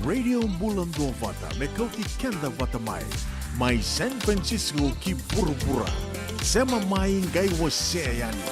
Radio Mulando Vata me kauti kenda vata mai San Francisco ki pura sema mai ngai wose yani.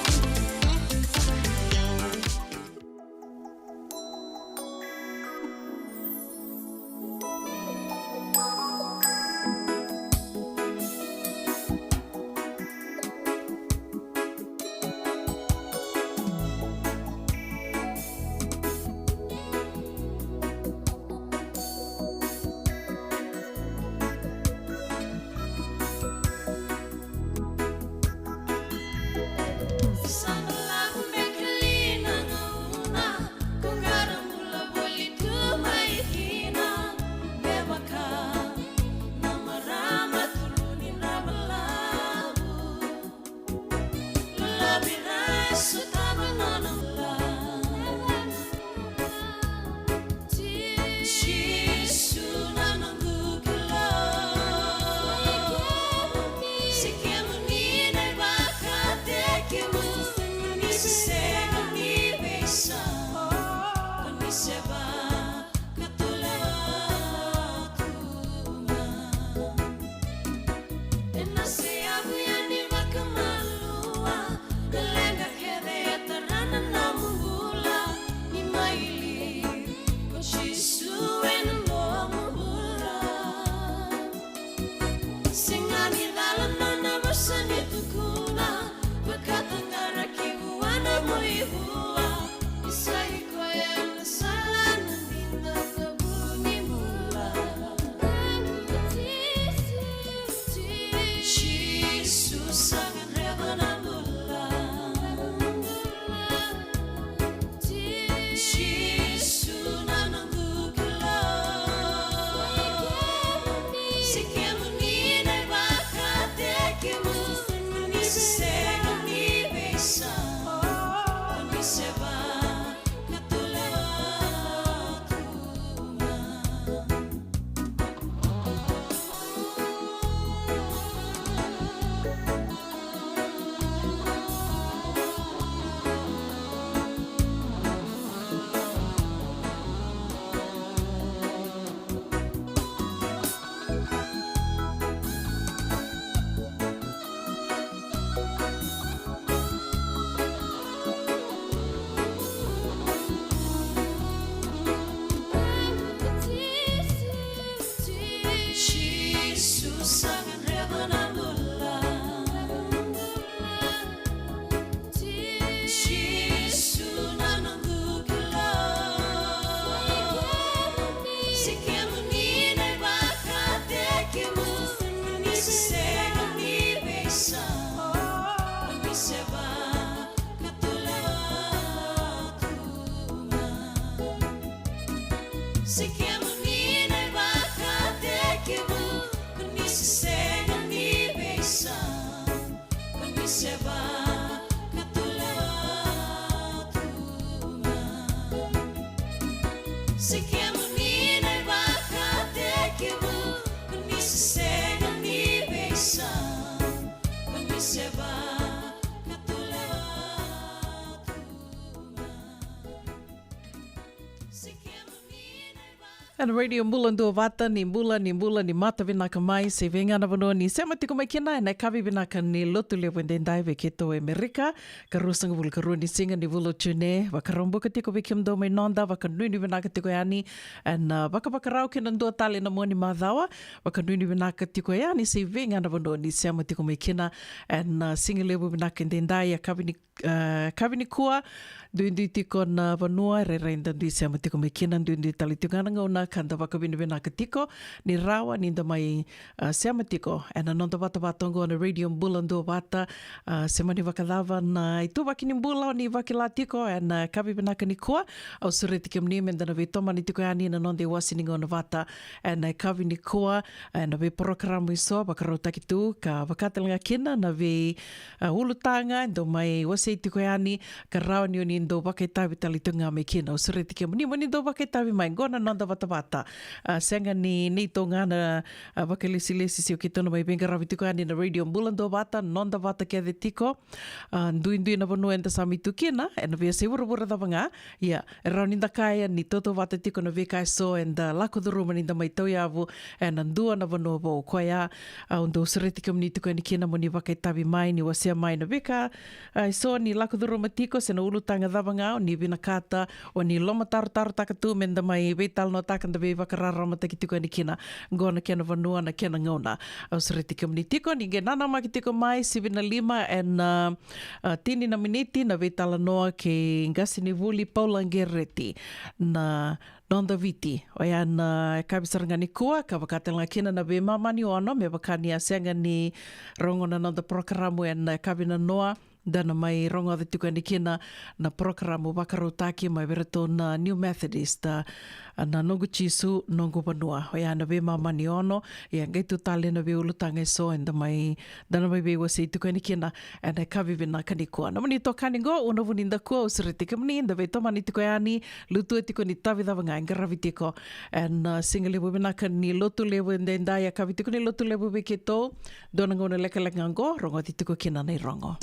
And radio Mulando Vata ni mula ni mata vinaka mai se venga na vano ni sema tiko mai kina na kavi vinaka ni lotu le wendendai ve keto Amerika ka rusanga vul ka runi singa ni vulo tune wa karombo ka tiko vikim do mai nonda wa ka nuni vinaka tiko yani and waka rau kina ndo tali na mo ni madhawa wa ka nuni vinaka tiko yani se venga na vano ni sema tiko mai kina and singa levo vinaka ndendai kavi ni kua duindi tiko na vanua re reinda ndi sema tiko mai kina duindi tali tiko nga una kanda wakawinawina ka tiko ni rawa ni nda mai sema tiko and anonda wata watongo na radio Mulando Vata sema ni wakalawa na itu waki ni mbula ni waki la tiko and kavi vinaka ni kua au sure tiki mni menda na vitoma ni tiko yani na nonde wasi ni ngona vata and kavi ni kua and we programu iso wakarau takitu ka wakatelanga kina na we ulutanga ndo mai wasi tiko yani ka rawa ni ndo wakaitawi talitunga me kina au sure tiki mni ndo wakaitawi mai ngona nonda wata vata. Senga ni tongana wakalesi-lesi si o ke tona mai benga rawitiko ani na radio Bulan do vata, non da vata ke de tiko. Ndui na vanua enda sa mitukina, e na vea se ura da vanga. Ia, e rau ninda kai ni toto vata tiko na vea kai so enda lako duruma ninda mai tau iavu, e na ndua na vanua vau koia. Undo sereti kamni tiko ni kina mo ni wakai tavi mai, ni wasia mai na veka. So ni lako duruma tiko, se na ulutanga da vanga, o ni vina kata, o ni loma taru takatu, menda mai veital no takanda vei wakarara mataki tiko ni kina. Ngona kena vanua na kena ngauna. Au sereti kamni tiko, ni nana maki tiko mai, sivina lima, en tini na miniti, na veitala noa ke ngasi ni vuli Paula Ngereti, na Nonda Viti. O ia na kavisaranga ni kua, ka wakatelanga kina na ve mamani ono, me wakani a senga ni rongo na Nonda Programo en kavina noa, dana mai rongo the tuka ni kina na programo wakarotaki mai verato na New Methodist na nongo chisu nongo vanua. O ia na ve mamani ono, ia ngai tu tale na ve ulutanga so and mai dana mai ve wasi tuka ni kina and kavi vina kanikua. Na mani toka ni go, una vuninda kua usiriti kamni, nda ve tomani tuka yani, lutu e tiko ni tavi dava ngai, ngaravi tiko, and singa lewe vinaka ni lotu lewe ndenda ia kavi tiko ni lotu lewe wiketo, dona ngona leka ngo, rongo ti tuko kina nei rongo.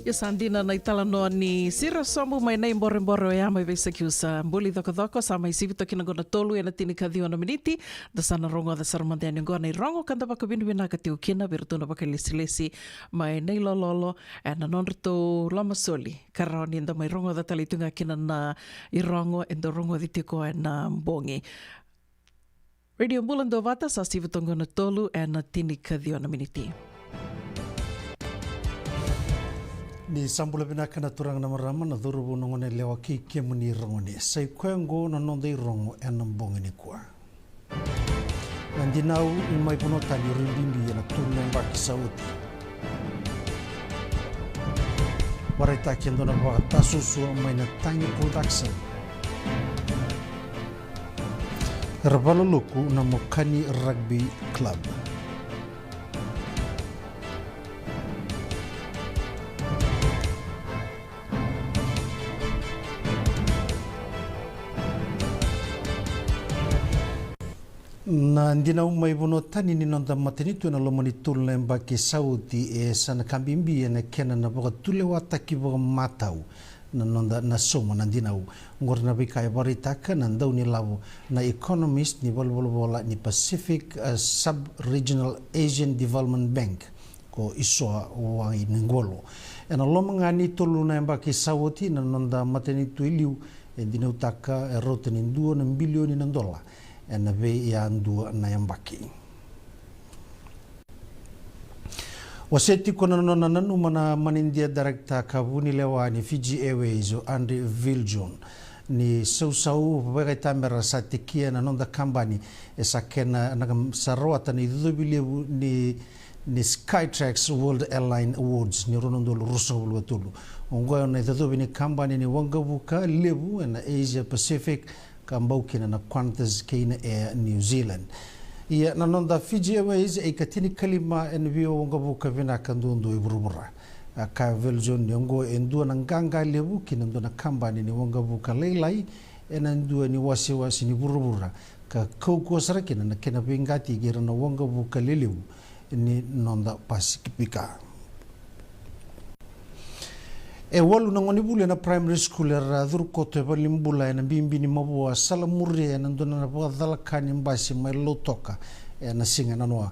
Ia sandina na italanoa ni Sira Somu mai nei mbore o ea mai vesa kiusa mbuli dhoko sa mai sivito kina gona tolu e na tini kadhiwa na miniti da sana rongo da saramandeani ngona i rongo kanda baka wina ka tiu kina virtuna baka lesi mai nei lololo e na nonrito lamasoli karoni nda mai rongo da talitunga kina na i rongo e ndo rongo ditiko e na mbongi. Radio Mbulando Vata sa sivito ngona tolu e na tini kadhiwa na miniti. Ni sambula binaka na turang na marama na dhurubu nongone lewa kike muni rongone. Sai kwengo na nondai rongo e nambongi ni kua. Nandinau imai puno tani rimbindi na tunne mbaki sauti. Waraita kendo na waka tasusu mai na tangi production. Rabaluluku na Mokani Rugby Club. Na ndina umai bono tani ni nonda matenitu na lomoni tule mbaki sauti e sana kambimbi e na kena na boka tule wataki boka matau na nonda na soma na ndina u ngor na bika e baritaka na ndau ni lavo na economist ni bola ni Pacific Sub-Regional Asian Development Bank ko isoa wangi ngolo e na loma ngani tolu na mbaki sauti na nonda matenitu iliu e ndina utaka e rote ni $2 bilioni na dola na ve ya ndua na yambaki. Waseti kona nona nanu mana manindia director kabuni lewa ni Fiji Airways o Andre Viljon ni sau papagai tamera sa tekia na nonda kambani e sa kena na saroata ni dhubilewu ni Skytrax World Airline Awards ni ronondolo rusawulu watulu. Ongoa na dhubi ni kambani ni wangavuka lewu na Asia Pacific kambauki na Qantas kina Air New Zealand. Ia na nonda Fiji Airways e katini kalima envio wangabu kavina kandundo iburubura. Ka Veljon ni ongo endua na nganga lebu kina ndona kambani ni wangabu ka leilai ena endua ni wasi ni burubura. Ka kouko sarakina na kena pingati gira na wangabu ka lelebu ni nonda Pasifika. E walu na ngoni bule na primary school era dhurkoto e balimbula e na bimbi ni mabua salamuri e na ndona na bua dhalakani mbasi mai lotoka e na singa na noa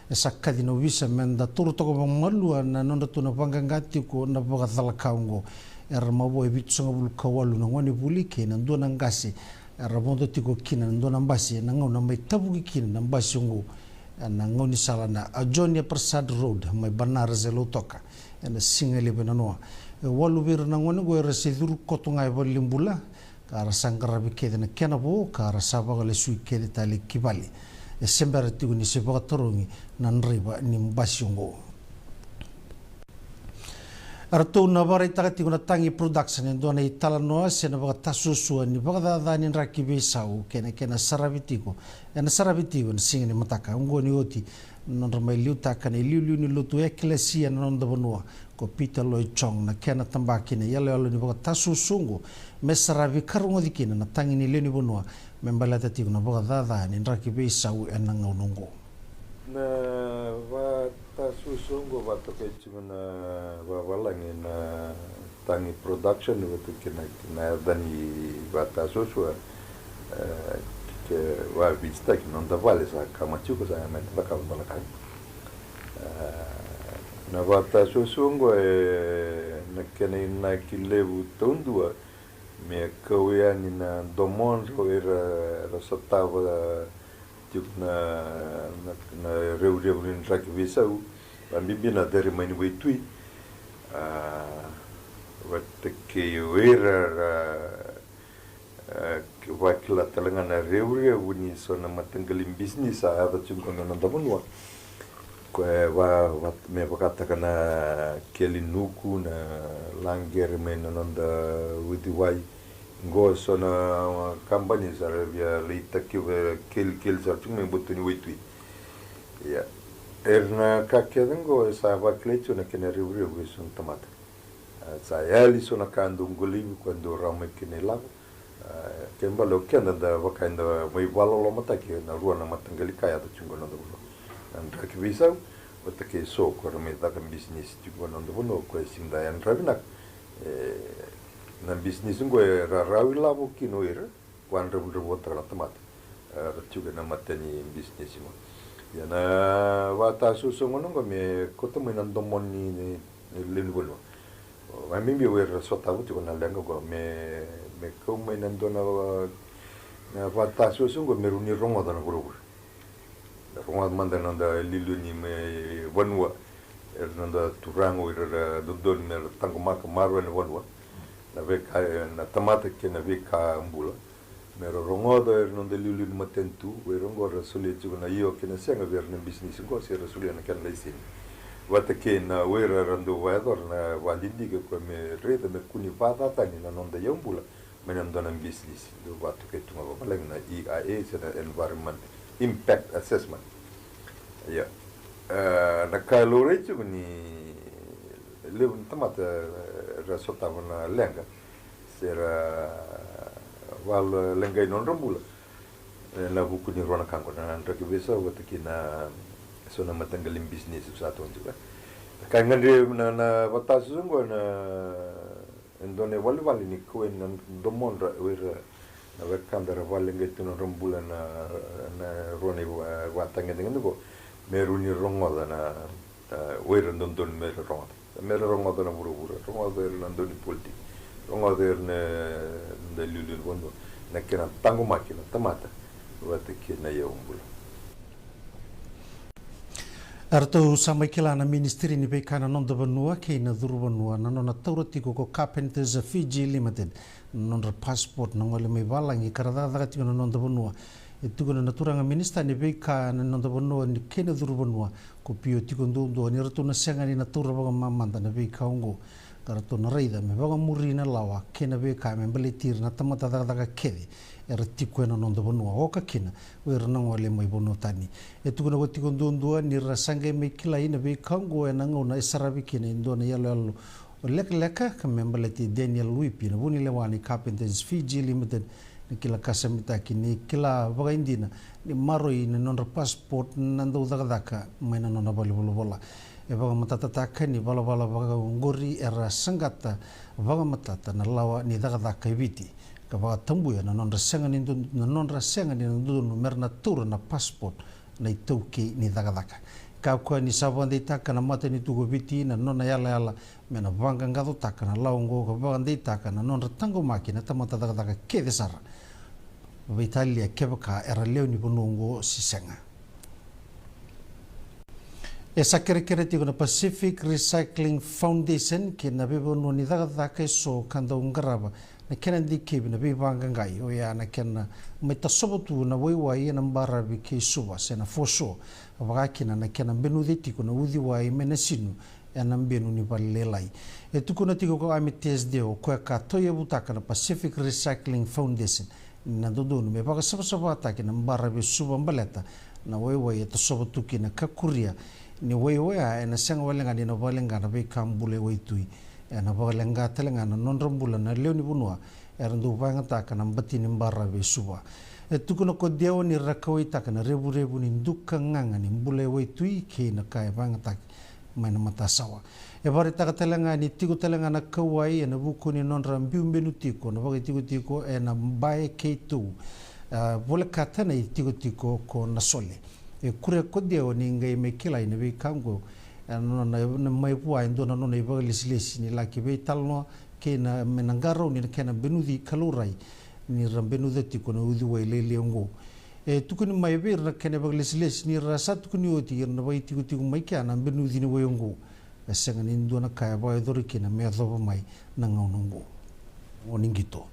e sakadi na visa menda turu toko mamalua na nonda tu na pangangati ko na bua dhalakaungo era mabua e bitu sanga bulu ka walu na ngoni buli ke na ndona ngasi era bondo tiko kina na ndona mbasi na ngau na mai tabuki kina na mbasi ungo na ngoni salana a Jonia Prasad Road mai Banaras e lotoka e na singa lebe na noa walu bir na ngone go residuru kotunga e balimbula ka rasangara bikede na kenabo ka rasaba le sui kede tali kibali e sembara tigu ni seba torongi na nriba ni mbasiongo arto na bara itagati na tangi production ndo na italanoa se na baka tasusu ni baka da ni rakibe sau kena sarabitiko na sarabitiko ni singa ni mataka ngoni oti normal liuta kana liu ni lutu eklesia na nonda bonua ko Peter Lloyd Chong na kena tambaki na yale ni baka tasusungo mesarabi karungo dikina na tangi ni leni bonua membala tatigo na baka da ni rakibe sau na ngaunongo na wa tasusungo wa tokechimana wa walangi na tangi production wa tukina na dani wa tasusua ke wa vista ki non da vale sa kama chuko sa mente da kama balakai na vata susungo e na kene na kilevu tondua me kawea ni na domon ro era rasatava tuk na reu ni raki visau ambibi na dere mani weitui wat ke era wakila talangana reure wuni sona matangalim business a ava chungona nanda munwa ko wa me bakata kana kelinuku na langer me nanda widi wai go sona companies are via lita kel sa chung botuni witui ya erna kakedango sa waklecho na kene reure son tamata sa yali sona kandunguli quando rame kene lavo kemba lo kenda da wakainda mai walo lo mataki na ruana matangali kaya da chungo na do andra ki visa wata ke so ko me da kan business ti ko non do no ko sinda yan rabinak na business ngo ra rawi labo kino ira wan rabu rabu tra tamat juga na matani business mo yana wata so so ngono me ko to me nan do moni ni len gono wa mimbi wer so ta buti ko na lengo go me ko me nan do na wata so so ngo me runi rongo da na guru rongo manda nan da lilu ni me wanwa nan da turango ira do don me tango marka marwa ni wanwa na veka na tamata ke na veka mbula mero rongodo non de lilu ni matentu we rongo rasuli tu na io ke na senga ver na business go se rasuli na kan leisin wata ke na we rando weather na walindi ke ko me rede me kuni vada tani na non de yombula me nan dona business do watu ke tu ma bala na EIA se na environment impact assessment ya na kalore tu ni levun tamata rasota na lenga sera wal lenga non rambula na buku ni rona kango na ndaki besa wata kina so na matangalim business usato juga kangan re na wata sungo na endone wali ni ko en domon wer na wer kandara wal lenga tu non rambula na rona wata ngene go meruni rongo na wer ndon mer rongo mera rongo na buru rongo na ndoni politi rongo na lulu wondo na kena tango makina tamata wate kena yombula Arto sama kila na ministry ni bekana nonda banua ke na duru banua na nona taurati ko Carpenters Fiji Limited nonda passport na ngole me balangi karada daga tinga nonda banua itu kuna naturanga minister ni beka na nonda banua ni kena duru banua ko pio tiko ndo ni rato na senga ni natura baga mamanda na beka ongo karato na raida me baga muri na lawa kena beka me mbalitir na tamata daga kede era tiko na nonda banua oka kina we rana ngole mai bono tani itu kuna tiko ndo ni rasange me kila ina beka ongo na ngona isarabi kina ndo na yalo leka ka me mbaliti Daniel Luipi na buni lewani Carpenters Fiji Limited ni kila kasamita kini kila baga indina ni maroi ni non passport nando daga mai na nona bali bola e baga matata ni bala baga ngori era sangata baga matata na lawa ni daga ibiti ka baga tambu ya na non rasenga ni ndo no merna tur na passport na itoki ni daga ka ko ni sabande taka na mata ni tugo biti na nona yala mena vanga ngado taka na laungo ka baga ndita na non tango makina tamata daga ke desara Italia kebaka era leo ni bonongo sisenga. Esa kere tiko na Pacific Recycling Foundation ke na bebono ni daga so kanda ungaraba na kena di kebi na bebanga ngai o ya na kena metasobotu na waiwai na mbarabi ke suba sena foso abakina na kena benu tiko na udi wai menasinu ya na mbenu ni balelai e tuko na tiko ko amites o ko ka toye butaka na Pacific Recycling Foundation na dodonu me baga saba ataki na mbarabi suba mbaleta na waiwai to sobotuki na kakuria ni waiwai na senga walenga ni na walenga na be kambule waitui na walenga telenga na nonrombula na leo ni bunua erandu vanga taka na mbati ni mbarabi suba tukuna ko deo ni rakawai taka na rebu ni nduka nganga ni mbule waitui ke na kai vanga taka maina matasawa e bari taka telenga ni tiku telenga na kawai na buku ni nonra mbiumbenu tiko na wagi tiko na mbae keitu vole katana i tiko ko na sole e kure ko deo ni ngai me kila ina be kango na mai puai ndo na nona i baga lisilesi ni laki be talno ke na menangaro ni ke na benudi kalurai ni rambenudi tiko na udi wai lele ngo e tukuni mai be na ke na baga lisilesi ni rasa tukuni oti na wai tiko mai ke na benudi ni wai ngo senga ni ndo na kaya ba dori ke na me doba mai na ngaunongo oningito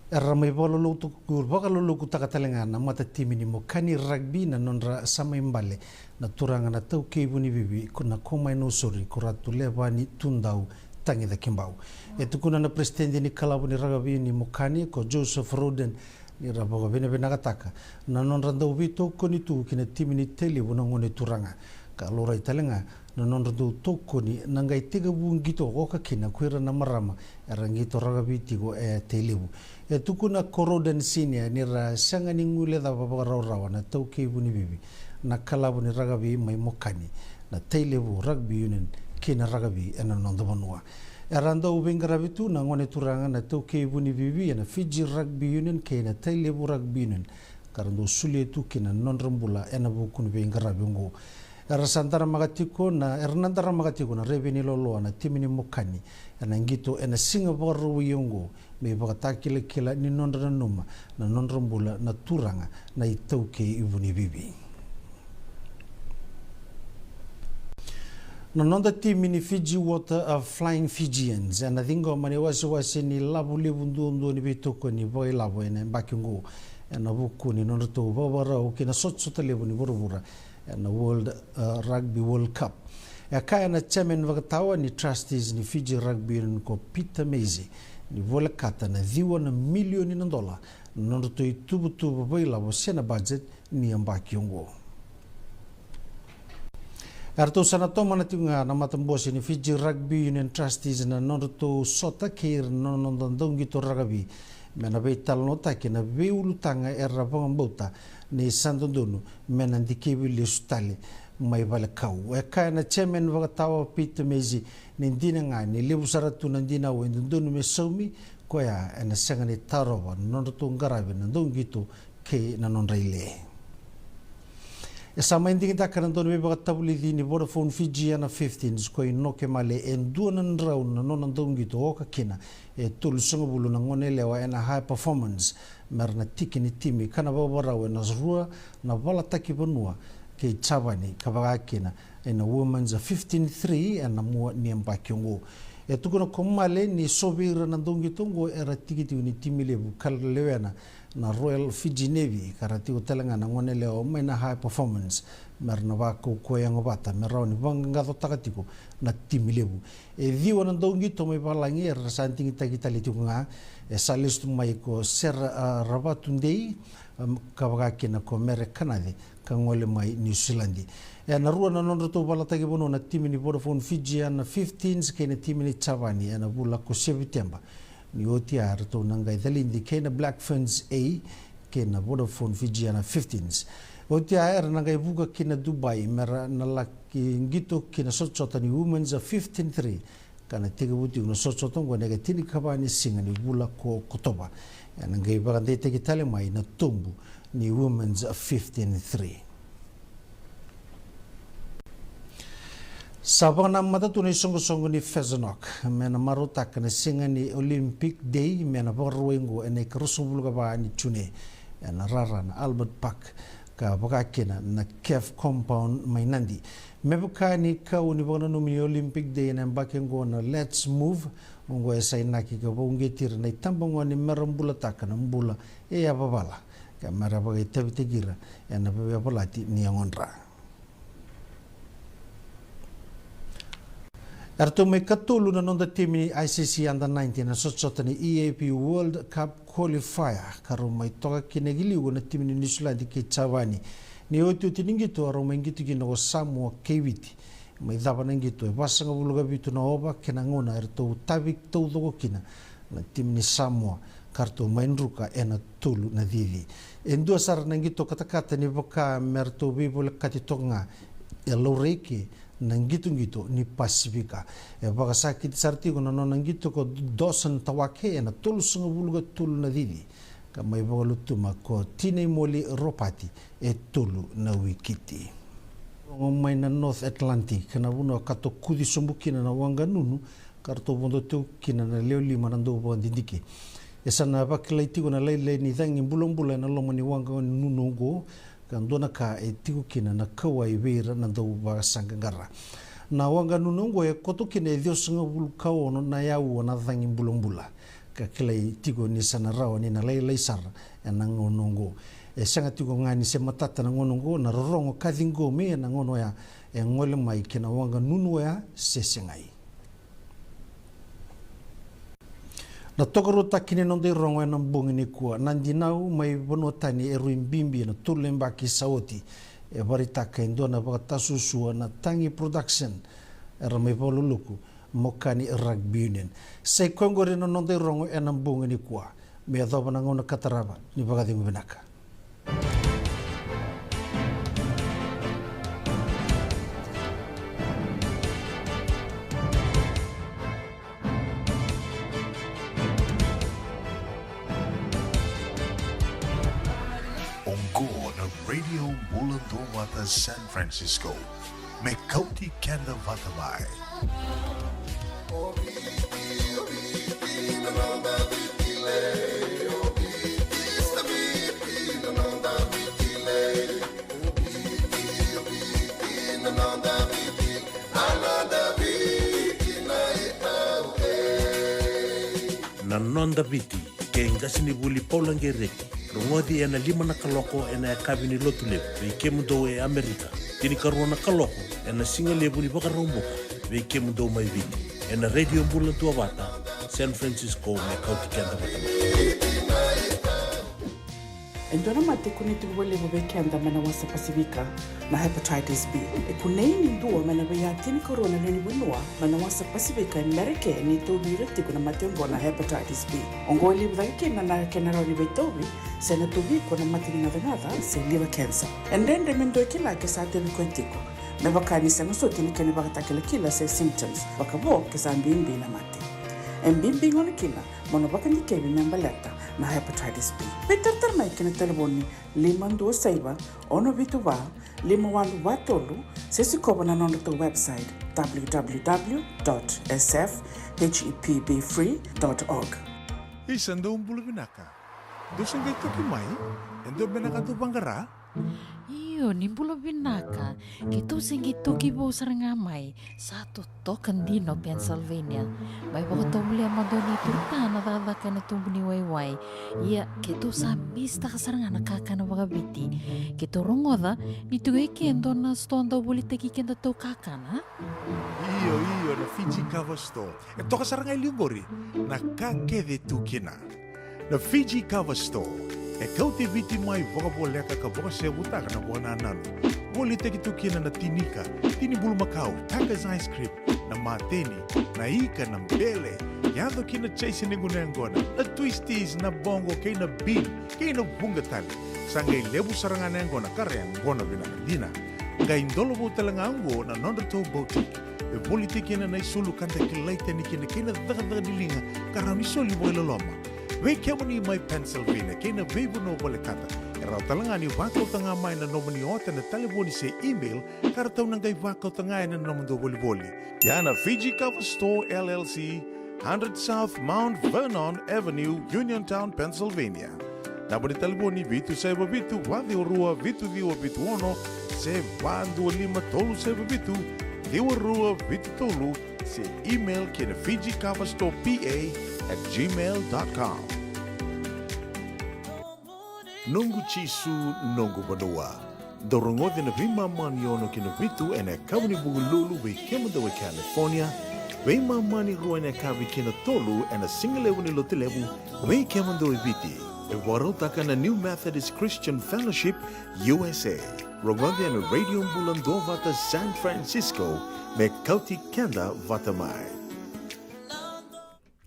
era mai bolo lo to baga lo ku takatalenga na mata timi ni mo kani rugby na nonra sama imbale na turanga na tau ke buni bibi kuna koma no sori kuratu levani tundau tangi da kimbau e tukuna na presidente ni kalabu ni rugby ni mokani ko Joseph Roden ni raboga bene kataka na nonra ndau bito ko ni tu kina timi ni tele bona ngone turanga ka lora italenga na nonra do toko ni nangai tiga bungito oka kina kuira na marama erangito rugby tigo e telebu e tukuna koroden senior ni ra sanga ni ngule da baba rawa na tau ke buni bibi na kalabu ni rugby mai mokani na teilevu rugby union kina rugby ena nondo manua eranda ubenga bitu na ngone turanga na tau ke buni bibi na Fiji rugby union kina teilevu rugby union karando sulie tu kina non rambula ena bukun benga rabingo erasantara magatiko na ernandara magatiko na reveni lolo na timini mokani ena ngito ena Singapore wiyongo me bagatakile kila ni non ranuma na non rambula na turanga na itau ke ibuni bibi na nonda timini Fiji water of flying Fijians ena thingo mani wasi ni labu levu ni bitoko ni boy labu ena mbakingo ena buku ni non to babara ukina sotsota levu ni borobura na World Rugby World Cup. Kaya na chairman wakatawa ni trustees ni Fiji Rugby Union ko Peter Mezi ni vola kata na dhiwa na milioni na dola nondo to itubu baila wa sena budget ni ambaki yungo. Arto sana to manatunga na matambosi ni Fiji Rugby Union trustees na nondo to sota keir nondo ndongi to rugby mena be talnota kina be ulutanga era bangambota ni sandondonu mena ndikebi lesutale mai vale kau kaya na chairman wakatawa Peter Mezi ni ndina ngani lebusaratu na ndina wendondonu me saumi koya ena sangani tarowa nondo to ngarabe na ndongito ke na nonraile sama inding ta kanandonu me wakatawuli ni Vodafone Fiji na 15s ko inoke male enduanan round na nonandongito oka kina tulu sungabulu na ngone lewa ena high performance marna tiki ni timi kana babarawe na zrua na wala taki banua ke chabani kabagakina ena women's 15-3 ena mua ni mbakiongo tukuna komale ni sobira na ndongi tongo era tikiti ni timi levu kalelewena na Royal Fiji Navy karati utelanga na ngone lewa mena high performance marna wako koyango bata merao ni bangato takatiko na timi levu dhiwa na ndongi to mai balangi era santingi takitali tikunga salistu mai ko ser rabatundei kabagakina ko mere kanade kangole mai New Zealand na rua na nondo to balatagi bono na timi ni Vodafone Fiji na 15s kena timi ni Chavani na bula ko September ni OTR to nanga idalindi kena Black Ferns A kena Vodafone Fiji na 15s OTR nanga ibuga kena Dubai mera na laki ngito kena sotsota ni women's 15-3 kana tiga buti no sotsota ngone ga tini kabani singa ni bula ko kotoba nanga ibaga ndete kitale mai na tombu ni women's 15-3 sabana matatu ni songo ni Fezanok mena marotak na singa ni Olympic Day mena borwengo ene krusubulga ba ni tune na rara na Albert Park ka bakakina na Kef compound mainandi mebuka ni ka uni bona no Olympic Day na bakengo na let's move ngo esa inaki ka bongetir na tambongo ni merambula takana mbula ya babala ka maraba itabigira na babalati ni ngonra Arto me katulu na nonda timi ICC under 19 na sotsota ni EAP World Cup qualifier karo mai toka kinegiliu na timi ni New Zealand ke Chavani ni otu tiningito aro mengito kino Samoa Kewiti mai daba nangito basanga buluga bitu na oba kenangona arto tabik todo kina na timi ni Samoa karto mainruka ena tulu na divi endua sar nangito katakata ni boka merto bibul katitonga eloreke nangito ni Pasifika baka sakit sarti ko no nangito ko dosan tawake na tul sunga bulga tul na didi kama ibo lutuma ko tine moli ropati tulu na wikiti ngomai na North Atlantic kana buno kato kudi sombukina na wanganunu karto bondo tu kina na leoli manando bondindiki esana baklaiti ko na lele ni dangi bulombulo na lomani wanganunu go kandona ka tiku kina na kawa ibera na do ba sangangara na wanga nunungo e koto kina dio singa bulu kawo no na yawo na thangi bulumbula ka klei tigo ni sana rawa ni na lei sar na ngonongo e sanga tigo ngani se matata na ngonongo na rorongo kadingo me na ngono ya e ngole mai kina wanga nunu ya sesengai na tokoro takine nonde rongo na mbongi ni kuwa nandinau mai bono tani e ruimbimbi na tulemba ki sauti e baritaka indona bakatasusua na tangi production era mai boluluku mokani rugby union sai kongore no nonde rongo na mbongi ni kuwa me adoba na ngona kataraba ni bagadingu benaka San Francisco. Me kauti kenda vatamai. Na nonda viti, ke ngasini buli paulange reki. Rongodi ena 5 na kaloko ena kabini lotu levu, vei mudo e Amerika. Tini karuana kaloko, ena singa levu ni baka romboka, vei mudo mai viti. Ena radio mbula tua vata, San Francisco me kauti kenda vata. Endona mate kuniti wale wabeke anda mana wasa Pasifika na hepatitis B. E kuneini ndua mana weyatini corona nini winua mana wasa Pasifika Amerike ni tobi reti kuna matengo na hepatitis B. Ongo ili wake na kenaroni wetobi sena tobi kuna matini ngadha se liver cancer. Endende mendo kila kesate bikwentiko. Mebakani sanga soti ni kene bakatakila kila se symptoms. Bakabo kesambimbi na mate. Mbimbi ngoni kila monobaka ni kebi membaleta na hepatitis B. Peter mai kena telefoni 527 ono vitu wa 51 sesi kobo na nono to website www.sfhepbfree.org. Isando umbulu binaka. Dosen kay tukimay, endo binaka tu bangara. Iyo, nimbulo binaka. Kito singito kibo sarangamay sa tutokan dino, Pennsylvania. May baka muli ang madoni turta na dadaka na tumuni wayway. Iya, kito sa mista kasaranga nakaka na bagabiti. Kito rongoda, nito gay kendo na stonda ulit kikenda to kakana. Iyo, na Fiji Cover Store. Ito kasarangay liugori, nakakede tukina. Na Fiji Cover Store. E kauti viti mai voka boleka ka voka se butaka na bona nanu. Boli teki tukina na tinika, tini bulu makau, Taka's ice cream, na mateni, na ika na mbele. Yado kina chase ningu na ngona, na twisties na bongo kay na bean, kay na bungatali. Sangay lebu saranga na ngona kare ngona binakadina. Ngay ndolo butalanga ango na nondato boutique. E boli teki na isulu kanta kilaita ni kina daga dilinga, karami soli boila loma. Wei kemani mai Pennsylvania, kena beibu no bole kata. Erau talanga ni wakau tanga mai na nomani ota na telefoni se email, kara tau nangai wakau tanga na nomando boli. Yana Fiji Cover Store LLC, 100 South Mount Vernon Avenue, Uniontown, Pennsylvania. Naboni telefoni vitu seba vitu, wadi orua vitu diwa vitu ono, se wandu lima tolu seba vitu, diwa rua vitu tolu, se email kena Fiji Cover Store PA@gmail.com. Nungu chisu nungu badua. Dorongode na vima mani ono kina vitu ene kabuni bugululu we kemada we California. Vima mani rua ene kabi kina tolu ene singalewu ni lotilewu we kemada we viti. E warotaka na New Methodist Christian Fellowship USA. Rongode ene Radio Mbulando vata San Francisco me kauti kenda vatamai.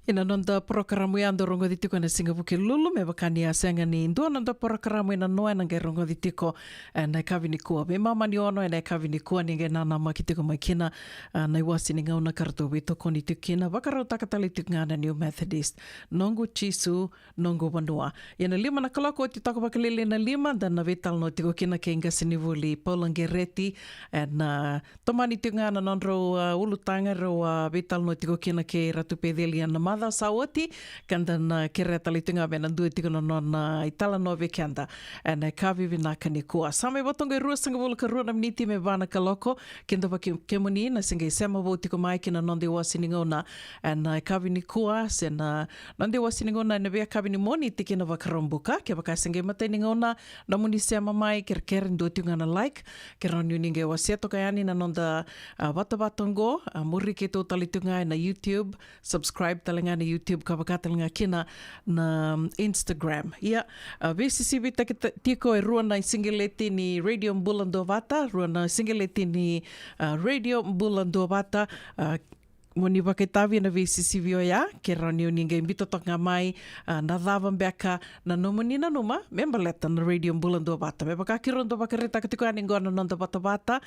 Ina nonda programa ya ando rongo ditiko na Singapuke lulu me bakani asenga ni ndua nonda programa ina noa na ngai rongo ditiko na kavi ni kua. Me mama ni ono na kavi ni kua ni ngai nana makitiko makina na iwasi ni ngauna karto wito koni tukina. Wakarau takatali tukingana New Methodist. Nongo chisu, nongo wanua. Ina 5 na kalako oti tako bakalili na 5 dan na vital no tiko kina ke inga sinivuli Paulange reti na tomani tukingana nonro ulutanga ro vital no tiko kina ke ratu pedeli na mada sawati kanda na kere talitunga mena dua tiko na itala no vekanda na kavi vina kani kua same botonga rua sanga bolo ka rua na miniti me vana kaloko kenda pa kemoni na singa sema bo tiko mai kina nonde wasiningona na kavi ni kua sena nonde wasiningona na vea kavi ni moni tikina vakarombuka ke baka singa mate ningona na muni sema mai ker ndo tinga na like keroni ninge waseto kayani na nonda watabatongo muri ke to talitunga na YouTube subscribe talinga na YouTube kabakatalinga kina na Instagram. Ia, VCC bita tiko e rua na singeleti ni Radio Mbulando Vata, rua na singeleti ni Radio Mbulando Vata, moni wakaitavi na VCCV o ia, ke rani o ninga imbito toka mai, na dhava mbeka na nomoni na numa, memba leta na radio mbulando bata. Me baka kirondo baka reta katiko ani ngona nonda bata bata,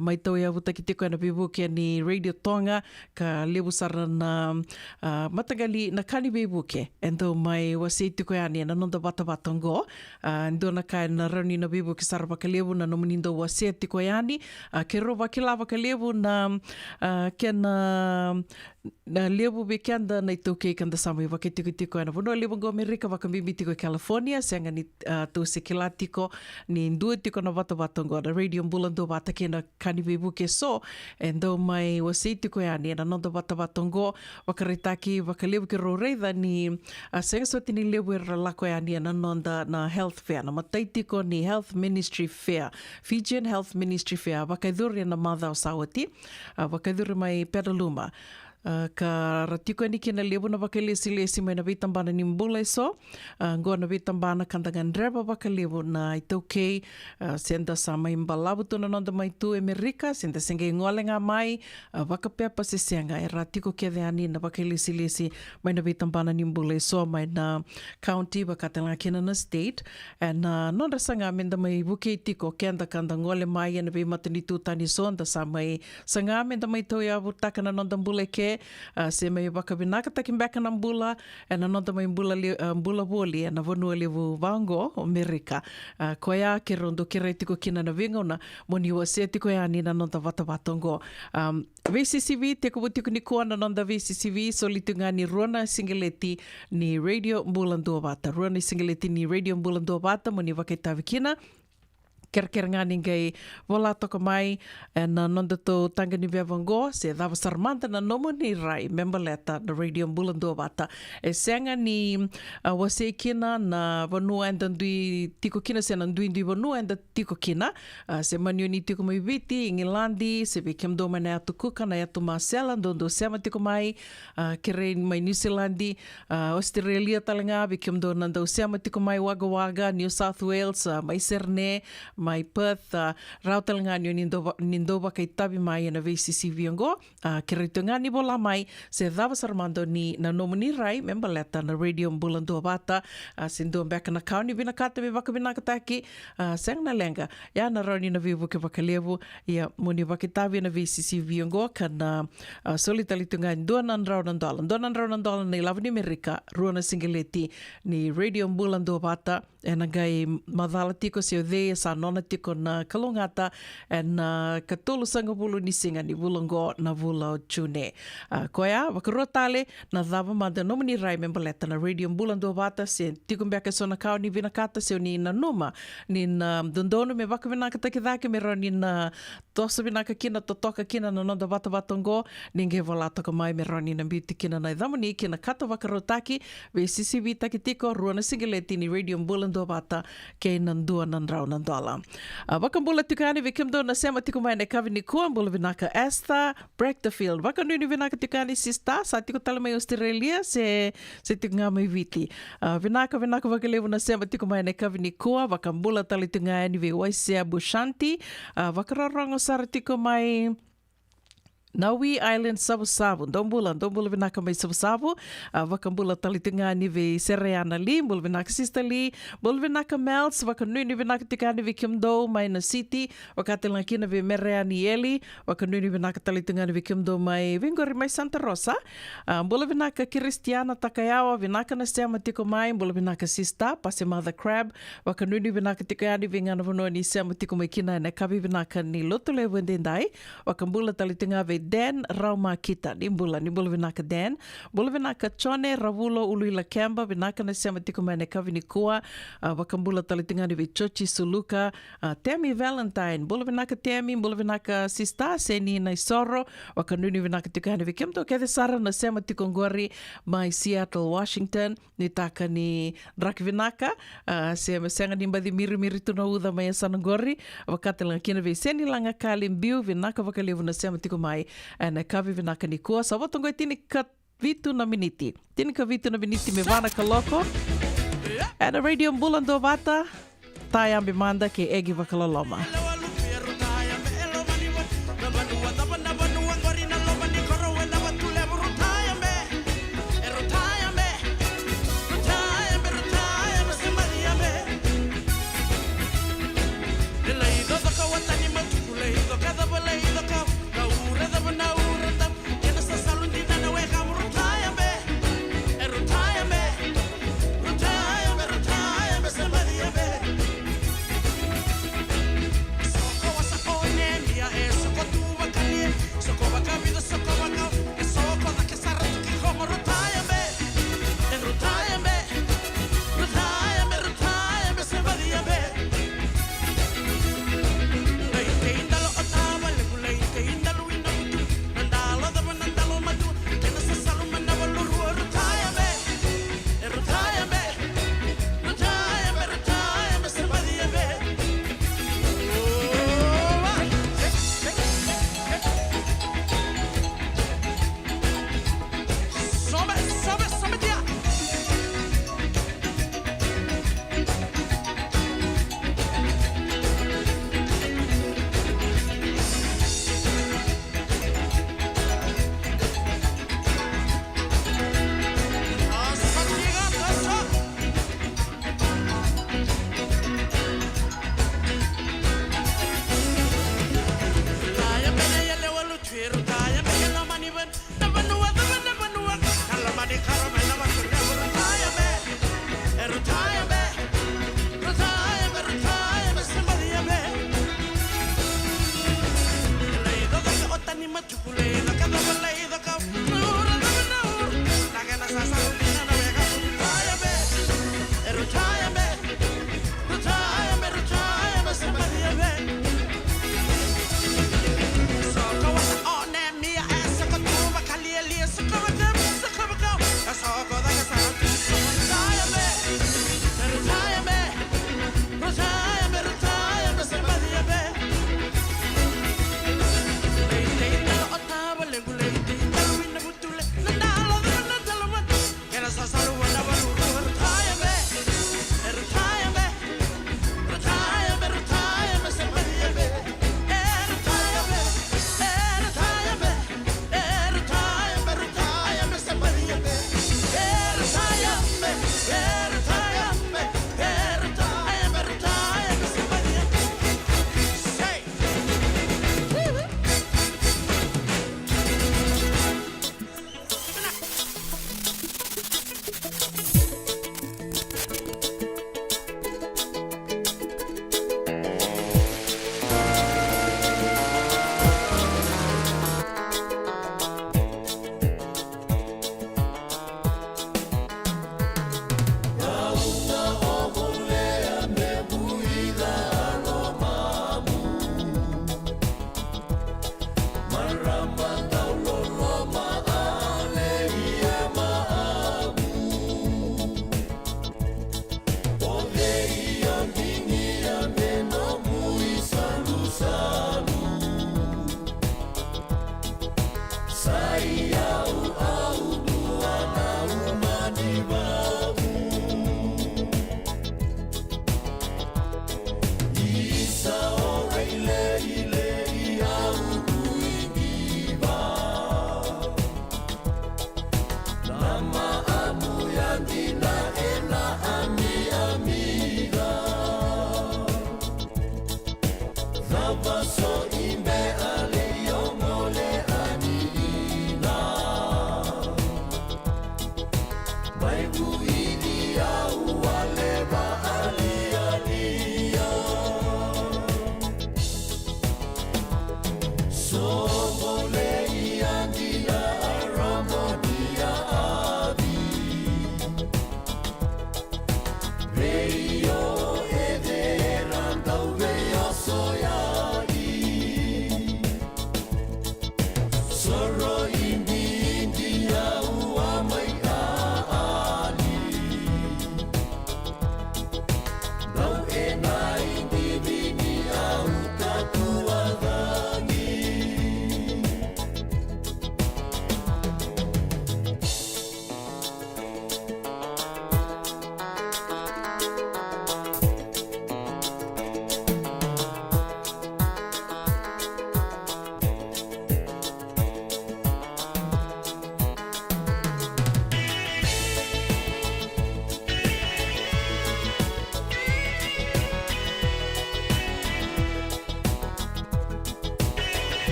mai tau ia vuta kitiko ana bibuke ni radio tonga, ka lebu sara na matagali na kani bibuke, endo mai wasi tiko ani na nonda bata bata ngo, endo na kai na rani na bibuke sara baka lebu na nomoni ndo wasi tiko ani, ke roba kila baka lebu na na lebu be kanda na itoke kanda samu wake tiko ana vono lebu go Amerika waka mimi tiko California senga ni tose kila tiko ni ndua tiko na wata ngo na radio mbulando wata kena kani bebu ke so endo mai wasi tiko yani na nondo wata ngo waka retaki waka lebu ke roreida ni senga so tini lebu era lako yani na nonda na health fair na matai tiko ni health ministry fair Fijian health ministry fair waka idhuri na madha o sawati waka idhuri mai Pedaluma ka ratiko ni kina lebu na waka lesi mai na vitambana ni mbula iso ngoa na vitambana kandanga ndreba waka lebu na itaukei senda sa mai mbalabu tuna nonda mai tu Amerika senda senga ingole nga mai waka pepa se senga e ratiko kede ani na waka lesi mai na vitambana ni mbula iso mai na county waka tanga kina na state na nonda sanga menda mai wuke tiko kenda kanda ngole mai na vi matani tu tani sonda sa mai sanga menda mai tau ya vutaka na nonda mbula ke se mai waka vinaka takim beka na mbula na nonda mai mbula woli na vanua levu vango Amerika koia ke rondo ke reitiko kina na vingona moni ua se tiko ya ni na nonda watawatongo VCCV te kubutiko ni kua na nonda VCCV solitunga ni ruana singeleti ni radio mbulando wata ruana singeleti ni radio mbulando wata moni wakaitavi kina Ker ngā ningai wala toka mai na nonda tō tanga ni veavango se dhawa sarmanta na nomo ni rai member leta na radio mbulando bata e senga ni wase kina na vanua enda ndui tiko kina se na ndui vanua enda tiko kina se manio ni tiko mai viti Ingilandi se ve kemdo mai na atu kuka na atu Marcella ndondo sema tiko mai kere mai New Zealandi Australia talenga ve kemdo nanda sema tiko mai Wagga New South Wales mai Serne mai Perth, rautalanga nindo wakai tabi mai na VCCV ngo, kerito ngani bola mai, se dhava sarmando ni na nomini rai, member leta na radio mbulando bata, sindo mbeka na kauni vina kata me waka vina kataki, seng na lenga, ya na rauni na vivu ke wakalevu, ya muni wakai tabi na VCCV ngo, kana solitalito ngani donan raunan dola na ilavani Amerika, ruana singeleti ni radio mbulando bata, na gai madhala tiko se odea sa nona tiko na kalongata na katulu sangapulu ni singa ni vulongo na vula o tune. Koia, wakarua tale na dhava manda nomini rai membaleta na radio mbulando bata se tiko mbeka sona kao ni vinakata se ni na numa ni na dondono me waka vinaka takidake me rani na tosa vinaka kina totoka kina na nonda bata batongo ninge wala toka mai me rani na biti kina na idhamani kina kata wakarua taki VCCV taki tiko ruana singeleti ni radio mbulando bata ke nandua nandrau nandola. Wakambula tukani vikimdo na sema tiko mai na kavi ni kua mbula vinaka Esther Brechterfield. Wakanuni vinaka tukani sista sa tiko tala mai Australia se tiko ngā mai viti. Vinaka wakalevu na sema tiko mai na kavi ni kua wakambula tali tungani vi waisea Bushanti. Wakararongo sara tiko mai Naui Island Savu, Dombula vinaka mai Savu, wakambula talitunga ni vi Sereana li, mbula vinaka Sister li, mbula vinaka Mels, wakanuni vinaka tikani vi Kimdo mai na City, wakatelanga kina vi Mereani Eli, wakanuni vinaka talitunga ni vi Kimdo mai Vingori mai Santa Rosa, mbula vinaka Kristiana Takayawa, vinaka na sema tiko mai, mbula vinaka Sister, pase Mother Crab, wakanuni vinaka tikani vi ngana vano ni sema tiko mai kina na kavi vinaka ni Lotole Wendendai, wakambula talitunga vi Dan Rauma Kita, ni mbula vinaka Dan, mbula vinaka Chone Ravulo Uluila Kemba, vinaka na sema tiko mai na kavi ni kua, wakambula talitunga ni vi Chochi Suluka, Temi Valentine, mbula vinaka Temi, mbula vinaka Sista, Seni na Isoro, wakanuni vinaka tiko ni vi Kimto, kethe Sara na sema tiko ngori mai Seattle, Washington, ni taka ni Raki vinaka, sema senga ni mbadi miri tuna udha mai Sanangori, wakatelanga kina vi Seni langa Kalimbiu, vinaka wakalevu na sema tiko mai, na kavi vinaka ni kua. Sa watongo tini ka vitu na miniti. Tini ka vitu na miniti me vana ka loko. Na radio mbulando vata, tai ambi manda ke egi wakalaloma. Banua ngori na loba ni koro wenda watule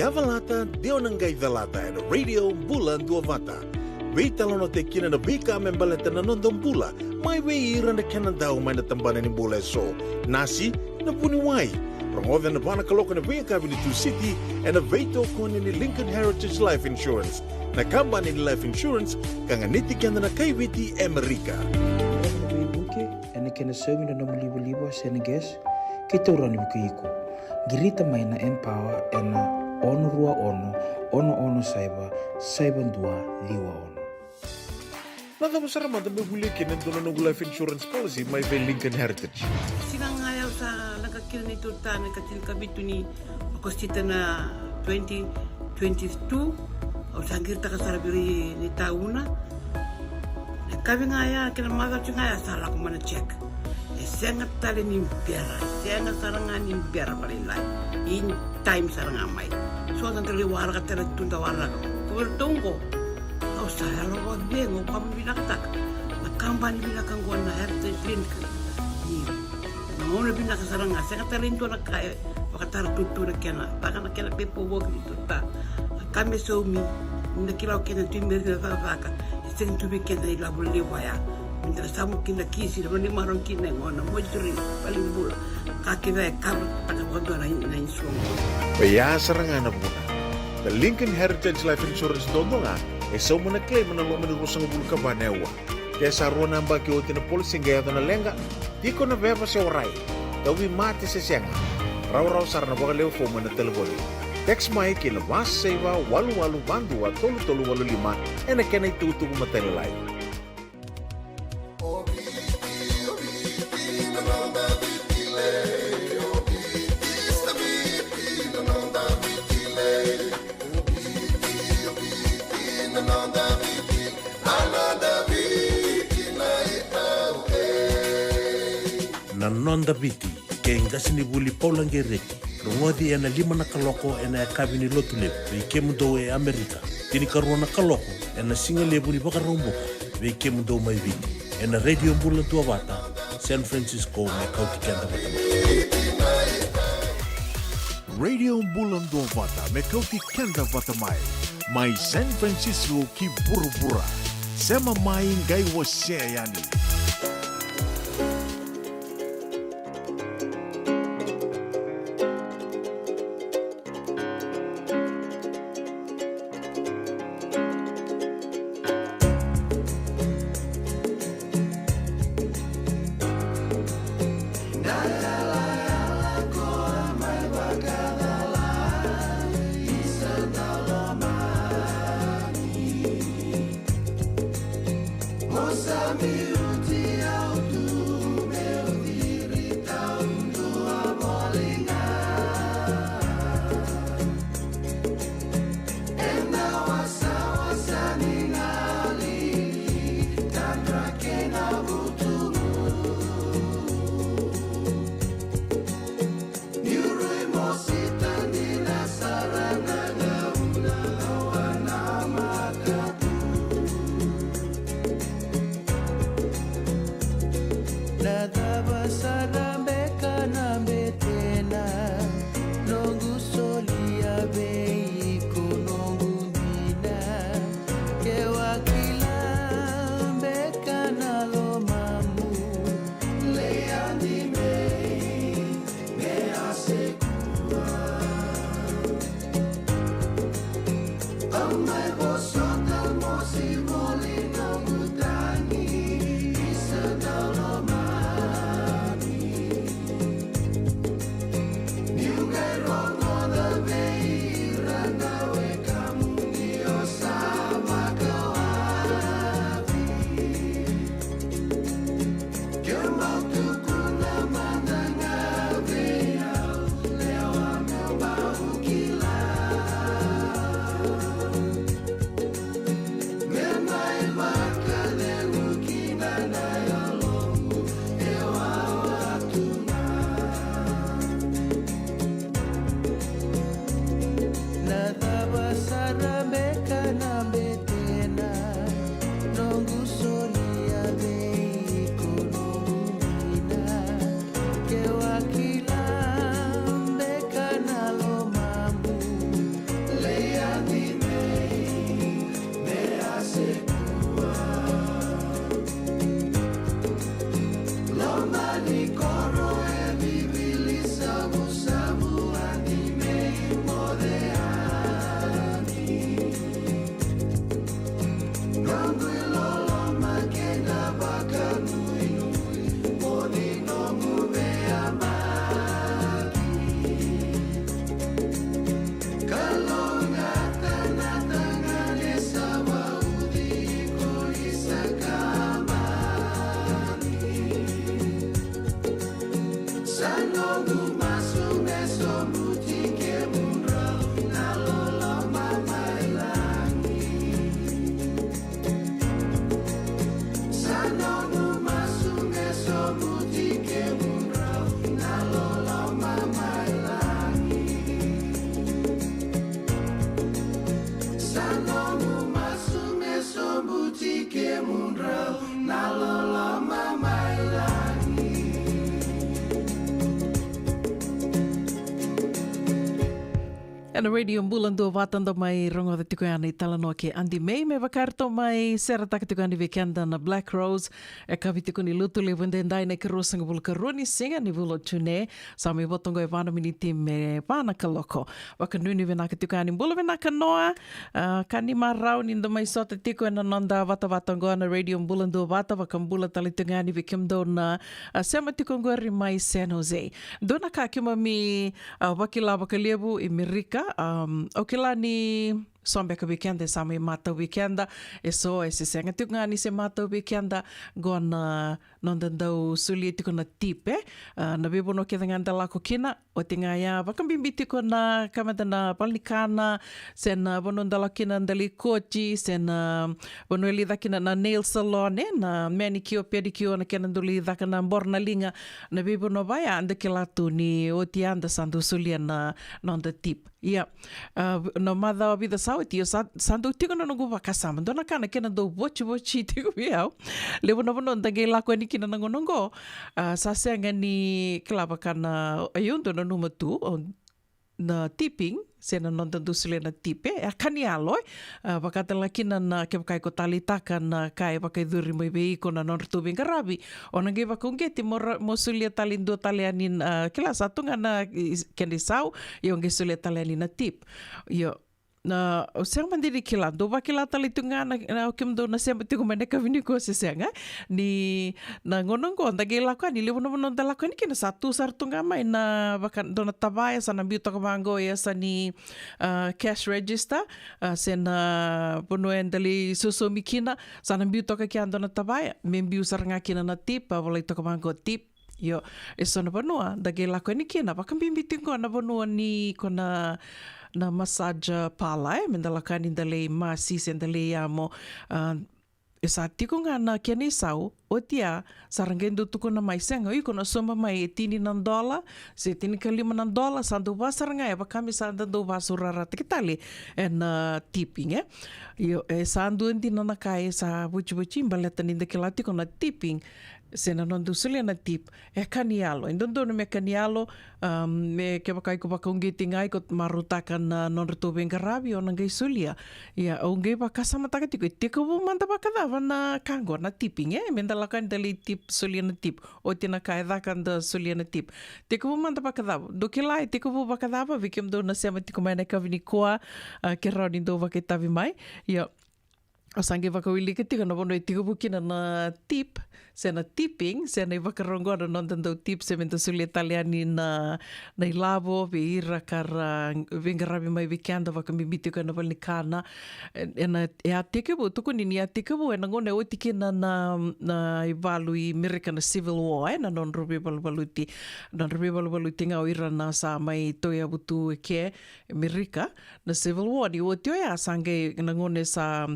Yavalata, Deonangai Velata, and Radio Bulan Duavata. Veitalono te kina na vika membaleta na nondong bula, mai wei ira na kanandao mai na tambana ni bula so. Nasi, na puniwai. Promoda na bana kaloka na vika Vinitu City, and a veito kone ni Lincoln Heritage Life Insurance. Na kamba ni Life Insurance, kanganiti kanda na kaiwiti Amerika. Buke, ene kena semi na nomulibu-libu Senegas, kita urani buku Girita mai na Empower ena ono rua ono saiba dua liwa ono. Nada masarama da bebuli kena dono no life insurance policy mai ve Lincoln Heritage. Sinang ayaw sa nakakira ni Turta na katilka bitu ni Agostita na 2022 o sangir ta kasarabiri ni tauna. Kami ngaya kena maga ngaya salah ko mana check. Sangat tali ni biara, sangat sarangan ni biara paling lain. In time sarangan mai. So nanti liwar kata tunda warna. Kau tunggu. Kau saya lawan bengo kamu bilang tak. Nak kampanye bilang kau na heritage clinic. Ni, mau bilang sarangan. Sangat tali itu nak kaya. Waktu tutu nak kena. Bahkan nak kena pepo work itu tak. Kami suami. Nak kira kena timber kena faka. Sering tu bikin dari labul liwaya. Minta samu kina kisi, naman ni marong kina ngona mo juri paling bula. Kakina kar tagawado na insuong. Kaya sarangan na muna. The Lincoln Heritage Life Insurance dondo nga, e sau mana klei mana lo mana rosanga bulu ka banewa te sarua na mbaki o tina polisi ngai na lenga diko na veva se orai tawi mate se senga rau sarana baka leo fo mana telefoni text mai ki na mas seiva walu bandua tolu walu lima ena kena itu matele lai. Na nonda biti ke ngasini buli paulange reki rongodi ena lima na kaloko ena kabini lotu lebu ve mundo e Amerika tini karuana kaloko ena singa lebu ni baka romboka ve mundo mai viti ena radio mbula tua wata San Francisco me kauti kenda watama Radio Mbulan Dua Vata me kauti kenda vatamai mai San Francisco ki burubura sema mai ngai wase yani. Ana radio mbulando vatanda mai rongo da tiko ana I talanoa ke Andy May me wakarto mai sera taka tiko ani weekenda na Black Rose e kawi tiko ni lutu le wendendai na ke rosanga bulka roni singa ni vulo tune sa me botongo e vana miniti me vana kaloko waka nuni vena ka tiko ani mbula vena ka noa kani marau ni ndo mai sota tiko ena nanda vata vatango ana radio mbulando vata waka mbula tali tiko ani wekemdo na sema tiko ngori mai San Jose dona ka kima mi wakila wakalebu I Merika o ke la ni sombeka weekenda sa mai mata weekenda e so e se senga tiko ngani se mata weekenda gona nondandau suli tiko na tipe na bebono ke nganda lako kina o te ngaya wakambimbi tiko na kamada na palikana sena bonondala kina ndali kochi sena bonoeli dakina na nail salon na manicure pedicure na kena nduli dakana borna linga na bebono vaya anda ke latu ni o ti anda sandu suli na nonda tip ia no mada vida sauti o sandu tiko no ngu vakasama dona kana kena do bochi tiko biao levo no bono ndage lako ni kina ngonongo sa senga ni klaba kana ayundo no number 2 na tipping sena non tanto sile na tipe kani aloi wakatala kina na ke kai ko talitaka na kai wakai duri mai bei ko na non tu bingarabi ona ge wakungeti mo sulia talindo talianin kila satu ngana kendi sau yo ge sulia talianin na tip yo na o senga mandiri kila do wakila talitunga na o kimdo na semba tiku maneka vini ko se senga ni na ngonongo ndage lakwa ni levo no ndalakwa ni kina satu sartunga mai na bakan dona tabaya sana biuta kabango ya sani cash register sena bono endali soso mikina sana biuta ka kian dona tabaya membiu saranga kina na tip walai to kabango tip yo eso na banua ndage lakwa ni kina bakambimbi tingo na banua ni kona na massage pala mendalakani ndale masi sendale amo esa tiko nga na kene sau otia sarangendo tuko na mai senga iko na soma mai tini nan dola se tini kalima nan dola sandu basaranga e bakami sanda do basurara tikitali en tipping yo sandu ndi na kai sa buchi baleta ni ndekela tiko na tipping sena non dusulia na tip e kanialo endondo me kanialo me ke bakai ko bakongiti ngai ko marutaka na non reto bengarabi ona ngai sulia ya onge bakasama takatiko tiko bu manda bakadava na kango na tipping mendala kan dali tip sulia na tip o tina kai dakan da sulia na tip tiko bu manda bakadava do ke lai tiko bu bakadava vikem do na sema tiko mai na kavini koa ke roni do vaketavi mai ya o sange wakawili ke tika na bono I tika bukina na tip sena tipping sena I wakarongo na nondando tip se menta sulia taliani na ilavo ve ira kara vengarabi mai weekenda wakamimiti ka na valnikana ena e a teke bu tuku nini a teke bu ena ngone o tikina na ivalu I America na Civil War na non rubi balubaluti ngau ira na sa mai toia butu ke America na Civil War ni o tioia sange na ngone sa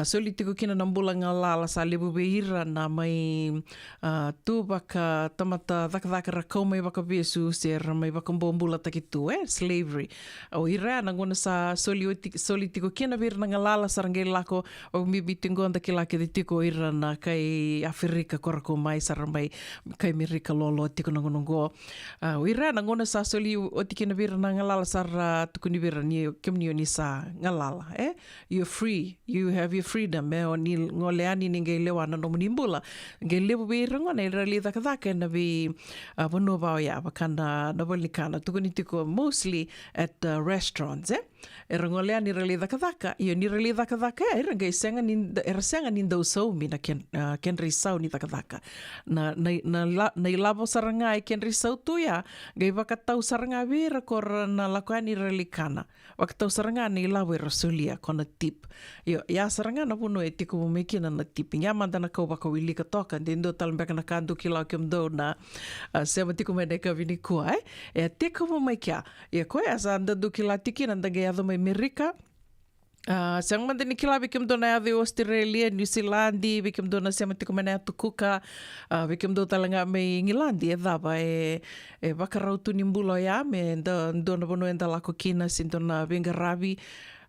soli tiko kina nambula ngalala sa lebu beira na mai tu baka tamata dhaka rakau mai baka besu se mai baka mbombula takitu slavery o ira na ngona sa soli tiko kina beira na ngalala sarangay lako o mibitingo anda kilake de tiko ira na kay Afrika korako mai saramai kay Amerika lolo tiko na ngonongo o ira na ngona sa soli o tikina beira na ngalala sar tukuni beira ni kemnio ni sa ngalala you're free you have your freedom o ni ngoleani ni ngai lewa na nomu nimbula ngai lewa be rangona ira li dhaka na be wano vao ya wakana na walikana tukuni tiko mostly at restaurants e rangoleani ira li dhaka iyo ni rali dhaka ira ngai senga ni ndau sau mi na ken risau ni dhaka na ilabo saranga ken risau tu ya ngai wakatau saranga vera kor na lakuani rali kana wakatau saranga ni ilabo ira sulia kona tip iyo ya saranga na puno e tiko mumekina na tipping ya manda na kau wakawili ka toka ndendo talambeka na kandu kila kemdo na sema tiko meneka vini kua e tiko mumekia e koe asa anda du kila tiki na ndage yadho mai Amerika Siang manda ni kila bikim do na ave Australia, New Zealandi, bikim do na sema tiko mena tukuka, bikim do talanga me Ngilandi e daba wakarau tu nimbulo ya me do na bono enda lako kina sinto na bengarabi,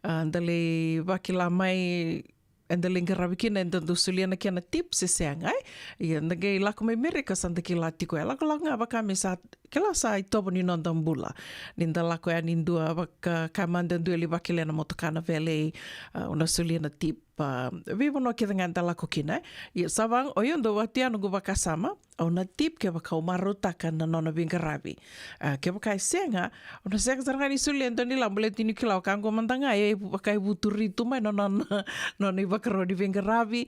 ndale wakila mai and the linga rabikina and the suliana kiana tip se seangai ia nage lako mai Amerika santa ki la tiko e lako nga baka me sa kela sa I tobo ni nondambula ninda lako e nindua baka kamanda ndua li bakilena motokana vele una suliana tip vivo no ke nganta lako kina ia savang o yondo watia no baka sama ona tip ke baka umarota kana nona vingarabi ke baka senga ona senga saranga ni suliana ni lambule tini kila kango mandanga e baka buturi tu mai nona nona bakaro di vingarabi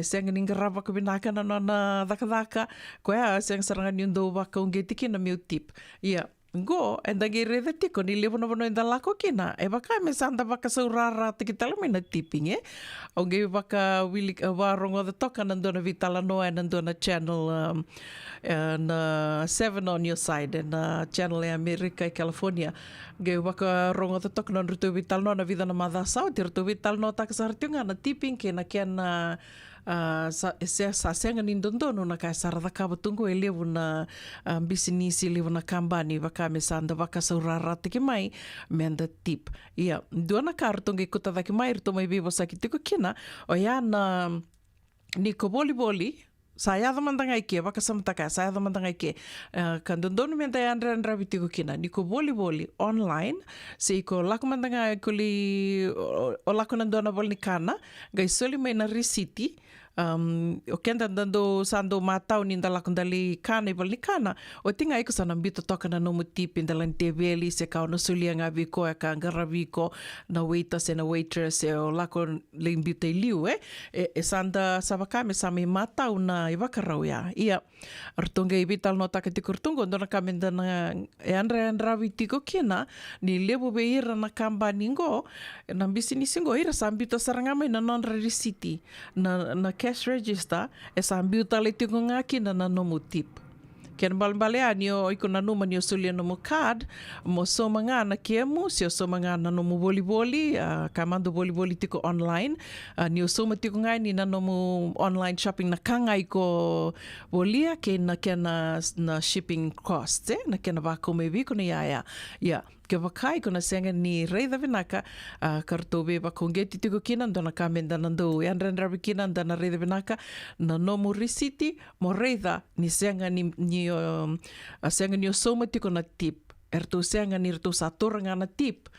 senga ni ngaraba ko binaka na nona daka ko ya senga saranga ni ndo baka ungeti kina meu tip ia go and dagi reda tiko ni levo no enda lako kina e baka me sanda baka saurara te kitala me na tipping o ge baka wili warongo the toka nandona vitala no and nandona channel na 7 on your side and channel e America e California ge baka rongo the toka non rutu vital no na vida na mada sao te rutu vital no tak sartunga na tipping ke na kiana sa senga ni ndondono na kai sarada ka batungo e levo na business levo na kambani baka me sanda baka saurara te mai me anda tip ia duana kartonge kuta daki mai rito mai vivo sa ki tiko kina o ia na ni ko boli sa ia da mandanga ike baka samtaka sa ia da mandanga ike kan ndondono me anda andra vitiko kina ni ko boli online se ko lako mandanga ko li o lako ndona boli kana gai soli mai na risiti o kenda dando sando matau ni ndala kundali kana ibal ni kana o tinga iko sana mbito toka na no mutipi ndala ntebeli se ka no sulia nga viko ka ngaraviko na waiter se na waitress o lako le mbito liu e sanda sabakame sami matau na iwakarau ya ia artonga ibital no taka tikurtungo ndona kamenda na e andra vitiko kina ni lebo be ira na kamba ningo na bisini singo ira sambito sarangama na non receipt na cash register e sambiu tale tiko ngaki na nomu tip. Ken balbalea ni o iko na numa ni o sulia no mo card mo so mga na kiemu si o so mga na no mo boli kamando boli tiko online ni o so tiko ngai ni na no mo online shopping na kanga iko bolia ke na shipping costs na kena ba ko mebi ko ni ya ke wakai kona senga ni reida vinaka kartobe ba kongeti tiko kina ndona kamenda nando yanrendra bikina ndana reida vinaka na nomu risiti mo reida ni senga ni senga ni soma tiko na tip erto senga ni erto satoranga na tip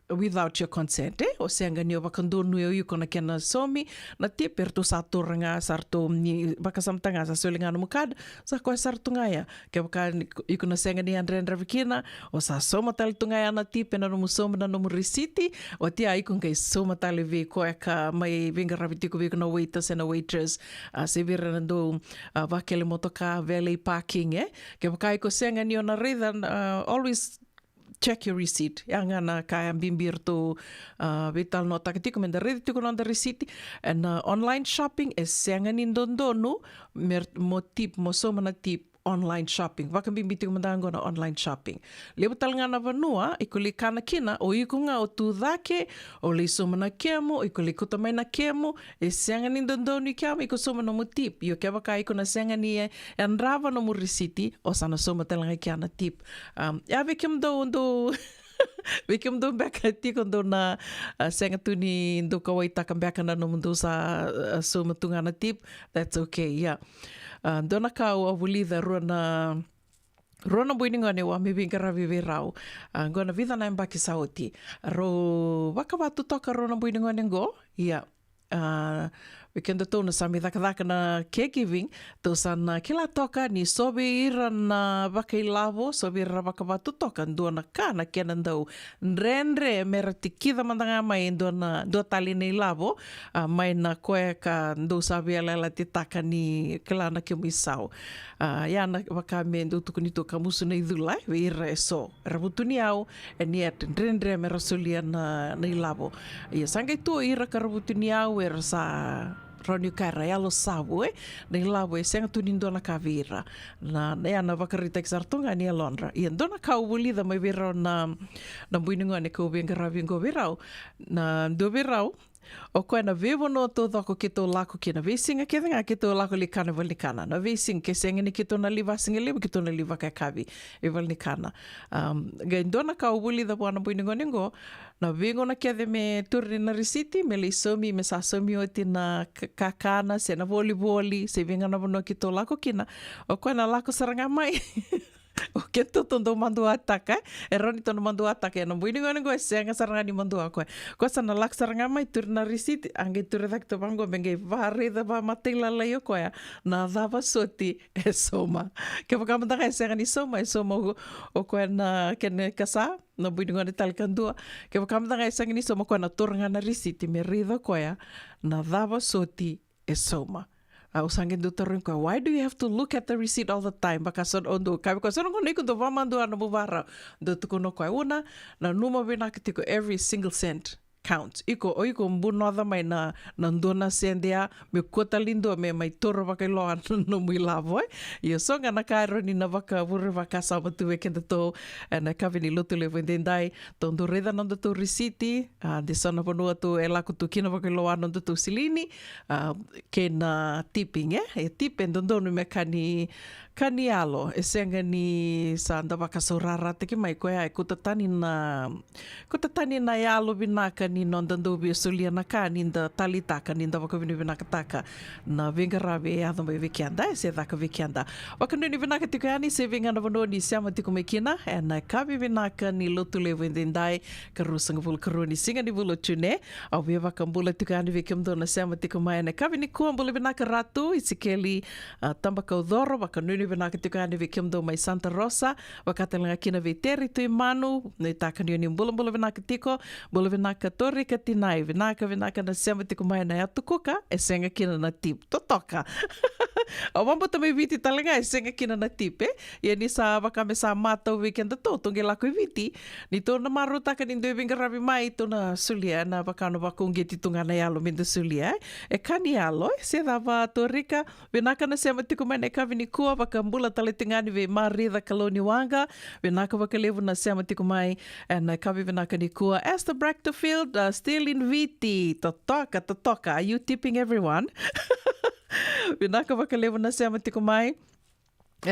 without your consent o senga ni bakandonu yo kona kena somi na tip erto satoranga sarto ni bakasamtanga sa solinga no mukad sa ko sartunga ya ke baka ikona senga ni andrendra vikina o sa soma tal tunga ya na tip na no musoma na no risiti o tia ikon kai soma tal ve ko ka mai vinga rabitiko ve na waiters and waitress se virando vakele motoka valet parking ke baka iko senga ni ona rida always check your receipt. Yang na kaya bimbir to vital no takatiko menda ready to on the receipt and online shopping is sengan in dondonu mo tip mo so mana tip online shopping. Waka bimbiti kumandango na online shopping. Lebo talanga na vanua ikuli kana kina o ikunga o tudake o le so mana kemo ikuli kutamai na kemo e sengan in dondonu kemo iko so mana mo tip. Yo ke baka iko na sengan ni andrava no mo receipt o sana so matalanga kiana tip. Ya vekem do Vikim do beka tiko do na senga tuni do kawai takam beka na no mundo sa suma tunga na tip, that's okay, yeah. Dona kau avulida rona buininga ne wa mibi ngaravi verau. Gona vida na mbaki sauti. Ro wakawatu toka rona buininga ne go, yeah. Weekend to na sami daka na caregiving to sana kila toka ni sobe ira na baka ilavo sobe ira baka batu toka ndo na kana kena ndau nrenre meratikida mandanga mai ndo na do tali na ilavo mai na koe ka ndo sabi ala titaka ni kila na kemisau ya na baka me ndo tukunito kamusu na idulai we ira eso rabutuni au ni at nrenre merasulia na ilavo ya sangai tu ira karabutuni au era sa Roni kara yalo sabu na ilabo senga tunindo na kavira na na vakarita exartunga ni alonra e dona kaubulida mai vira na buininga ne ko benga ravingo virau na do virau O koe na vewo no tō thako ki tō lako ki na vesinga ke ngā ki tō lako li kana wali kana. Na vesinga ke sengeni ki tō na liwa singa lewa ki tō na liwa kai kawi e wali kana. Ga indona ka uwili da wana bui ningo na vengo na kia me turi na risiti me le somi me sa somi o tina kakana se na voli se venga na wano ki tō lako kina. O koe na lako saranga mai. O ke tondo mandu ataka, e roni tono mandu ataka, e no buini ngone goe senga saranga ni mandu a koe. Koe sana lak saranga mai turi na risiti, ange turi thak to bango, benge vare da va matila lai o koe, na dhava soti e soma. Ke whakamandanga e senga ni soma, e soma o koe na kene kasa, no buini ngone talikandua. Ke whakamandanga e senga ni soma koe na toranga na risiti, me rida koe, na dhava soti e soma. Usangin do tarin ko, why do you have to look at the receipt all the time? Baka son ondo kai ko son ngone ko do vamandu ana buvara do tukono ko una na numa vena kitiko every single cent counts. Iko mbuno mai na ndona sendea me kota lindo me mai toro waka loa no mui lavo Ia songa na kairo ni na waka vure waka sa matu e kenda tō na kawini lotu le wendendai tondo reda nonda tō risiti de sana panua tō e lako tō kina waka loa nonda tō silini ke na tipping e tip e ndondonu me kani alo e senga ni sa anda waka saurara te ki mai koe ai kutatani na e alo vinaka ni nonda ndobi e sulia na ka ni nda talitaka ni nda waka vini vinaka taka na venga rawe e adhamba e vikianda e se dhaka vikianda waka nuni vinaka tiko ani se venga na vanoa ni siama tiko me kina e na kawi vinaka ni lotu le wendendai ka rusanga vula karua ni singa ni vula tune au vea waka mbula tiko ani vikimdo na siama tiko mai na kawi ni kua mbula vinaka ratu i sikeli tambaka udhoro waka nuni vinaka tiko ani vikimdo mai Santa Rosa wakatalanga kina veteri tui manu nei tākanio ni mbula vinaka tiko mbula vinaka tori ka tinai vinaka na siama tiko mai na atukuka e senga kina na tip totoka o wambota mai viti talanga e senga kina na tip ia ni sa wakame sa matau weekend to tonge lako i viti ni tōna maru taka ni ndoi vinga ravi mai tōna sulia na wakano wakunge titunga na alo minda sulia e kani alo se dava torika vinaka na siama tiko mai na kawini kua waka mbula taletingani ve marida kaloni wanga vinaka wakalevu na siama tiko mai na kawi vinaka ni kua Esther Bracterfield still in viti totoka are you tipping everyone vinaka wakalevu na siama tiko mai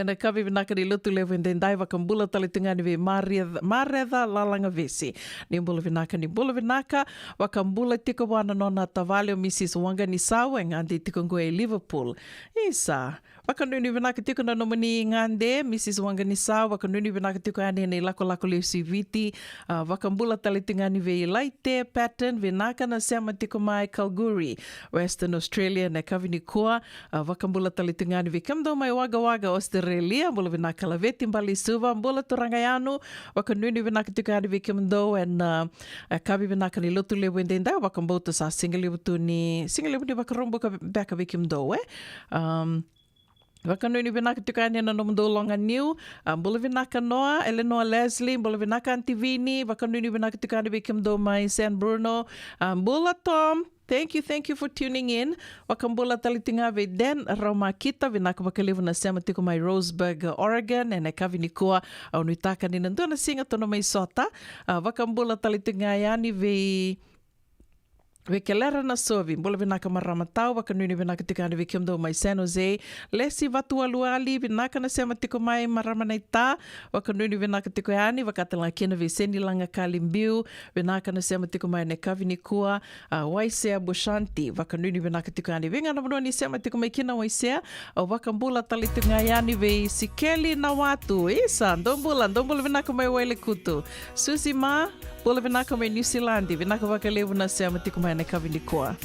na kawi vinaka ni lotu levu ndendai wakambula taletingani ve mareda lalanga vesi ni mbula vinaka wakambula tiko wana nona tavale o Mrs. Wanga ni sawe ngandi tiko ngoe Liverpool isa wakanuni vinaka tiko na nomani ngande Mrs. Wanga ni sawe wakanuni vinaka tiko ane nei lako leo si viti wakambula taletingani ve laite pattern vinaka na siama tiko mai Kalgoorlie Western Australia na kawi ni kua wakambula taletingani ve kamdo mai waga Australia mbula vinaka laveti mbali suva mbula torangayanu wakanuni vinaka tiko ane ve kamdo and kawi vinaka ni lotu le wendenda wakambota sa singalebutu ni wakarombo ka beka ve kamdo wakanuni vinaka tukani na nomdo longa new mbula vinaka noa Eleanor Leslie mbula vinaka Antivini wakanuni vinaka tukani ve kamdo mai San Bruno mbula Tom Thank you for tuning in. Wakambula talitinga ve Den Raumakita vinaka wakalevu na siama tiko mai Roseburg, Oregon e kawi ni kua au nuitaka ni nanduna singa tono mai sota. Wakambula talitinga yani ve kelera na sovi, mbula vinaka maramatau, wakanuni vinaka tikani ve kimdo mai San Jose, lesi watualuali, vinaka na siama tiko mai maramanaita, wakanuni vinaka tiko yani, wakatala kina ve senilanga kalimbiu, vinaka na siama tiko mai ne kawi ni kua, waisea bushanti, wakanuni vinaka tiko yani, vinga na mano ni siama tiko mai kina waisea, wakambula talitinga yani ve sikeli na watu, isa, ndombula vinaka mai waile kutu, Susi ma, bula vinaka mai New Zealand, vinaka wakalevu na siama tiko mai na kawi ni kua.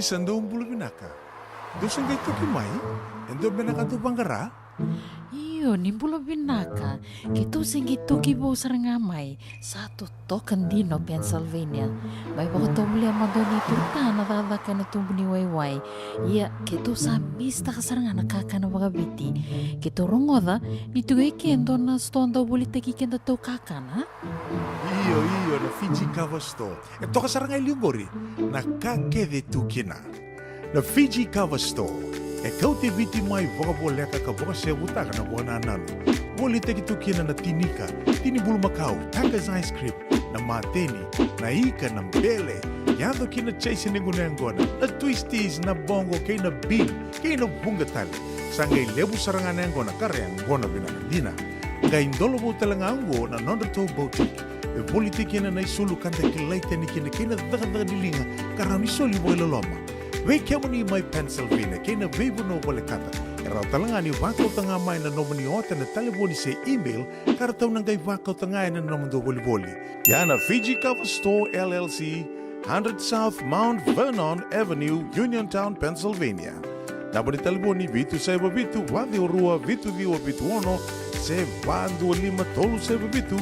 Isandong bulu binaka. Dosan kay toki mai, endo binaka tu banggara. Iyo, nimbulo binaka. Kito singi toki bo sarangamay. Satu token dino Pennsylvania. May bako tumuli ang madoni turtana dadaka na tumbuni wayway. Iya, kito sa mista kasaranga nakaka na wagabiti. Kito rongoda, nitugay kendo na stonda bulita kikenda to kakana. Iyo, na Fiji Cover Store. Ito kasaranga iliyugori, nakakede tu kina. Na Fiji Cover Store, kau te viti mai wakaboleka ka waka sebutaka na wana nanu. Woli te kitu kina na tinika, tini bulu makau, takas ice cream, na mateni, na ika, na mbele, yado kina chase ninguna ngona, na twisties, na bongo, kay na bean, kay na bungatali. Sangay lebu sarangan ngona, kare ngona binakadina. Kay indolo mo talanga ango na nondo to boutique. e politiki na nei sulu kanta ke laita ni kina daga dilinga karau ni soli boy loloma. Wei kemo ni mai Pennsylvania kina veibu no wale kata. E rau talanga ni wakau tanga mai na nomani ota na telefoni se email karatau nangai wakau tanga na nomando boli. Yana Fiji Cover Store LLC, 100 South Mount Vernon Avenue, Uniontown, Pennsylvania. Nabari telefoni vitu seba vitu wadi orua vitu diwa vitu ono se vandu lima tolu seba vitu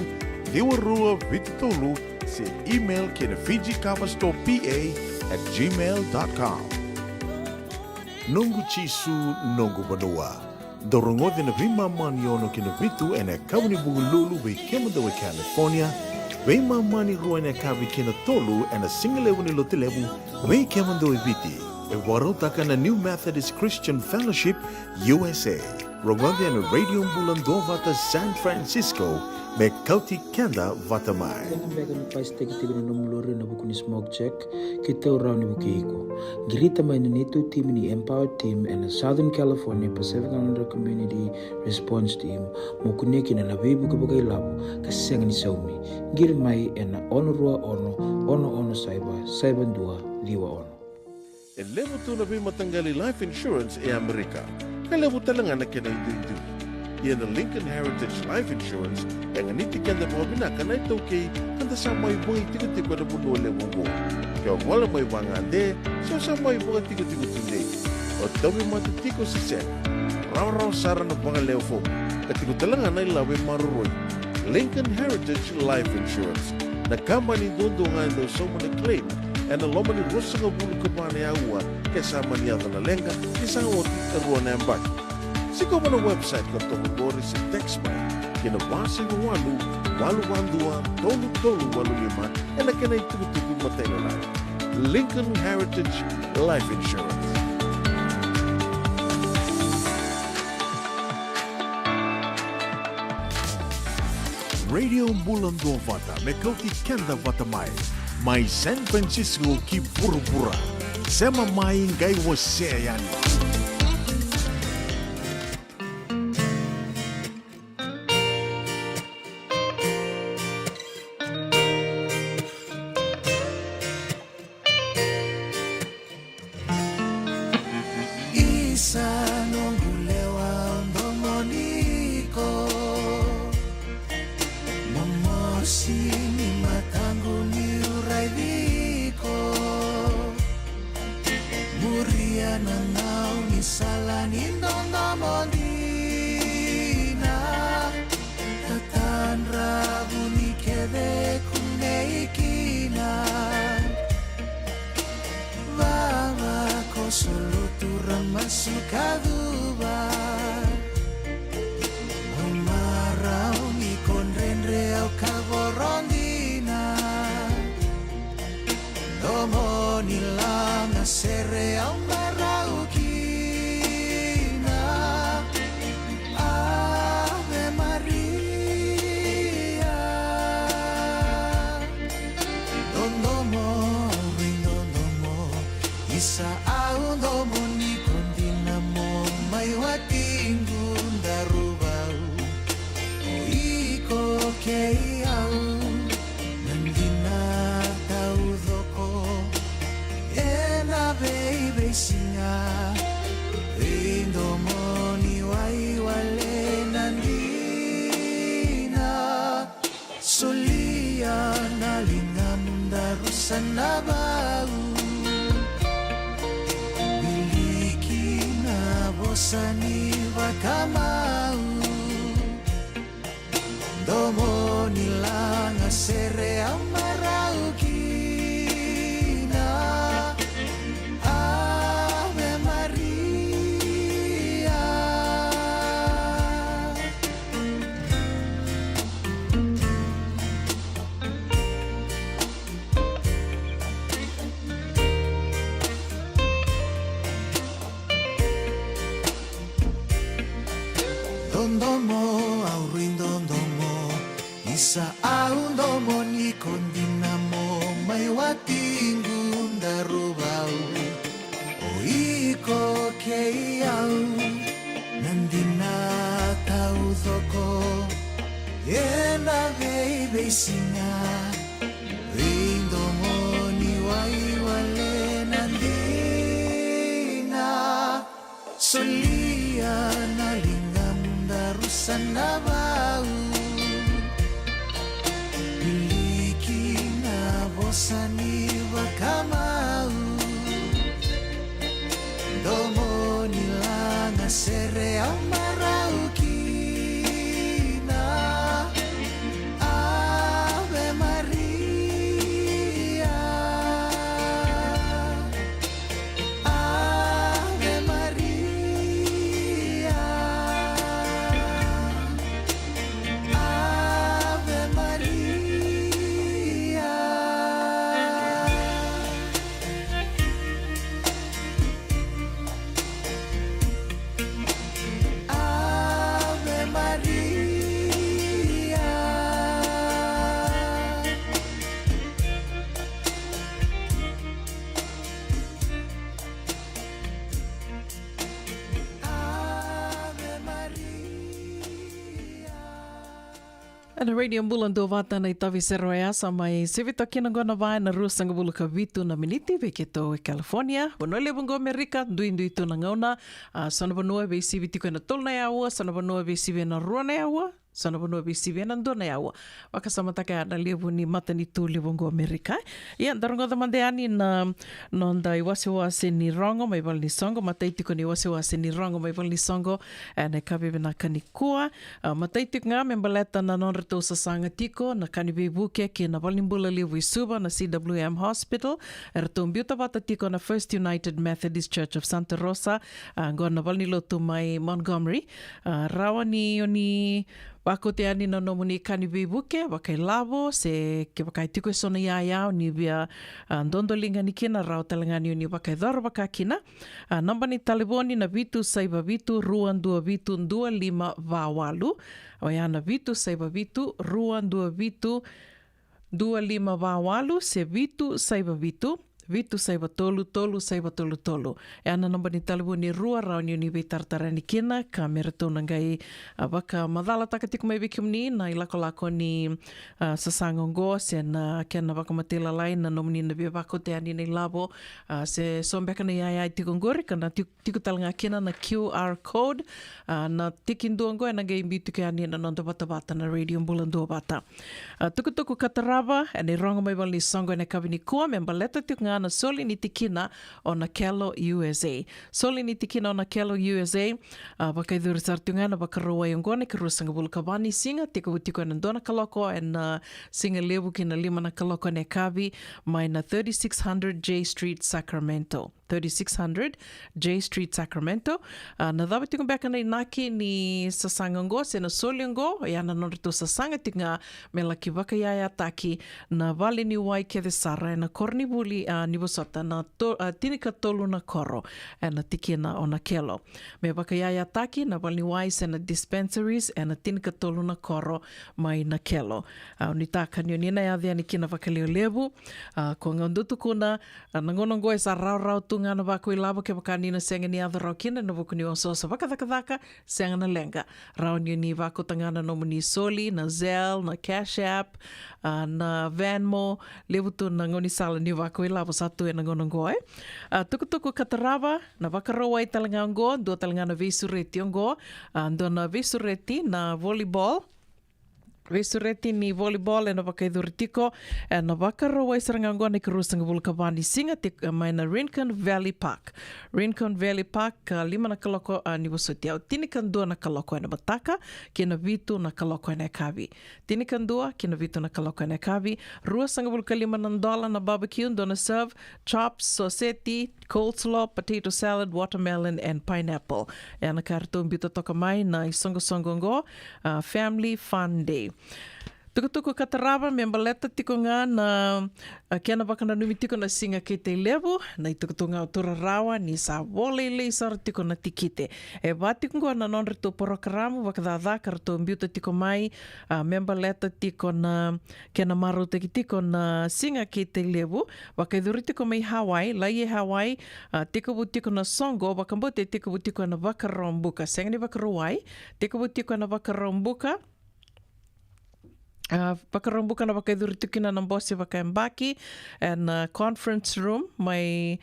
diwa rua vitu tolu se email kina fijicoverstorepa@gmail.com. Nungu chisu nungu badua. Dorongo na vima mani ono kina vitu ene kauni bugululu we kemadawe California. We mani rua ene kavi kina tolu ene singalewu ni lotilewu we kemadawe viti. E warotaka na New Methodist Christian Fellowship USA. Rongode na Radio Mbulando vata San Francisco me kauti kenda vata mai. Mbega no pais teki tibi na nomulore na buku ni smoke check kita urau ni buku iko. Girita mai na netu team ni Empower Team and Southern California Pacific Islander Community Response Team mokuneki na nabibu kabagai labu kaseng ni saumi. Giri mai na onurua ono saiba dua liwa ono. E levo tu na vimatangali life insurance e Amerika. Ka levo talanga na kena itu. Ia na Lincoln Heritage Life Insurance e nganiti kenda mga binaka na ito kay kanda sa may mga tigo-tigo na buno levo mo. Kaya wala may mga ande, so sa may mga tigo-tigo tunde. O tawi matutiko si Sen. Raw sara na mga levo. Katigo talanga na ilawe maruroy. Lincoln Heritage Life Insurance. Nakamba ni dondo nga ito so muna claim e na loma ni rosa nga bulu kabane aua kasama ni na lenga kisang oti karua na ambaki. Siko mo na website ka tongogori sa text by kina wasi walu tolu 5 e na kina itugutugu matay na lang. Lincoln Heritage Life Insurance. Radio Mbulando vata me kauti kenda vata mai San Francisco ki pura sema mai ngai wase yani. Ena baby singa Rindo moni wai wale nandina Solia na lingam darusan na bau Miliki na bosani wakamau Domo nilanga sere amarauki Ana radio mbulan do vata na itavi sero e asa mai sivita kina gona vai na rusanga bulu ka vitu na miniti veketo e California. Wano le bungo Amerika, ndui tu na ngauna. Sana vanua ve siviti ko na tolna e aua, sana vanua ve sivi na ruana e aua. Sana vanua ve sivi na ndona e aua. Waka samataka na levu ni matani tu le bungo Amerika. Ia, darongo da mandeani na nonda i wase ni rongo mai val ni songo. Mataitiko ni wase ni rongo mai val ni songo. Na kabibe na kanikua. Mataitik nga membaleta na nonra tau sasanga tiko na kanibebuke ke na walimbula levu i suba na CWM Hospital. Era tau mbiuta wata tiko na First United Methodist Church of Santa Rosa. Ngoa na walnilotu mai Montgomery. Rawa ni yoni wako te ani na nomuni kanibebuke wakai lavo se ke wakai tiko e sona iaiao ni via ndondolinga ni kina rao talangani yoni wakai dhoro wakakina. Namba ni taliboni na vitu saiba vitu ruan dua vitu ndua lima vawalu. Waiana vitu saiba vitu ruan dua vitu dua lima vawalu se vitu saiba vitu vitu saiba tolu tolu saiba tolu tolu. E ana namba ni taliboni rua rao ni uni vei tartarani kina ka mera tona ngai waka madala takatiku mai vikimni na ilako lako ni sasangongo se na kena waka matela lai na nomini na via wako te ani nei labo se sombeka na iai tiko ngori ka na tiko talanga kina na QR code na tikindua ngo e na ngai mbitu ke ani na nonda wata na radio mbulandua wata. Tukutuku katarava e nei rongo mai wali songo e nei kawini kua memba leta tiko ngā na soli ni tikina o na Kelo USA. Soli ni tikina o na Kelo USA. Wakaidhuri sartunga na wakaroa iongone ka rusanga bulu kabani singa. Tika wutiko na ndona kaloko e na singa lewu ki na lima na kaloko ne kavi mai na 3600 J Street, Sacramento. 3600 J Street, Sacramento. Na dhawa tingo beka na inaki ni sasanga ngo se na soli ngo. E ana nonrito sasanga tinga me laki waka iaya taki na vale ni wai ke de sara e na korni buli ni wasata na tinika tolu na koro e na tikina o na Kelo. Me waka iaya taki na vale ni wai se na dispensaries e na tinika tolu na koro mai na Kelo. Ni taka ni onina ya dhia ni kina waka leo levu. Ko ngandutu kuna na ngono ngo e sa rau tu ngana wako i lava ke waka nina senga ni adha rau kina na wuku ni ososa waka senga na lenga. Rau ni wako tangana no muni soli, na Zelle, na Cash App, na Venmo, levu tu na ngoni sala ni wako i lava satu e na ngono ngoe. Tukutuku katarawa, na wakaroa i talanga ngo, dua talanga na visureti ngo, dua na visureti na volleyball, Vesureti ni volleyball e na wakaidhuritiko e na wakaroa i sarangangoa ni karusanga vulkavani singa te mai na Rincon Valley Park. Rincon Valley Park lima na kaloko ni wasoti au tinikan dua na kaloko e na mataka ke na vitu na kaloko e na kavi. Tinikan dua ke na vitu na kaloko e na kavi. Rua sanga vulka lima na $1 na barbecue dona serve chops, soseti, coleslaw, potato salad, watermelon and pineapple. E ana karto mbito toka mai na isongo ngo family fun day. Tukutuku katarawa me mbaleta tiko ngā na kiana waka na numi tiko na singa ke te levu na i tukutuku ngā tura rawa ni sa wole le sara tiko na tikite. E wātiko ngā na nonre tō porokaramu waka dhādhā karato mbiuta tiko mai me mbaleta tiko na kiana maro tiko na singa ke te levu waka idhuri tiko mai Hawaii, lai e Hawaii tiko wu tiko na songo waka mbote tiko wu tiko na wakarombuka. Senga ni wakarowai, tiko wu tiko na wakarombuka Whakarombuka na wakaidhuri tukina na bosi wakaembaki and conference room mai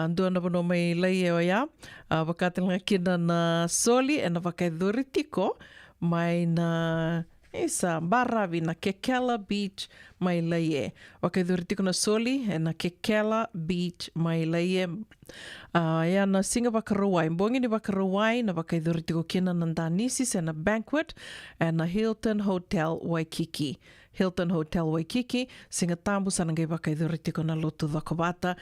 ndua na wano mai lai e o ia wakatilanga kina na soli e na wakaidhuri tiko mai na isa Baravi na Kekela Beach mai lai e. Wakaidhuri tiko na soli e na Kekela Beach mai lai e. Ia na singa wakarawai. Mbongi ni wakarawai na wakaidhuri tiko kina na Danisis e na Banquet e na Hilton Hotel Waikiki. Hilton Hotel Waikiki, singa tambu sanangai wakaidhuri tiko na lotu wakawata,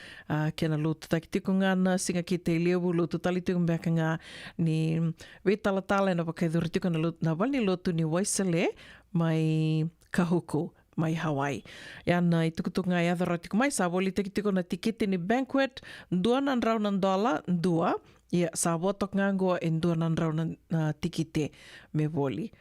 kena lotu takitiko ngana, singa ki te lewu, lotu talitiko mbeka ngā ni wetalatala na wakaidhuri tiko na wani lotu ni Waisale mai Kahuku, mai Hawaii. Iana i tukutuku ngai adhara tiko mai, sa wali tiko na tikiti ni Banquet, $200 ndua, ia sa wotok ngangoa e $200 na tikite me wali.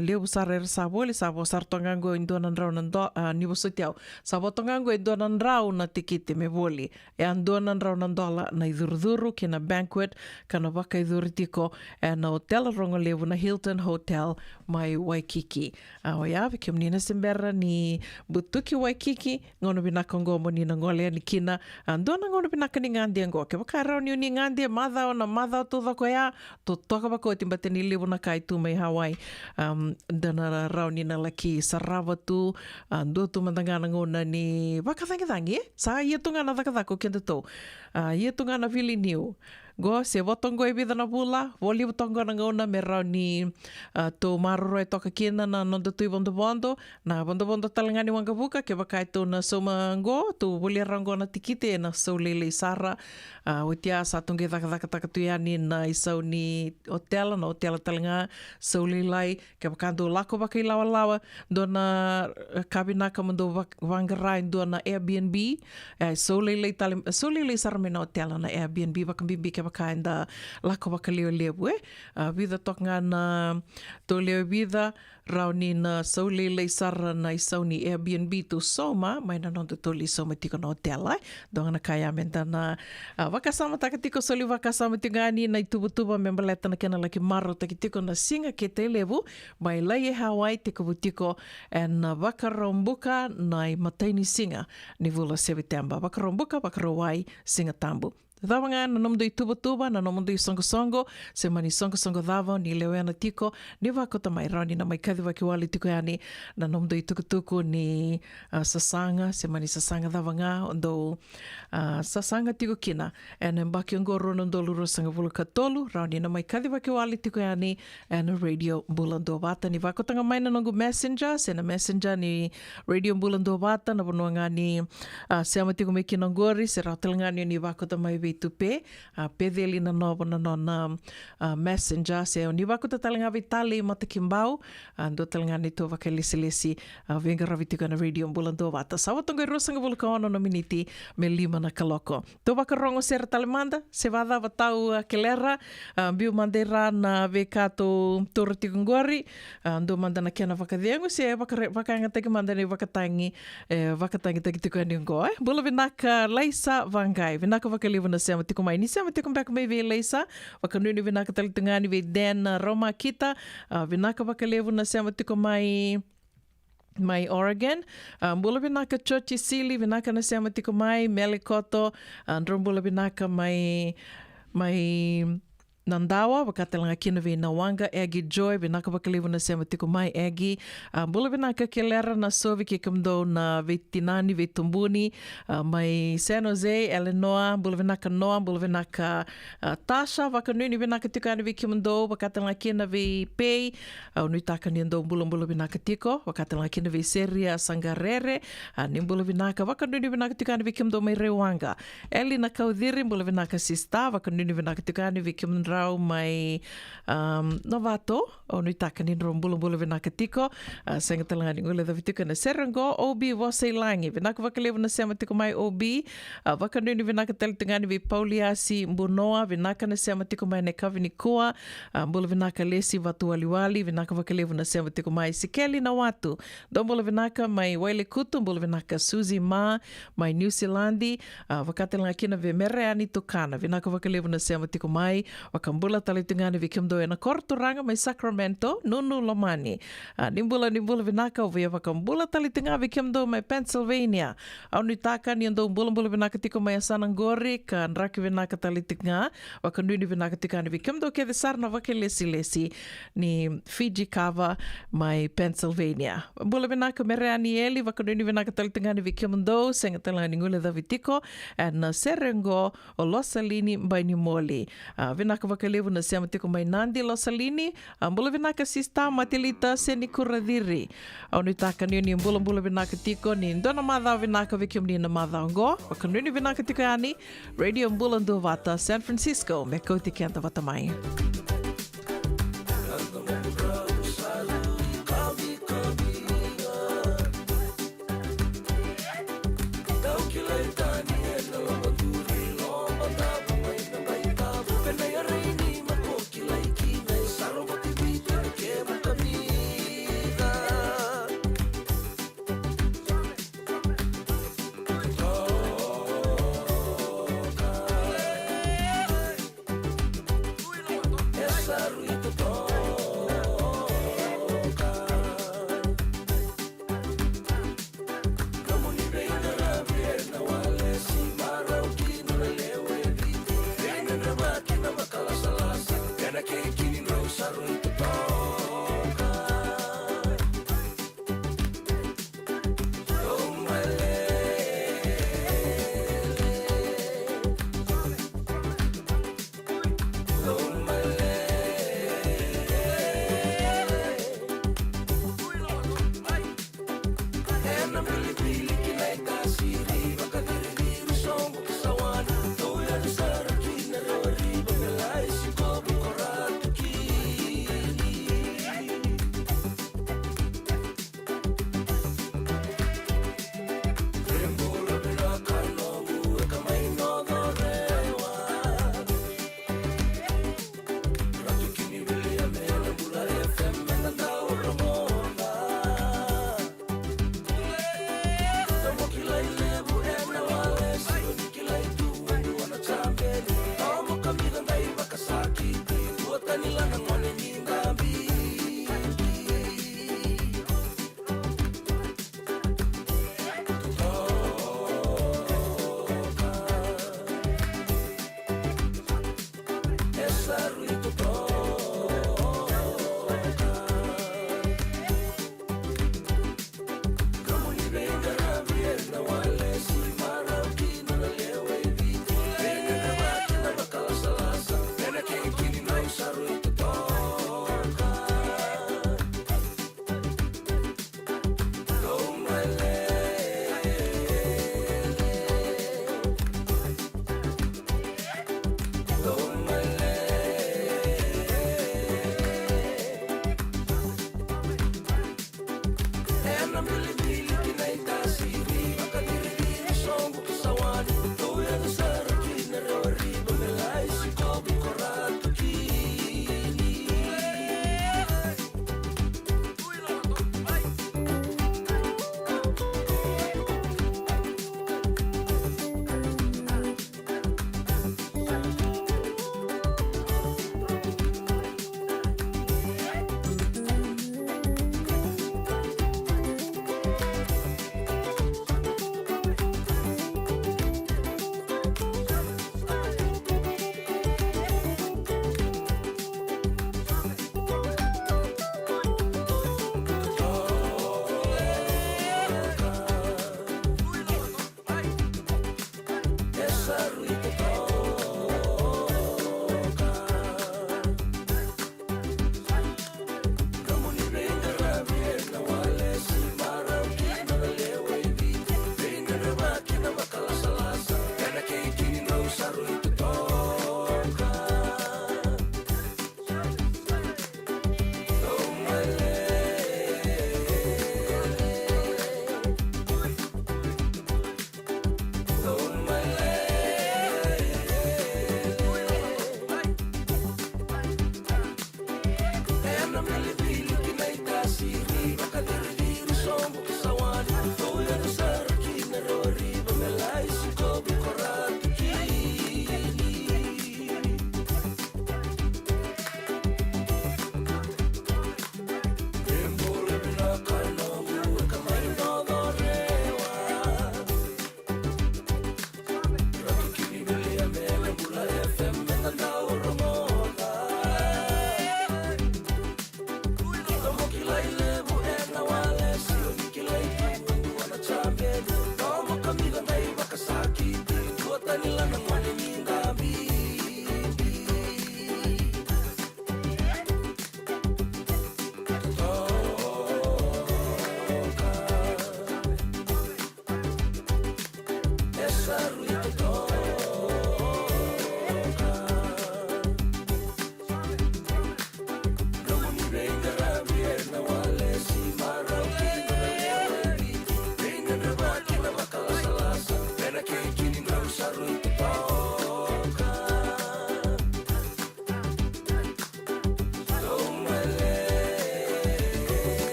Leo busara era sa wali, sa wasar tongango in $200 ni wasutiao. Sa watongango in $200 na tikite me wali. E an $200 na idhuru ki na Banquet, kana waka idhuru tiko e na hotel rongo lewu na Hilton Hotel mai Waikiki. O ia, vike mnina sembera ni butuki Waikiki, ngono binaka ngomo ni na ngolea ni kina, ndona ngono binaka ni ngandia ngo. Ke waka rao ni ngandia, madhao na madhao tu wako ia, to toka wako timbate ni lewu na kaitu mai Hawaii. Dana rauni na laki sarawa tu dua tu mandangana ngona ni wakatangi-tangi sa ia tu ngana thakathako kenda tau ia tu ngana vili niu go se watongo e vida na pula wali watongo na ngona me rauni to maroro e toka kina na nonda tui bondo na bondo talangani wangavuka ke wakai tu na soma ngo tu wali rango na tikite na saulele sara Witia sa tunge thakathaka tuiani na isau ni hotel na hotel talanga saulelai ke wakandu lako waka i lawa dona kabinaka mando wangarai dona Airbnb saulelai sara me na hotel na Airbnb wakambimbi ke waka inda lako waka leo vida toka na to leo vida rauni na saulelai sara na isau ni Airbnb tu soma mai na nonda toli soma tiko na hotel donga na kaya menta na wakasama takatiko soli wakasama tingani na itubutuba membaleta na kena laki maro takitiko na singa ke te levu mai lai e Hawaii tiko butiko na wakarombuka na i mataini singa ni vula September wakarombuka wakarawai singa tambu Tawanga na nomundo i tuba na nomundo i songo se mani songo dhava ni leo ana tiko ni wakota mai rauni na mai kathi waki wali tiko yani na nomundo i tukutuku ni sasanga se mani sasanga dhawanga ondo sasanga tiko kina ena mbaki ngoro nondo luro sanga vulu katolu rauni na mai kathi waki wali tiko yani ena radio mbulando wata ni wakotanga mai na nongu messenger se na messenger ni radio mbulando wata na wanuanga ni se amatiko me kina ngori se rautalangani ni wakota mai tupe pedeli na novo na messenger se ni wakuta talanga vitali mata kimbau ando talanga ni to wakalisi venga ravitiko na radio mbulando wata sawatonga rosanga vulka ono no miniti me lima na kaloko to wakarongo ser talemanda se vada vatau kelera biu mandera na vekato tortiko ngori ando manda na kena vakadiengo se vakanga teki manda ni vakatangi takitiko ni ngo bula vinaka laisa vangai vinaka vakalivu na sema tiko mai ni sema tiko mbaka mai ve leisa wakanuni vinaka talitungani ve den Roma kita vinaka vakalevu na sema tiko mai Oregon bula vinaka chochi sili vinaka na sema tiko mai Melikoto bula vinaka mai Nandawa, wakatalanga kina vi Nawanga, Egi Joy, vinaka wakalivu na sema tiko mai Egi, bula vinaka kelera na sovi ke kamdo na Vitinani, Vitumbuni, mai San Jose, Eleanor, bula vinaka Noa, bula vinaka Tasha, wakanuni vinaka tiko ani vi kimdo, wakatalanga kina vi Pei, unuitaka niendo bula vinaka tiko, wakatalanga kina vi Seria, Sangarere, nimbula vinaka, wakanuni vinaka tiko ani vi kimdo mai Rewanga, Eli na Kaudhiri, bula vinaka Sista, wakanuni vinaka tiko ani vi kimdo rau mai Novato o nui taka ni rombulu vinaka tiko senga talanga ni ngule davitiko na Serango OB Wasei Langi vinaka wakalevu na sema tiko mai OB wakanuni vinaka talitangani vi Pauliasi Mbunoa vinaka na sema tiko mai Nekavini Kua mbulu vinaka Lesi Watu Waliwali vinaka wakalevu na sema tiko mai Sikeli na Watu dombulu vinaka mai Waile Kutu mbulu vinaka Suzy Ma mai New Zealandi wakatalanga kina ve Mereani Tukana vinaka wakalevu na sema tiko mai wakambula talitungani vikimdo e na korturanga mai Sacramento, Nunu Lomani. Nimbula vinaka uvia wakambula talitunga vikimdo mai Pennsylvania. Au nitaka ni ando mbula vinaka tiko mai Sanangori, ka nraki vinaka talitunga, wakanduni vinaka tikani vikimdo ke sarna wake lesi ni Fiji Kava mai Pennsylvania. Mbula vinaka mereani eli, wakanduni vinaka talitungani vikimdo, senga talani ngule da vitiko, na Serengo o Losalini by Nimoli. Vinaka wakalevu na siama tiko mai Nandi Losalini, mbula vinaka sista matilita seni kuradiri. Au nitaka ni mbula vinaka tiko ni ndona madha vinaka vikim ni na madha ngo. Wakanuni vinaka tiko yani, Radio Mbula Nduvata, San Francisco, mekoti kianta watamai.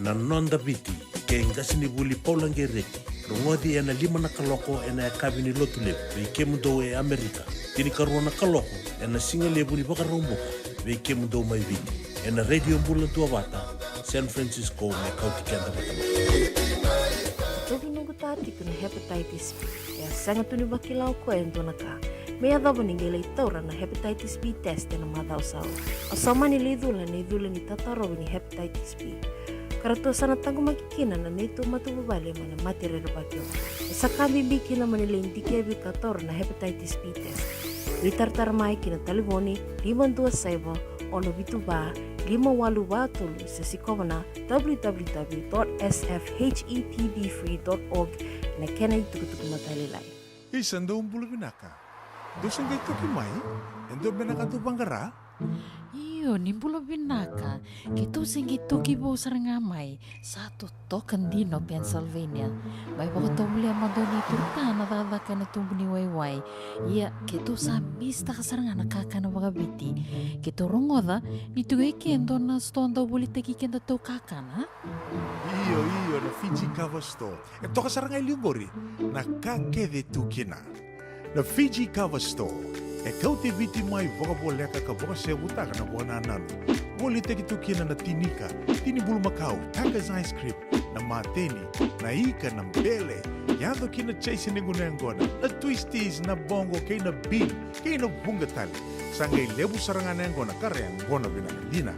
na nonda viti ke ngasini vuli paulange reki rongodi ena lima na kaloko ena kabini lotu levu vei mundo e Amerika tini karuana kaloko ena singa levu ni baka romboka vei mundo mai viti ena radio mbula tua vata San Francisco me kauti kenda vatama Toki nungu tātiku na hepatitis B. E a sanga tuni wakilau koe entona ka. Mea dhawa ni ngele i taura na hepatitis B test e na madhau sau. A samani le idhula ni tatarowi ni hepatitis B. Karatua sana tangu makikina na netu matu babale mana mati rere bakyo. E sakambi B kina mani le indikebi tatora na hepatitis B test. Ritartar mai kina taliboni 52 ono vitu ba 5 sesikovana www.sfhetbfree.org na kena itukutuku matalilai. Isando umbulu binaka. Dosen gay toki mai, endo binaka tu bangara. Iyo, nimbula binaka. Kito singi toki bo sarangamay sa totokan dino Pennsylvania. May baka muli ang madoni turtana dadaka na tumbuni wayway. Iya, kito sa mista kasaranga nakakana wakabiti. Kito rongoda, nitugay kendo na stonda bulitagi kenda to kakana. Iyo, na Fiji Cover Store. Ito kasaranga ilingori, nakakede tukina. Na Fiji Cover Store. E kauti viti mai vokaboleka ka voka se butaka na bona nanu. Woli teki tukina na tinika, tini bulu makau, Taka's ice cream, na mateni, na ika na mbele. Yado kina chase ningunengona, na twisties na bongo kay na bean, kay na bungatali. Sangay lebu saranganengona kareng gona binakandina.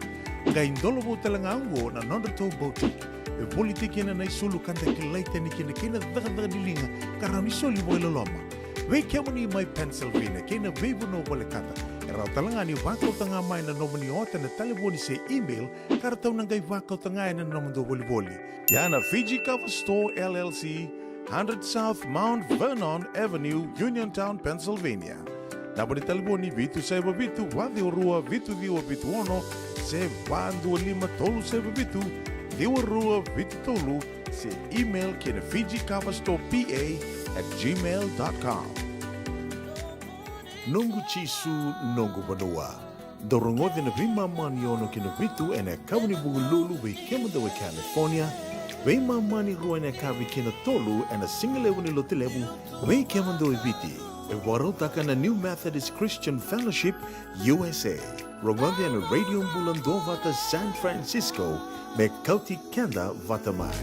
Ngay ndolobo talangango na nondato boutique. E woli teki na isulu kanta kilaita ni kina daga nilinga karami soli boila loma. Wei kemani mai Pennsylvania, kena veivu no wale kata. Era talangani wakau tanga mai na nomani ota na taliboni se email, karatau nangai wakau tanga na nomando wali. Yana Fiji Cover Store LLC, 100 South Mount Vernon Avenue, Uniontown, Pennsylvania. Nabani taliboni vitu saiba vitu, wadi orua vitu diwa vitu ono, se vandu lima tolu saiba vitu, diwa rua vitu tolu, se email kena Fiji Cover Store PA@gmail.com. Nungu chisu nungu banua. Dorongode na vima mani ono kina vitu ene kawani bugululu we kemada we California. Vima mani rua ene kawi kina tolu ene singalewu ni lotilewu we kemando we viti. E warotaka na New Methodist Christian Fellowship USA. Rongode ene radio mbulando vata San Francisco me kauti kenda vata mai.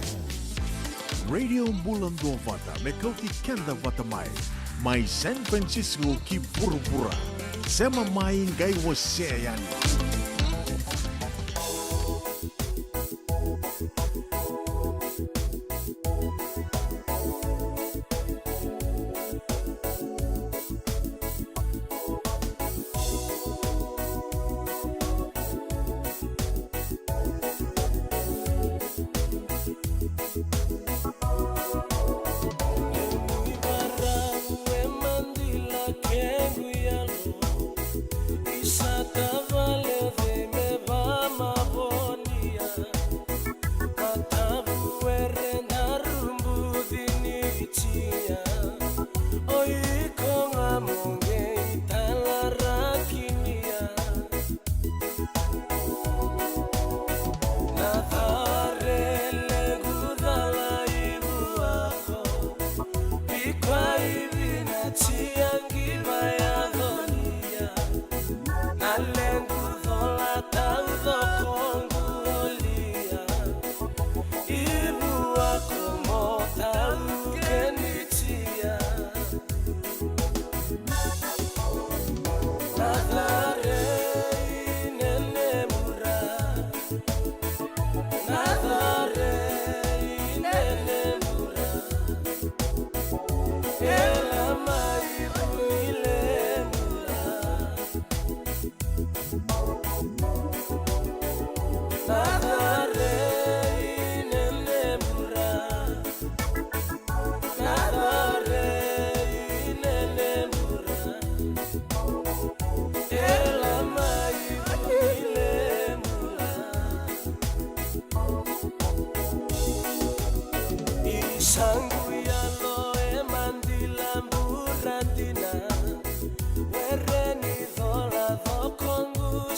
Radio Mbulando Vata, me kauti kenda vata mai. Mai San Francisco ki pura. Sema mai ngai wase yani.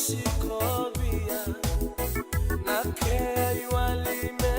Sikovia na kei wali me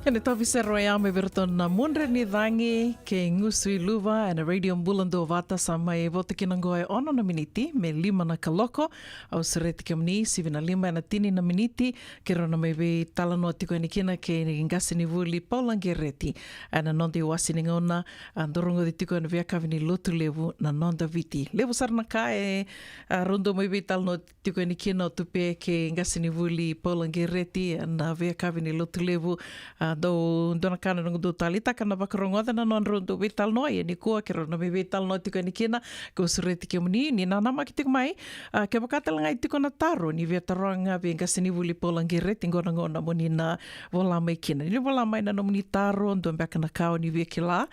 Kene tofi se roe ame verton na munre ni dhangi ke ngusu I luva and a radio mbulando vata sa mai vote kinangoe ono na miniti me 5 na kaloko au sereti ke mni 7 na tini na miniti ke rona mai ve talano tiko ni kina ke ngasi ni vuli paulangi reti ana nondi wasi ni ngona andorongo di tiko ni viakavini lotu levu na nonda viti levu sarna ka rondo mai ve talano tiko ni kina o tupe ke ngasi ni vuli paulangi reti na viakavini lotu levu do dona kana nungu do talita kana wakarongoda na non rondo vital no e ni kua ke rona me vital no tiko ni kina ko sureti ke muni ni nana makitik mai ke bakatala ngai tiko na taro ni vetaranga ve ngasini vuli polangi reti ngona ngona muni na vola mai kina ni vola mai na no muni taro ndo mbaka na kao ni vekila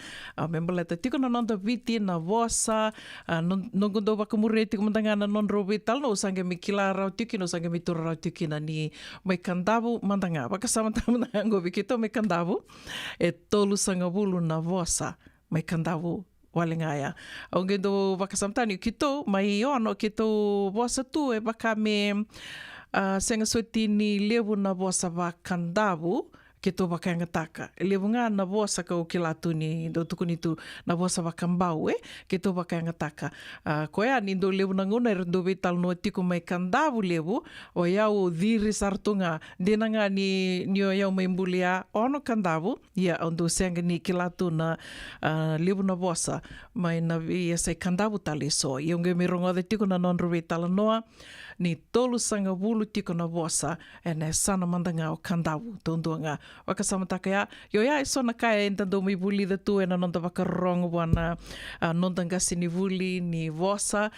membaleta tiko na nonda viti na vosa nungu do wakamure tiko mandangana non ro vital no sange mikila rau tiki no sange mitura rau tiki na ni mai kandavu mandanga wakasama tamana ngo vikito mai kandavu e tolu sangavulu na vosa mai kandavu walengaya onge do wakasamtani kito mai ono kito vosa tu e baka me senga sotini levu na vosa va kandavu ke tō wakaingataka. E levu ngā na vosa ka o ke latu ni do tukuni tu na vosa wakambau ke tō wakaingataka. Ko ea ni do levu na nguna e rendo vetal no tiko mai kandavu levu o iau dhiri sartunga dena ngā ni o iau mai mbulia ono kandavu ia ondo senga ni ke latu na levu na vosa mai na ia sei kandavu tale so. Ionge me rongo de tiko na nonro vetal noa ni tolu sanga wulu tiko na vosa e ne sana mandanga o kandavu tondua ngā wakasamataka ia yo ia e sona kai e ntando mi vuli da tu e na nonda wakarongo wana nonda ngasi ni vuli ni vosa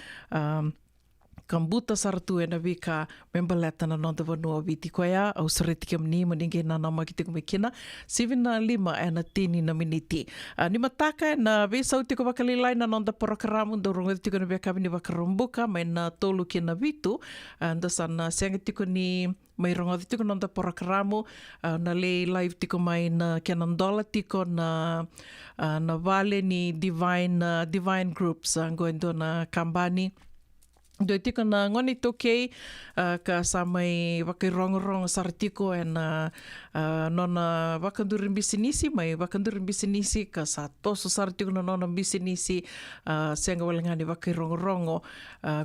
kambuta saratu e na vika membaleta na nonda vanua viti ko ia au sareti ke mni maninge na nama ki te kumekina 7:05 e na tini na miniti ni mataka e na vesau tiko wakalilai na nonda porokaramu ndo rongo tiko na veka vini wakarombuka mai na tolu ke na vitu nda sana senga tiko ni mai rongo tiko nonda porokaramu na le live tiko mai na kenandola tiko na vale ni divine groups ngoendo na kambani do tiko na ngoni tokei ka sa mai wakairongo saratiko e na nona wakandurin bisinisi mai wakandurin bisinisi ka sa toso saratiko na nona bisinisi senga walengani wakairongo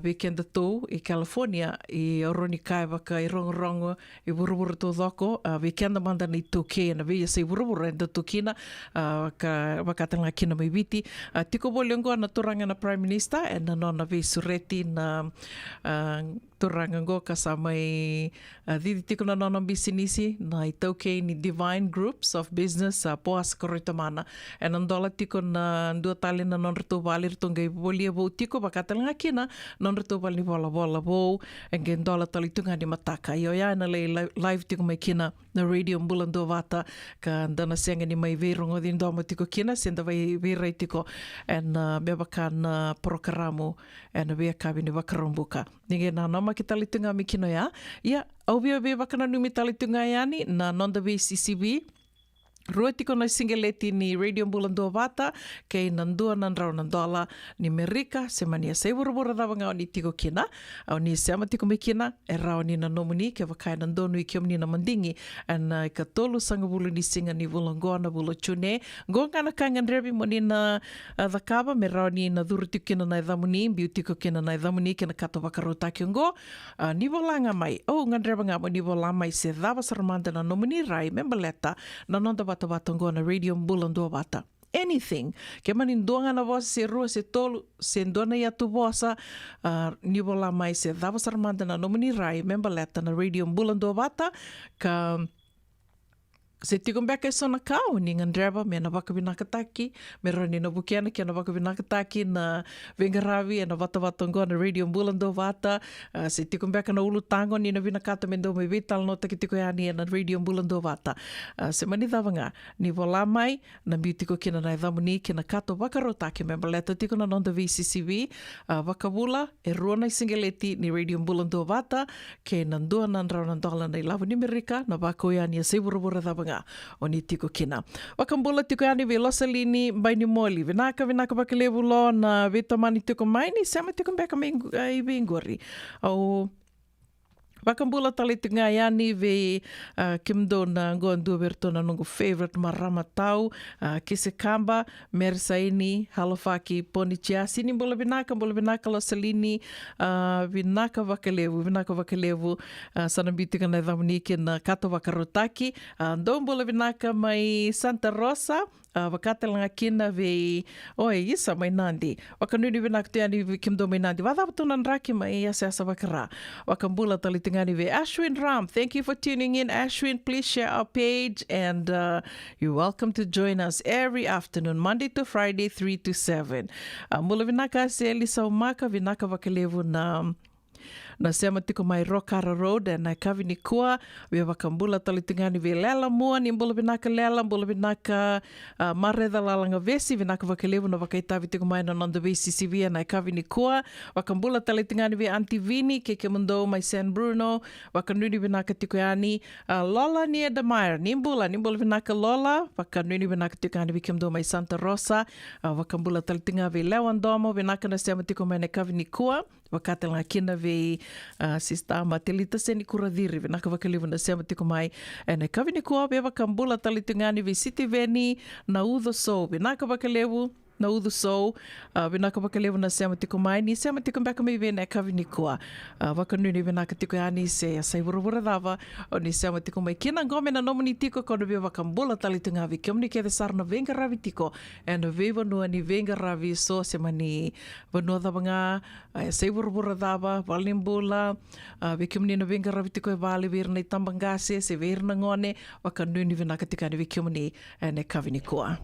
weekend tu I California I oroni kai wakairongo I buruburu to doko weekend manda ni tokei na vea sei buruburu e da tokina wakatanga kina mai viti tiko boliongo na turanga na Prime Minister e na nona vea sureti na toranga ngo ka sa mai didi tiko na nona bisinisi na I taukei ni Divine Groups of Business poas koroitamana e nandola tiko na ndua tali na non rito vali rito ngai bolia vau tiko bakatalanga kina non rito vali vola vau e ngai ndola tali tunga ni mataka io ia na lei live tiko mai kina na radio mbulando vata ka ndana senga ni mai veirongo di ndoma tiko kina senda veirai tiko e na bebaka na porokaramu e na vea kavi ni wakarombuka nige na noma ki talitunga mi kino ia au vea wakana numi talitunga iani na nonda VCCB Rua tiko na singeleti ni Radio Bulandua Vata, kei nandua nandrau nandola ni Merika, se mania se urubura dawanga o ni tiko kina, au ni se ama tiko me kina, e rao ni na nomuni, ke wakai nandonu I kiom ni na mandingi, ana I ka tolu sanga bulu ni singa ni Bulangoa na Bulo Tune, ngo ngana kangan rebi mo ni na dhakaba, me rao ni na dhuru tiko kina na idhamuni, biu tiko kina na idhamuni, kina kato wakarotaki ngo, ni volanga mai, ngan reba nga mo ni volanga mai se dhawa saramanda na nomuni rai, membaleta, na nonda Vata ngona Radio Bulandua Vata. Anything. Ke mani ndonga na vosa se rua se tolu, se ndona ia tu vosa, ni vola mai se dhava saramanda na nomini rai, member leta na Radio Bulandua Vata, ka se tiko mbeka I sona kau, ni ngandreba, me na waka vinakataki, me rani na bukiana ki na waka vinakataki na Vengaravi, na Vata ngona Radio Bulandua Vata, se tiko mbeka na ulu tango, ni na vinakata me ndo me vital no taki tiko yani na Radio Bulandua Vata. Se mani dhavanga, ni vola mai, na miu tiko kina na idhamuni, kina kato wakarotaki, me baleta tiko na nonda VCCV, wakawula, e rua na singeleti, ni Radio Bulandua Vata, ke nandua nandrau nandola na ilavu ni Merika, na wako yani a seburubura dhavanga, o ni tiko kina. Wakambula tiko yani ve losalini baini moli. Vinaka bakalevu lo na vitamani tiko maini, sama tiko mbeka I vingori. Au Wakambula tali tinga yani ve kimdo na ngoandu berto na nungu favorite marama tau, kise kamba, mersaini, halofaki, ponichia, sini bola vinaka lo salini, vinaka vakalevu, sanambitika na dhamunike na kato wakarotaki, ndo bola vinaka mai Santa Rosa, wakatelanga kina ve isa mai nandi wakanuni vinaka tiani kimdo mai nandi wadhapatunan raki mai asa wakara wakambula talitingani ve Ashwin Ram. Thank you for tuning in, Ashwin. Please share our page and you're welcome to join us every afternoon, Monday to Friday 3 to 7. Mula vinaka se Elisa Umaka vinaka wakalevu na sema tiko mai Rokara Road na kavini kua we wakambula talitingani ve lela mua ni mbula vinaka lela mbula vinaka mareda lalanga vesi vinaka wakalevu na wakaitavi tiko mai na nonda VCCV na kavini kua wakambula talitingani ve Antivini keke mundo mai San Bruno wakanuni vinaka tiko yani Lola ni Edamire ni mbula vinaka Lola wakanuni vinaka tiko yani vikimdo mai Santa Rosa wakambula talitinga ve Lewandomo vinaka na sema tiko mai na kavini kua wakatelanga kina ve sista matelita seni kuradiri vinaka wakalevu na sema tiko mai ene kavini kua be wakambula talitingani ve City Veni na Udho So vinaka wakalevu na Udho So vinaka wakalevu na sema tiko mai ni sema tiko mbeka mai vene kavini kua wakanuni vinaka tiko yani se sai burubura dava o ni sema tiko mai kina ngome na nomuni tiko kono be wakambula talitinga vi kiomni ke de sarna Vengaravi tiko ene ve vanua ni Vengaravi so sema ni vanua dava sai burubura dava valimbula ve kiomni na Vengaravi tiko e vale virna I tambangase se virna ngone wakanuni vinaka tiko yani ve kiomni ene kavini kua.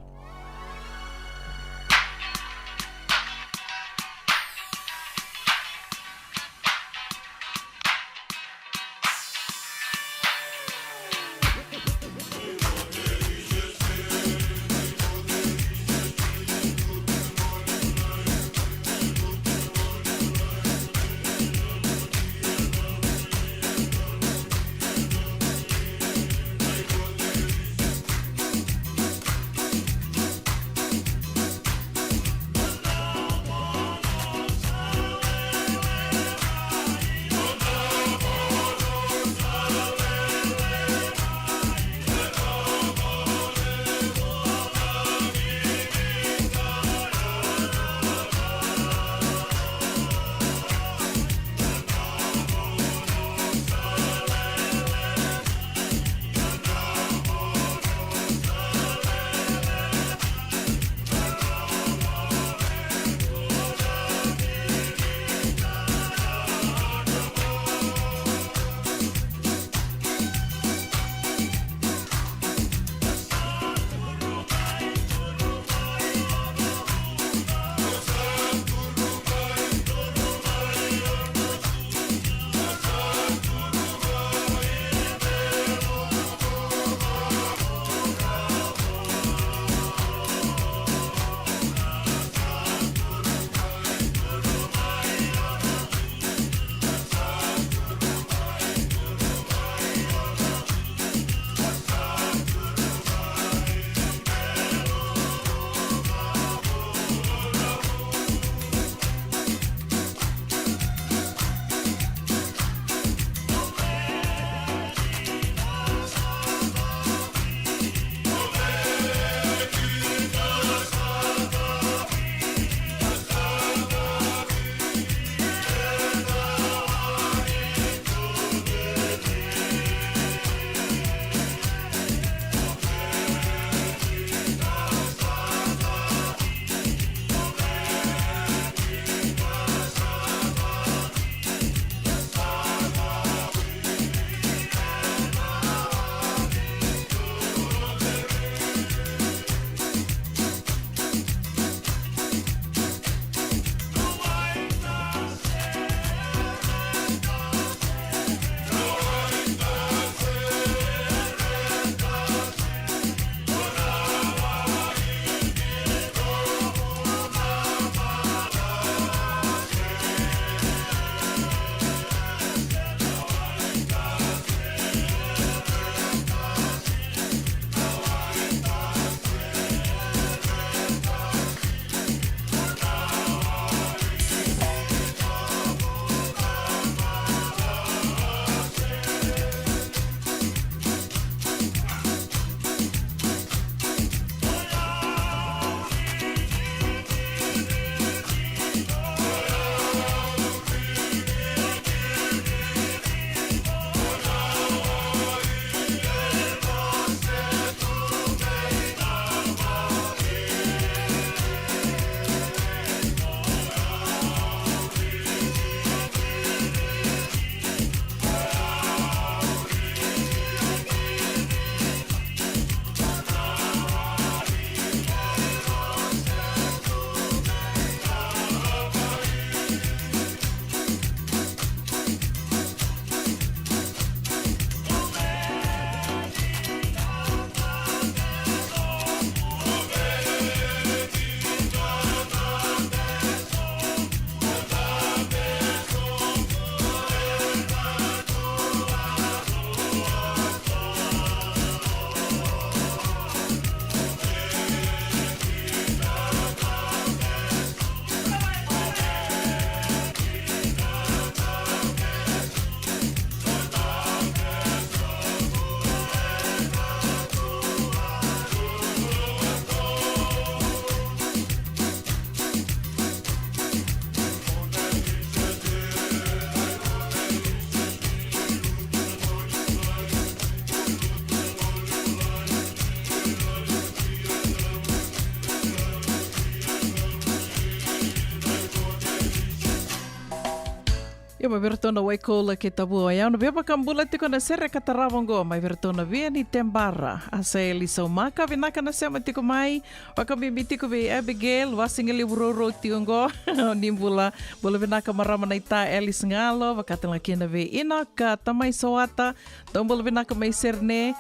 Ia mai vera tona waikola ke tabua ia ona beba kambula tiko na sere katarawongo mai vera tona via ni tembara asa Elisa Umaka vinaka na sema tiko mai waka mimi tiko ve Abigail wasingeli uroro tiongo nimbula bola vinaka marama na ita Elis ngalo wakatela kina ve inaka tamai soata tombola vinaka mai serne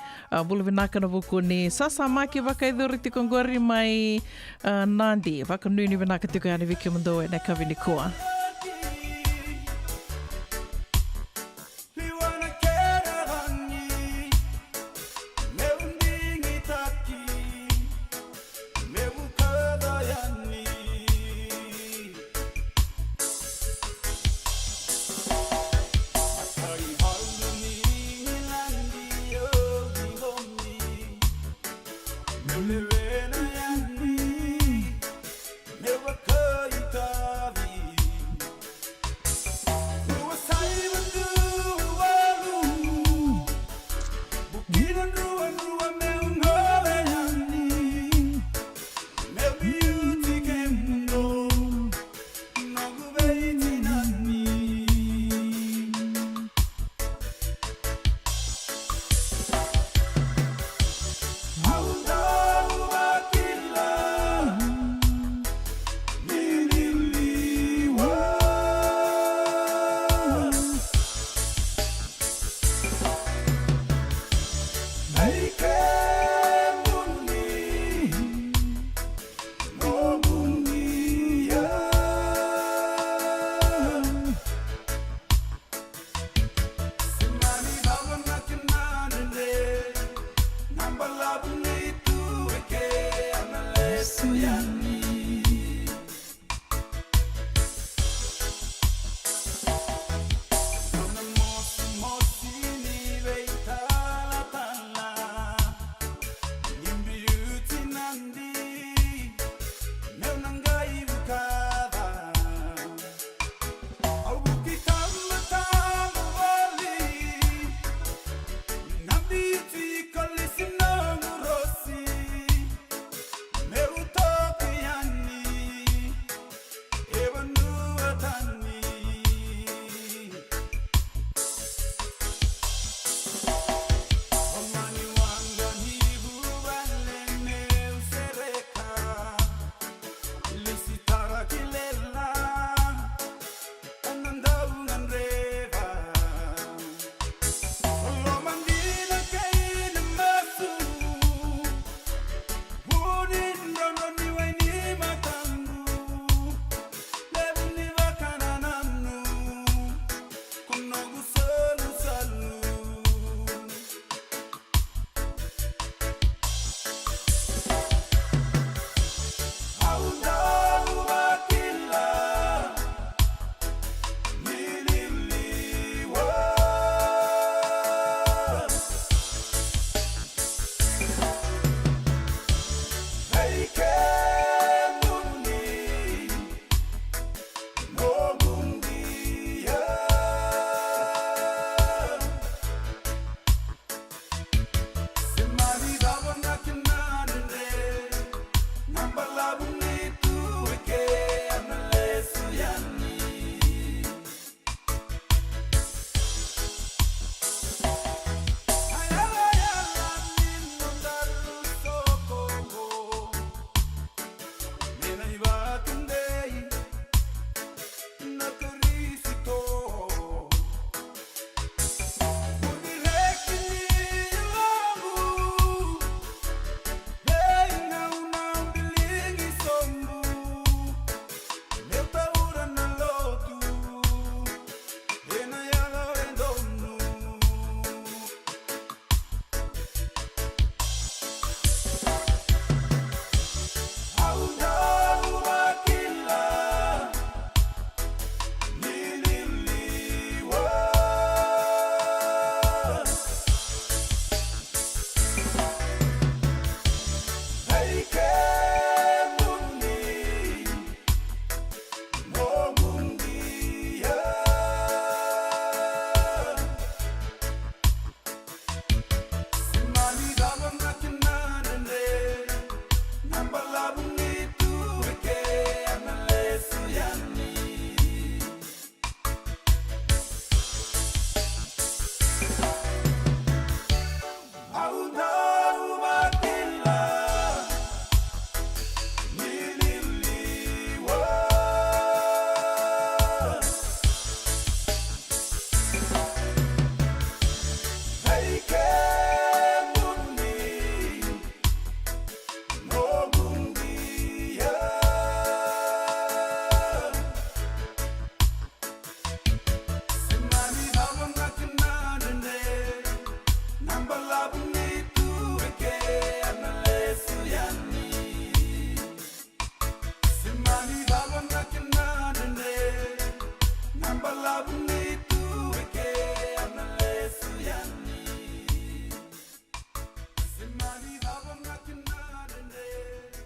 bola vinaka na buku ni sasa maki waka iduri tiko ngori mai Nandi waka nuni vinaka tiko yani viki mundoe na kavini koa.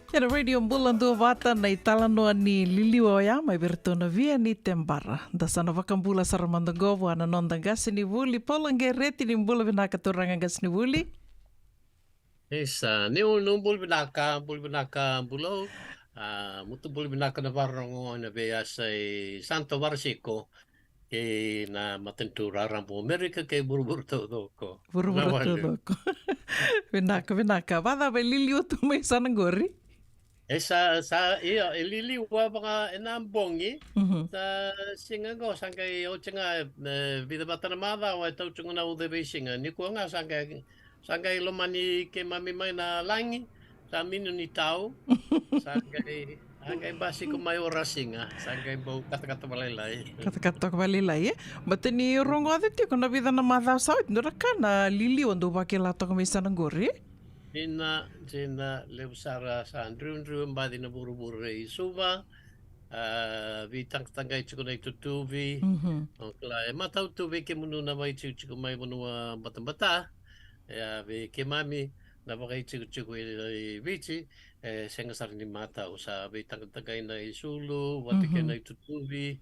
Ia radio mbula vata na italanoa ni liliwa ya mai vertona via ni tembara. Da sana vakambula saramandangovo ana nondangasi ni vuli polange reti ni mbula vinaka toranga gas ni vuli. Esa, ni un bulbinaka bulo. Mutu bulbinaka na varong na vea say Santo Barsico ke na matentura rampo Amerika ke buru-buru todo ko. Buru-buru todo ko. Vinaka. Vada vai liliwa tu mai sanangori. Esa iya elili wa mga enambongi sa singa go sangkay o tsinga vida batanamada wa tau tsunga na udebe singa ni ko nga sangkay lomani ke mami mai na langi sa minu ni tau sangkay basi ko may orasinga sangkay bo kata-kata balilay kata-kata balilay bate ni rongo aditi ko na vida na madha sa ndura kana lili ondo bakela to kami sanangori. Sina lebsara sa andrundru mbadi na buru-buru e suva vitang tangay chiko na itutuvi okla matau tuvi ke munu na mai chiko mai munu bata ya ve ke mami na bakay chiko e vici senga sar ni mata usa vitang tangay na isulu wate ke na itutuvi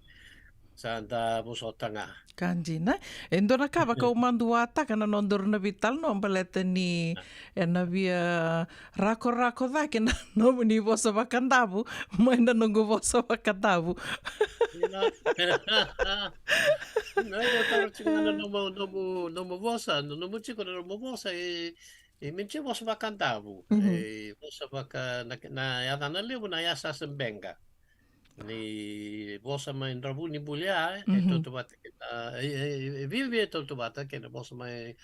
sa anda musotanga kanjina endona ka baka umandu ata kana nondor na vital no baleta ni na via rako da que no ni vosa vakandavu mas ainda não vosa vakandavu não eu tava tingana no vosa no chico no vosa e mentia vosa vakandavu e vosa vaka na ya na levo na ya sa sembenga ni vosa mai rabuni bulia toto bata vive toto bata ke na vosa mai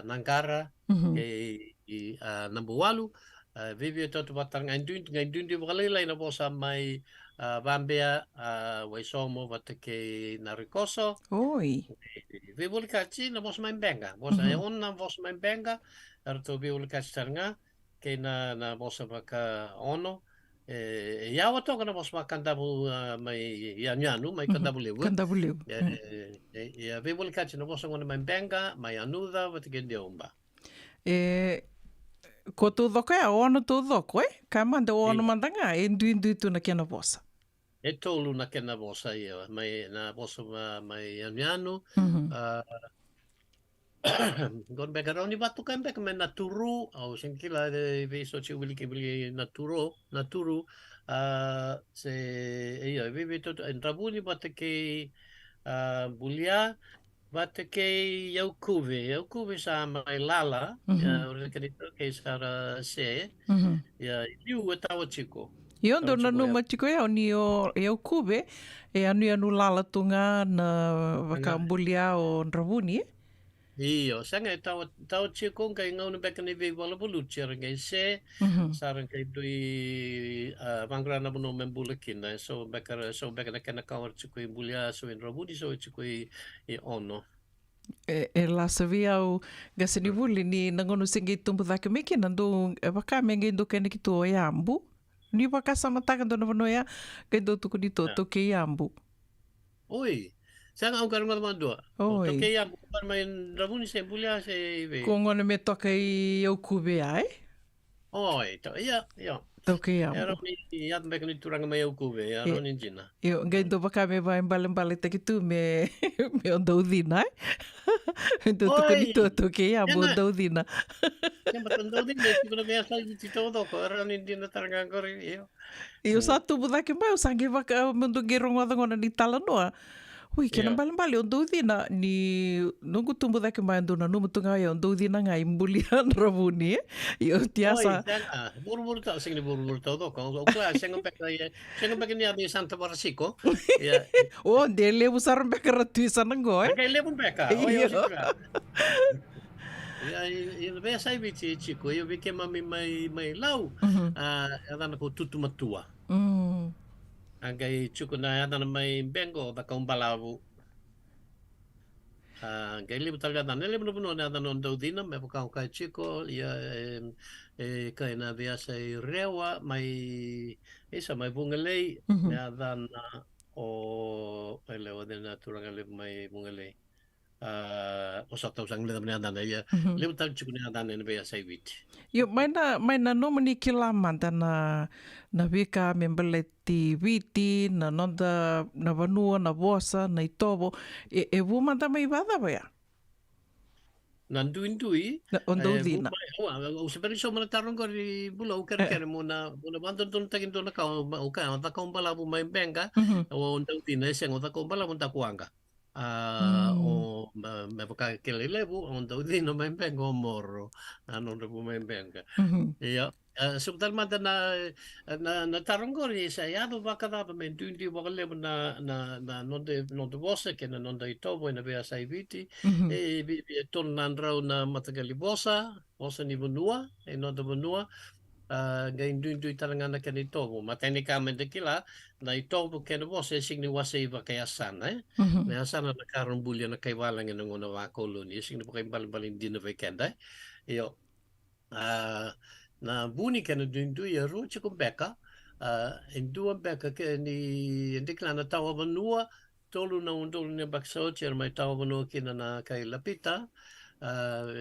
nangara ke nambualu vive toto bata ngaindun di balila na vosa mai bambea waisomo bata ke narikoso oi vive kachi na vosa mai benga vosa onna vosa mai benga arto vive kachi tanga ke na vosa baka ono ya wato kana bos makan tabu mai yanu mai kan tabu lewu ya ve bol kachi no bos ngone mai benga mai anuda wat ke diomba ko tu doko ya ono tu doko ka manda ono mandanga indu tu na kena bosa tolu na kena bosa ia mai na bos mai yanu gon begaroni batu kan bek men naturu au singkila de viso ci wili ke wili naturu se io vive tutto in rabuni bate ke bulia bate ke yaukuve sa mai lala ya organito ke sara se ya liu tawo chico io ndo na numa chico ya ni o yaukuve anu lala tunga na vakambulia o rabuni Iyo, sanga tau chico kay ngau na beka ni vivo la buluchi kay se sarang kay dui mangrana bono membulakin so beka na kana kawar chico bulia so in rabudi so chico e ono la savia o gasini vuli ni nangono singi tumbu dake meki nando baka mengi ndo kene kito yambu ni baka samataka ndo no ya kendo tuku ni toto ke yambu oi Sanga ang karunga mandua. Toke ya bukan main rabuni se bulia se ve. Kongone me toka I au kube ai? Oi, iya. Toke ya. Era ni ya mek ni turanga mai au kube, ya ronin jina. Yo ngai do baka me vai mbale te tu me ondo udina. Ento tuko ni toke ya bo ondo udina. Ya matan do udina tiko na vea sai ti todo ko ronin jina taranga kori yo. Yo satu budake mai usangi baka mundo gerongo ngona ni talanoa. Ui, kena mbali ondo udina ni nungu tumbu dake mai ndona numutunga ya ondo udina ngai mbulian rabuni yo tiasa. Oi, buru-buru tau sing ni buru-buru tau do ko. Okla sengo pek ni abi Santa Barsico. Ya. Oh, dele busar pek ratuisa nango Kay lebun peka. Oi, ya ve sai bici chico, yo vi ke mami mai lau. Adana ko tutu matua. Angay chuko na yata na may bengo baka umbalavu. Angay libo talaga na libo na yata na daw din na may pagkakang kay chiko ya kay na biya sa rewa may isa may bungalay yata na o lewa din na turang alib may bungalay. o sa tau sang le mani adana ia le tau chiku ni adana na bea sai viti. Yo, mai na nomani ki la manda na wika me mbele ti viti, na nonda, na vanua, na vosa, na itovo. E wu manda mai wada wea? Na ndui On daudina. o se peri so mana tarongo ri bula o kere mona bantu ton takin ton ka o ka ta ka umbala bu mai benga o daudina se ngo ta ka umbala mun ta kuanga o me ka kele lebu o daudina mai benga o morro ano bu mai benga ia sebentar mata na tarongori sa ya do bakada pa men tundi bakale na nonde bosa ke na nonde itobo na bea sai viti e ton nandrau na matagali bosa ni bonua e nonde bonua ga indui talangana ke ni tobo matani ka men de kila na itobo ke na bosa signi wase iba kaya sana na sana na karon bulia na kay walang ng una wa koloni signi pa kay balbalin din na weekend io na buni ke na dundu ia ru chiku beka en dua beka ke ni ndikla na tawa vanua tolu na undolu ne bakso cher mai tawa vanua ke na kai lapita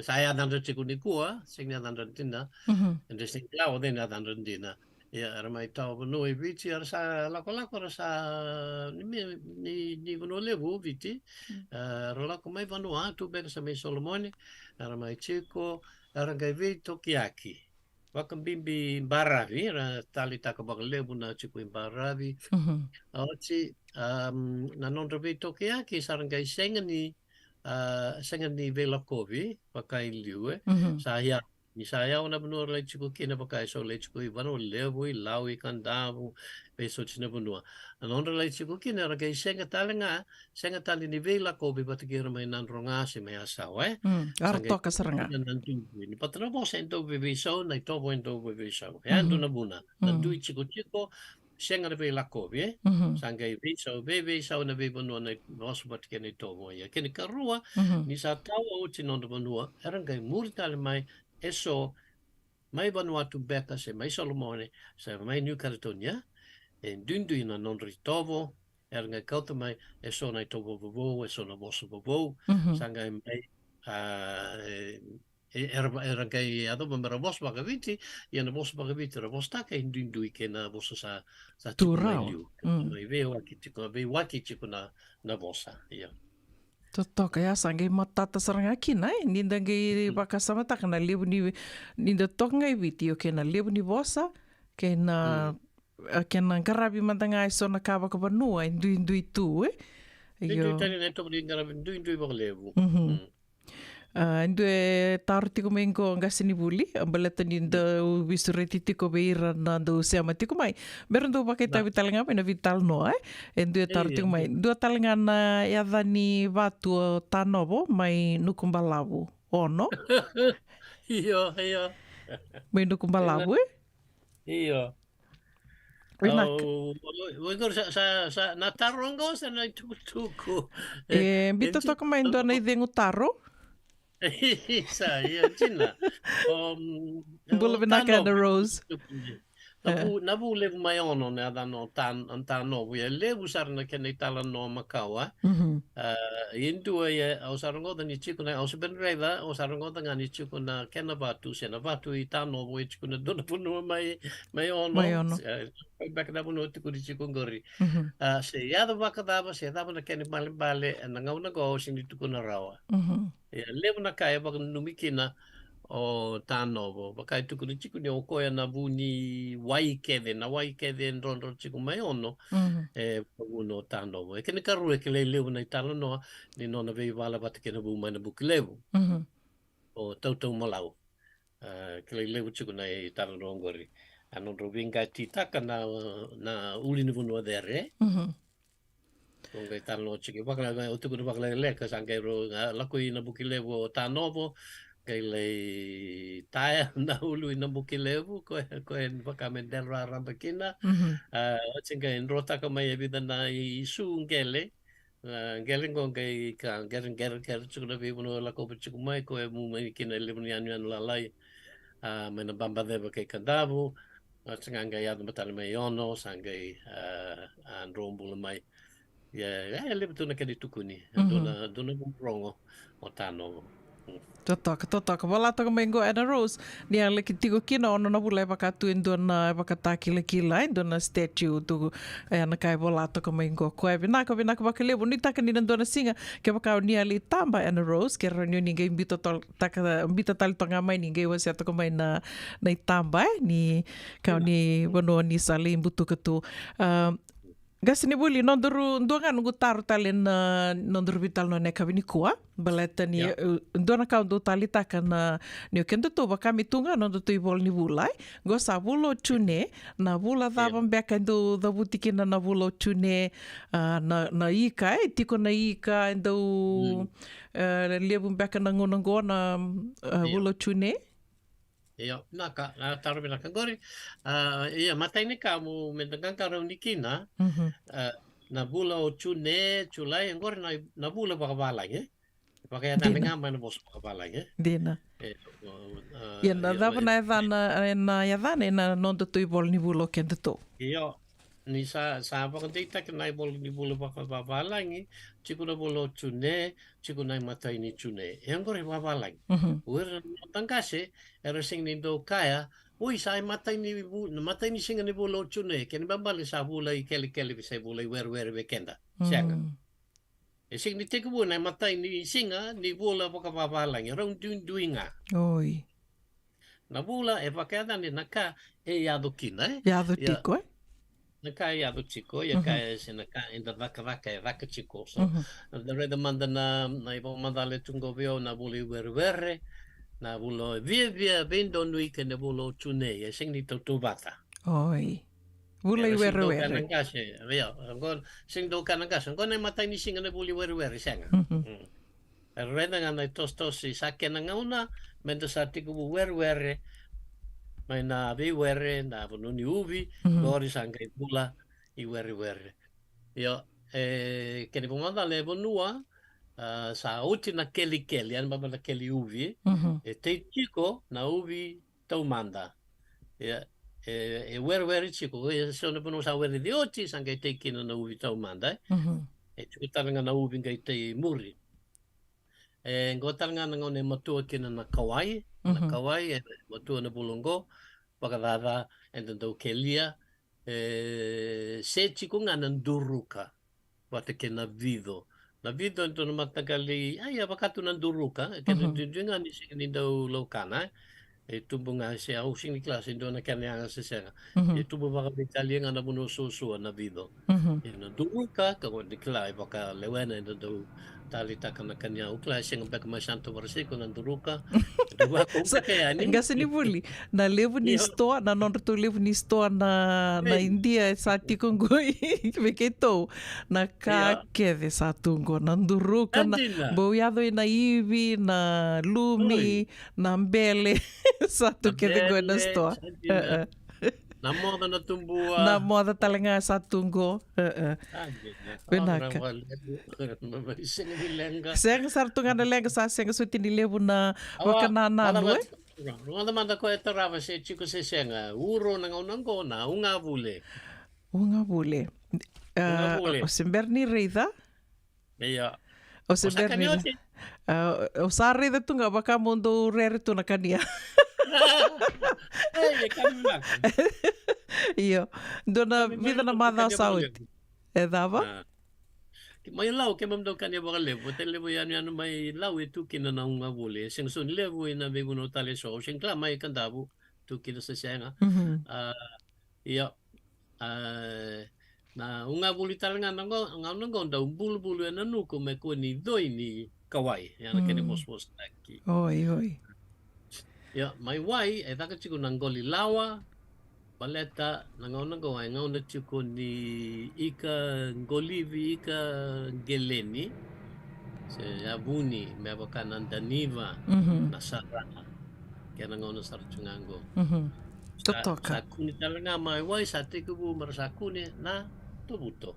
saya dan chiku ni kua singna dan tinda en de sing lao de na dan dina ia ara mai tawa vanua i viti ara sa lako sa ni vanua levu viti rola ko mai vanua tu beka sa mai solomone ara mai chiku ara gai viti tokiaki Wakambimbi baravi, tali taka bakalebu na chiku baravi. Aochi, na nondravi tokiaki sarangai sengani velakovi, pakai liue, saya. Ni saya ona benua lai chiku kina pakai so lai chiku ivano levu, lau ikan davu, peso china benua. Na nondra lai chiku kina ragai senga tali ni velakovi patikira mai nandronga se mai asau, Artoka saranga. Ni patana mo sa ento bebeso na ito po ento bebeso. Yan doon na buna. Nandui chiko senga na velakovi, sangai bebeso na bebonua na nosupat kena ito mo ya. Kena karua ni sa tawa o chinondo benua, erangay murtal mai eso mai Vanuatu beka se mai Solomone se mai New Caledonia en dundui na non ritovo eranga kauta mai eso na tovo vovo eso na voso vovo sanga mai eranga ado mera vos bagaviti ia na vos bagaviti ra vos taka en dundui ke na voso sa Turao. mai veo aki tiko ve waki tiko na vosa ia Totoka ya sangai matata saranga kina ninda ngai bakasama taka na lebu ni ninda tok ngai viti o kena lebu ni vosa kena ngarabi mandanga iso na kawa ka vanua indui tu Indui tani na ito rin ngarabi indui baka lebu Indu taru tiko mai ko ngasi ni buli ambalata ni da visureti tiko beira na do sema tiko mai meron do pakai tabi talenga na vital no indu taru tiko mai do talenga na yada ni vatu tanovo mai nukumbalavu ono iyo mai nukumbalavu iyo Wigor sa natarongo sa na tuku bito toka mai do na idengu taro Isa, iya, China. Bula vinaka na Rose. Nabu levu mai ono ne ada no tano we levu sarna kene tala no makawa. Indu ya au sarango da ni chiku na au benreva au sarango da ngani chiku na kena batu sena batu i tano we chiku na dona puno mai ono. Back da puno tiku di chiku ngori. Se ya da baka da se da na kene bale na ngau na go sini tiku na rawa. Ya levu na kaya baka numikina o tanovo baka tuku ni chiku ni o koya na vuni wai keve ndron chiku mai ono uno tanovo e kene karu e kele levu na italo no ni nona vei wala bata kena vu mai na buki levu o tautau malau kele levu chiku na italo no ngori ano rovinga titaka na uli ni vunua dere Kung talo chiku bakla o tuku ni bakla leka sangkai ro lakui na buki levu o tanovo kay lay taya na ulu na bukilevu ko en vakamender rambakina otsinga en rota ka may vida na isu ngele ngele ko kay ka ger chukuna bibuno la ko chukumai ko mu mai kina lebuni anu lalai may na bamba deba kay kandavu otsinga ngai adu matal may ono sangay an rombula mai Leva tuna kani tukuni. Dona rongo o tano. Totoka. Wala toka maingo Anna Rose. Ni ale ki tiko kina ono na wula e wakatu indona e wakata kila indona statue tu e ana kai wala toka maingo. Koe vinaka waka lewo. Ni taka ni ndona singa ke wakau ni ali tamba Anna Rose. Ke ranyo ni ngai mbita tali tonga mai ni ngai wasi toka mai na i tamba ni kau ni wanoa ni sali imbutu katu. Gasi ni buli nonduru ndonga nungu taru tali na nonduru vital no ne kavini kua baleta ni ndona kau ndo tali taka na ni kendo to bakami tunga nondo to ibol ni bulai go sa bulo chune na bula dava mbeka ndo da butikina na bulo chune na ika tiko na ika ndo lebu mbeka na ngonongo na bulo chune. Ia, naka, taru mina kangori. Ia, matai ni ka mo mendangang karau ni kina. Na bula o chune, chulai, ngori na bula bakabalang, eh? Pakai ada ngama na bos bakabalang, eh? Dina. Ia, na dava na na yadane na nondo tu ibol ni bulo kendo to. Ia, ni sa pakandita ka na ibol ni bula bakabalang, chiku na bula o chune, chiku na matai ni chune. Ia, ngori bakabalang. Uir tangkase, era sing ni do kaya, ui sai matai ni singa ni bula o chune, kani bambali sa bula i keli bisa bula i wer bekenda. Sianga. E sing ni teku bu na matai ni singa ni bula bakababalang, raung duinga. Oi. Na bula e pakada ni naka e yado kina, eh? Yado tiko, eh? Naka e yado chiko, ya kaya se naka inda vaka chiko. So, the reda manda na ibo mandale tungo vio na buli wer na bulo via vendo nui ke na bulo chune e sing ni to bata. Oi. Bulo i wer. Ya, ngon sing do kanangase. Ngon ai matai ni singa na buli wer senga. Reda nga na tos si sake na ngauna menda sa tiku wer mai na vi wer na buno ni uvi lori sanga bula i wer. Yo ke ni pomanda le bonua sa uti na keli an baba na keli uvi e te chico na uvi tau manda e wer chico e sono pono sa wer di oti sanga te kino na uvi tau manda e chico taranga na uvi ngai te muri e ngotaranga na ngone matua kina na kawai e matua na bulongo pakadada e do kelia se chico ngana nduruka wate ke na vido ito na matagali, ay, bakatu ng duruka, kaya nga ni daw lokana, tumbo nga siya, sing ni klase, doon na kanya nga siya, tumbo baka Italia nga na munususuan na vido. Na duruka, kaya ni klase, baka lewena, ito daw talita ka na kanya, klase nga baka masanto varsiko ng duruka, Gasi ni buli na levo ni store na non tu levo ni store na India sa tikongoi veketo na ka kede sa tungo na nduruka na boiado na ivi na lumi na mbele sa tu kede go na store na moda na tumbua na moda talenga sa tungo benaka senga sartunga na lenga sa senga suti ni levo na wakanana no Runga manda ko etarava se chico se senga uro na ngaunango na unga vule o semberni reida ia o semberni o sa reida tunga baka mundo rere tu na kania Iyo, dona vida na mada saúde. É dava? Mai lau ke mam do kanya baka levo, te levo yan mai lau tu kina na unga vule, sing sun levo ina bebu no tale so, sing kla mai kandabu tu kina sa senga. Iya. Na unga vuli talanga nango da bulu na nuku me ko ni doi ni kawai, yana kene mos taki. Oi. Ya, mai wai e taka chiku nangoli lawa baleta nango ai ngauna chiku ni ika ngolivi ika geleni se abuni me bakana daniva na sarana kena ngauna sarchungango totoka sakuni talanga mai wai satiku bu marsakuni na tubuto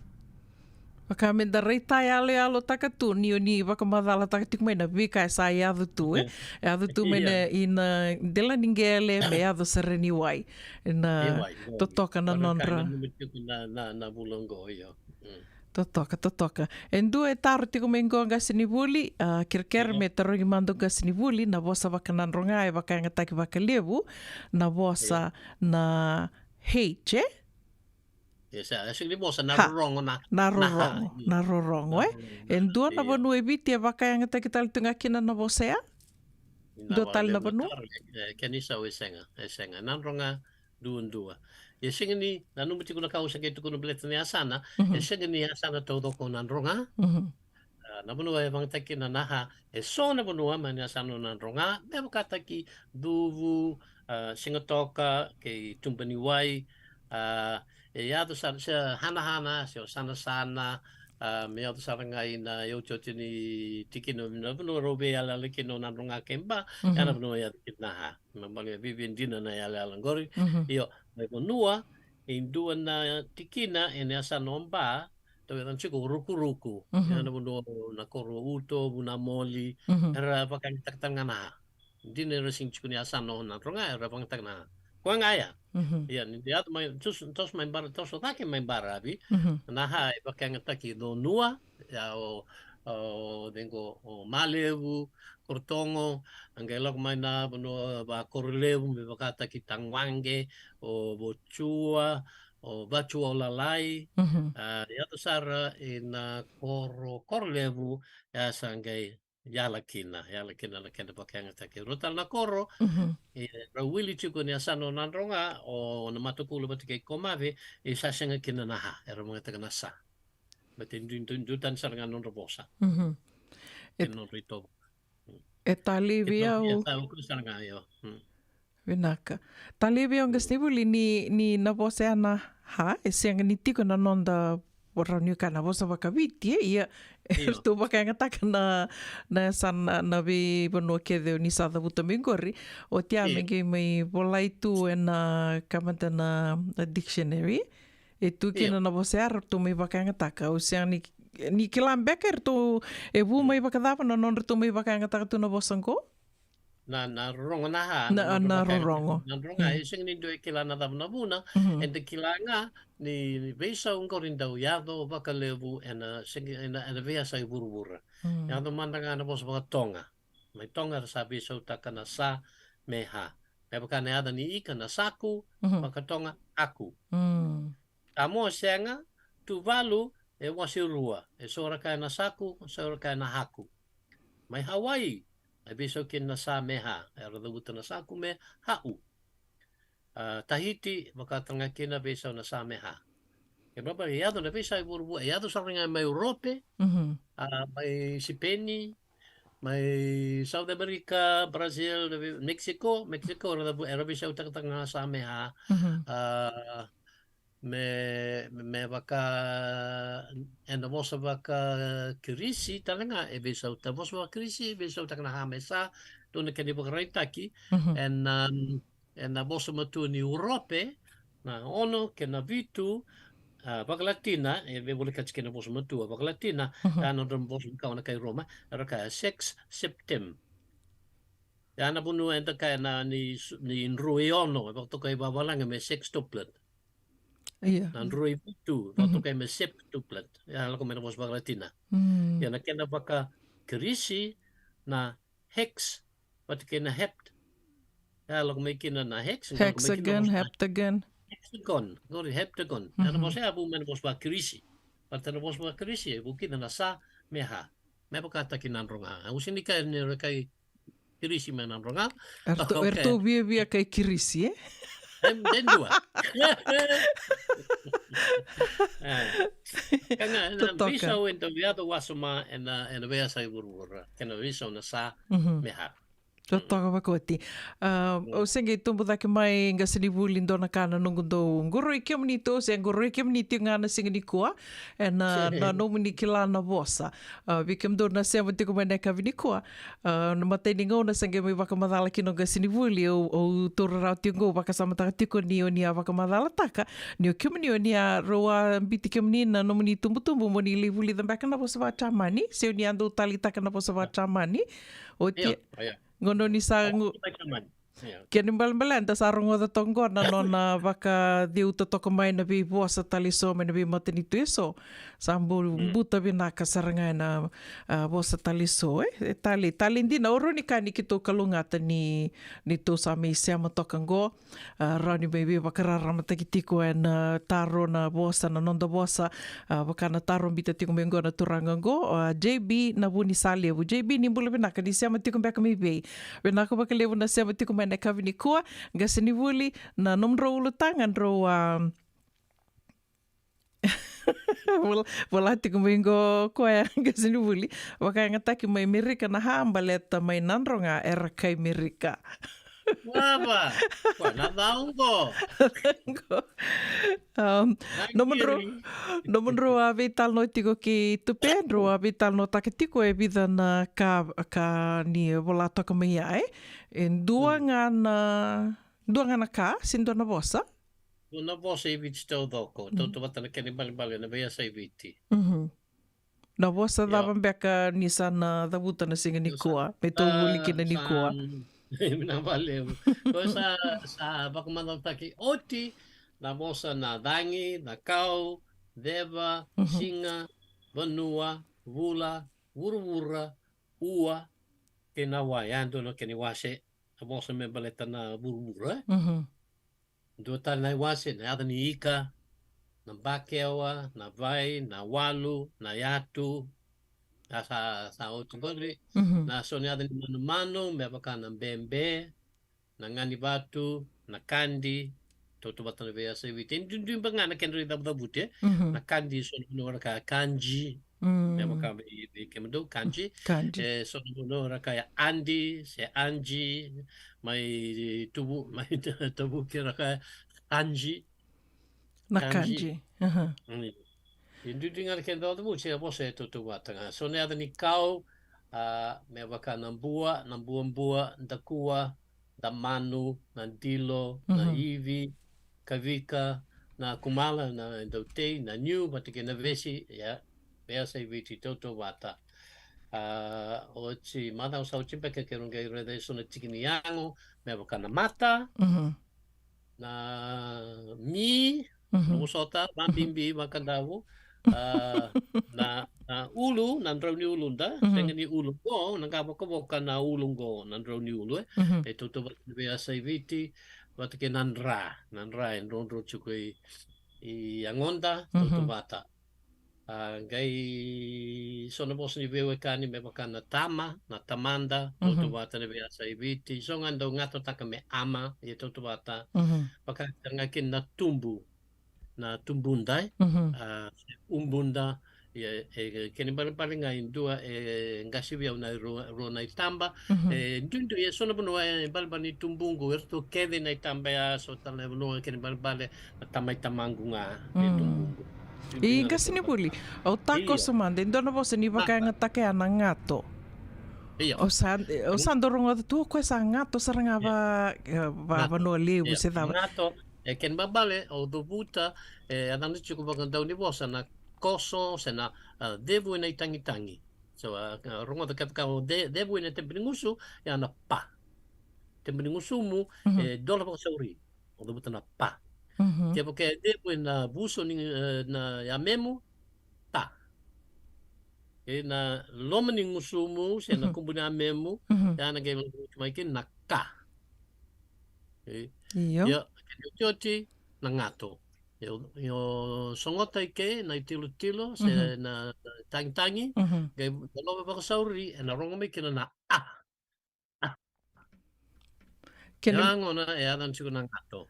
Waka me da reitai ale alo taka tu ni waka madala taka tiku mai na vika sa i adu tu e adu tu mai na ina dela ningele me adu sereni wai na totoka na nonra na bulongo yo Totoka. Endua e taro tiko me ngoa ngasini vuli, kirikere me tarongi mando ngasini vuli, na vosa waka nanronga e waka angataki waka levu, na vosa na H, eh? Yes, actually vosa na rorongo na. Na rorongo, eh? Endua na vanu e viti e waka angataki talitunga kina na vosa ya? Dua tali na vanu? Kenisa o e senga. Nanronga dua. E singa ni, na numiti kuna kausa kei tukuna bileta ni asana, e singa ni asana taudoko nanronga. Na vanu e wangtaki na naha, e so na vanu ama ni asana nanronga, me wakataki duvu, singatoka, kei tumpani wai, e iado sa hana, se o sana, me atu sarangai na yochote ni tikino na vanu robe ala lekino nanronga kemba, yana vanu e naha. Mamali Vivian Dina na ala ngori, io mai vanua indua na tikina e ne asa nomba to e chiko ruku yana vanu na koro uto buna moli era pakai takatangana dine racing chiko ni asa no na ronga era pakai takana ko ngaya ia ni dia mai tos mai bar tos otake mai barabi na hai pakai ngataki do nua ya o dengo o malevu kortongo angelok mai na bono ba korlevu me bakata ki tangwange o bochua o bachua o lalai ya to sara ina korlevu ya sangai yala kina na kenda bakanga taki rotal na koro e rawili chuko ni asano nanronga o na matukulu batike komave e sasenga kina naha era mga taga nasa Batin dutan sarangan non robosa. Non rito. E talivia o Vinaka. Talivia o ngasnivuli ni na vosa ana ha e senga ni tiko na nonda waranu kana vosa wakaviti ia tu waka ngataka na sana na vi bono kede ni sada buta mingori o tia mengi mai volaitu e na kamata na dictionary e tu kina na você tu mai vakanga taka o se ni kilambeka tu e bu mai vakadava no non tu mai vakanga taka tu na vosango na rongo na ha na rongo e sing ni do kilana da na buna e de kilanga ni beisa un corindau yado vakalevu ena sing ena vea sai burbura yado mandanga na vos tonga mai tonga sabi so takana sa meha e vakane ada ni ika na saku vakatonga aku Amo senga tu valu e wasirua e sora kai na saku sora kai na haku mai Hawaii e biso kin na sa meha e radabuta na saku me hau Tahiti makatanga kina biso na sa meha e baba e ado na biso e burbu e ado sa ringa mai Europe mai Sipeni mai South America Brazil Mexico radabu e biso takatanga sa meha me waka ena vosa waka kirisi talanga e besau ta vosa waka kirisi besau ta kana hamesa tona kani bakaritaki en vosa matu ni Europe na ono ke na vitu waka latina e boleh kats kena vosa matu waka latina ana dom vosa kauna kai Roma raka 6 September ana bunu enta kai na ni Ruiono e waktu kai babalanga me 6 toplet Android itu waktu kami sep tuplat ya lalu kami nabos Latina ya nak kena baka kerisi na hex waktu kena hept ya lalu kami kena na hexagon gori heptagon ya nabos ya bu nabos baka kerisi waktu nabos baka kerisi bukan na sa meha me baka takinan ronga usin ni kai ni kai kerisi menan ronga erto via kai kerisi Den dua. Kanga visa o ento viado wasuma ena vea sai burura. Kena visa na sa meha. Totoka wakoti. O sengi tumbu dake mai nga sinivuli ndona kana nungundo ngoro i kia manito se ngoro i kia manito ngana singa ni kua e na nomu ni kila na vosa. Vikem do na sema tiko mai neka vini kua. Na matei ni ngona sengi mai wakamadhala kino nga sinivuli o tora rao tio ngō wakasamataka tiko ni o ni a wakamadhala taka. Ni o kia mani o ni a roa biti kia mani na nomu ni tumbu mo ni livuli the baka na vosa wa chamani. Se o ni ando tali taka na vosa wa chamani. O tia... Ngono ni sa Kia ni mbala ta sarongo da tongona no na waka diu ta toko mai na vi vosa tali so me na vi matini tueso. Sambu buta vina ka saranga na vosa tali so tali ndi na oro ni kani ki tō kalungata ni tō sa me seama tokango. Rani me vi wakararama taki tiko e na taro na vosa na nonda vosa wakana taro mbita tiko me ngona turanga go. JB na wuni sali avu. JB ni mbula vina ka ni seama tiko mbeka mi vei. Vina ka waka lewu na seama tiko mai na kawini kua, gasi ni wuli na nomro ulutanga ndro wala tiku mingo koe gasi ni wuli waka ngataki mai Amerika na hambaleta mai nandronga era kai Amerika. Waba, na daungo. Nomandro a vital no tiko ki tupendro a vital no takatiko e vida na ka ni wala toka mai ai. En dua ngana ka sindo na vosa. Na vosa i viti tau doko, tau watana keni bali na vea sa i viti. Na vosa davan beka ni sana davuta na singa ni kua, me tō wuli kina ni kua. Mina valeu. Koe sa wakumanda taki oti, na vosa na dangi, na kau, deva, singa, vanua, vula, wuruwura, ua, ke na wai, ando no ke ni wase, na vosa me baleta na wuruwura. Dua tali na wase, na yada ni ika, na bakewa, na vai, na walu, na yatu, sa oti boli, na soni ada ni manu, me baka na bembe, na ngani batu, na kandi, toto bata na vea sa iwiti. Ndun ba nga na kendri dabute, na kandi soni buno raka kanji, me baka me kemado kanji. Soni buno raka ya andi, se anji, mai tubu ki raka kanji. Na kanji. Ndun nga na kendri dabute, ya bosa e toto bata nga. Soni ada ni kau, me waka na mbua, da kua, da manu, na dilo, na iwi, kavika, na kumala, na dautei, na niu, matike na vesi, ya, vea sa iwiti toto wata. O ti mata o sau timpeke ke runga i reda iso na tiki ni ango, me waka na mata, na mi, musota, mambimbi, wakandawu, na ulu, na ndrau ni ulu nda, senga ni ulu go, na ngapa koboka na ulu go, na ndrau ni ulu, e toto vea sa iviti, wata ke nandra, en rondro chuko i angonda, toto vata. Gai sona bosa ni vewe kani me baka na tama, na tamanda, toto vata ne vea sa iviti, so ngando ngato taka me ama, e toto vata, baka ngakin na tumbu, na tumbundai, umbunda, keni bali ngai dua ngasi via una ro na tamba ndundu ye sono bono bali tumbungu erto kede na tamba ya so tale no keni bali tamai tamangunga tumbungu I ngasi ni buli o tako samande ndona vosa ni waka ngatake ana ngato. O sandoronga tu ko sa ngato saranga va no lewu se dava. Ngato ken babale o do buta adani chuku baka dauni vosa na koso se na devu na itangi. So rongo da kapka o devu na tempringusu ya na pa. Tempringusu mu dola baka sauri. O do buta na pa. Ke porque devu na buso ni na ya memu pa. E na lomani ngusumu se na kumbuna memu ya na ge mai ke na ka. Yo joti na ngato. Yo songota ike na tilo se na tangi ge lobe baka sauri na rongo me kina na Yang ona e adan chuku na ngato.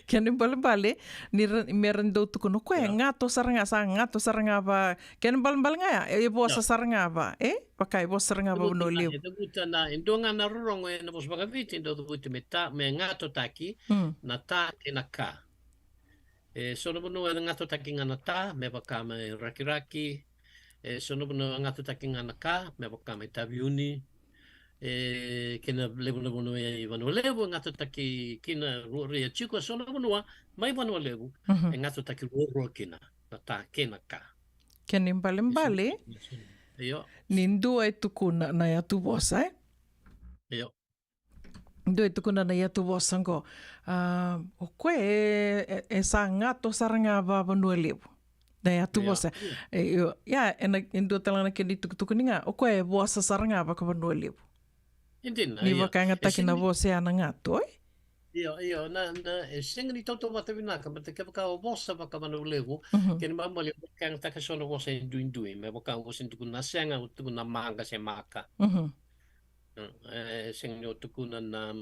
Kene bale ni meran do tuku no koe ngato saranga ba kene bale nga e bosa saranga ba pakai bosa saranga ba no liu e buta na indonga na rongo e na bos baka viti ndo buta me ngato taki na ta e na ka sono bono e ngato taki ngana ta me baka me raki sono bono ngato taki ngana ka me baka me tabiuni kena levo no e vano levo ngato taki kina ria chico sono no mai vano levo e ngato taki ro kina na ta kena ka kene bale yo nindu e tuku na ya tu bosa yo Doi tukuna na ia tu wasango. O koe e sa ngato saranga wawanua lewu. Nei atu wasa. Ia, en dua talana ke ni tukutuku ninga. O koe e wasa saranga wakawanua lewu. Intina, Ni wakaanga taki na wase ana ngato, oi? Ia, e senga ni tautou watavinaka, ma te kewaka o wosa wakawanua lewu, ke ni mamali wakaanga taka sona wasa indui, me wakaanga wasa tukuna senga o tukuna manga se maka. Senga o tukuna na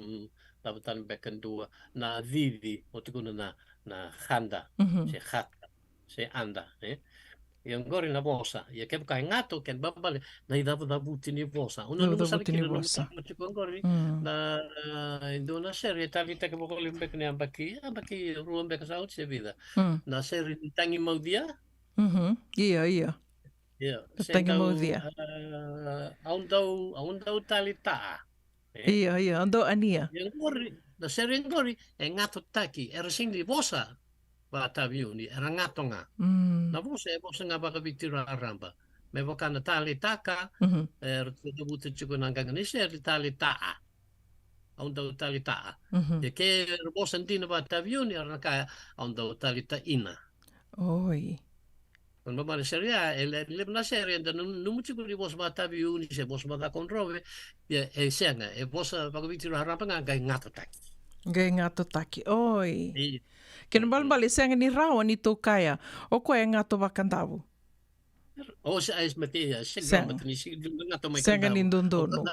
labatan bekan dua, na vivi o tukuna na khanda, se khata, se anda, Ia ngori na vosa, ia ke kai ngato ken babale na i davu tini vosa. Una no sa kina no mutiko ngori na indona serie tali te ke bokole mbek ne ambaki ruam bek sa out se vida. Na serie tangi maudia. Ia. Ia, tangi maudia. Aundau tali ta. Ia, ando ania. Ia ngori, na serie ngori e ngato taki, era sindi vosa. Ba taviuni, era ngato nga. Na vosa e vosa nga baka vitira aramba. Me voka na tali taka, te buta chiko nanganga ni se tali taa. Aunda tali taa. E ke vosa ndina ba taviuni era kaya aunda tali ta ina. Oi. Kon mabale seria e le na seria da numu chiko ni vosa ba taviuni se vosa ba da controve e senga e vosa baka vitira aramba nga ngato taki. Ngai ngato taki. Oi. Kena balbali senga ni rawa ni tō kaya. O koe ngato wakandawu. O se ais matia, senga matini ngato mai senga ni ndondono.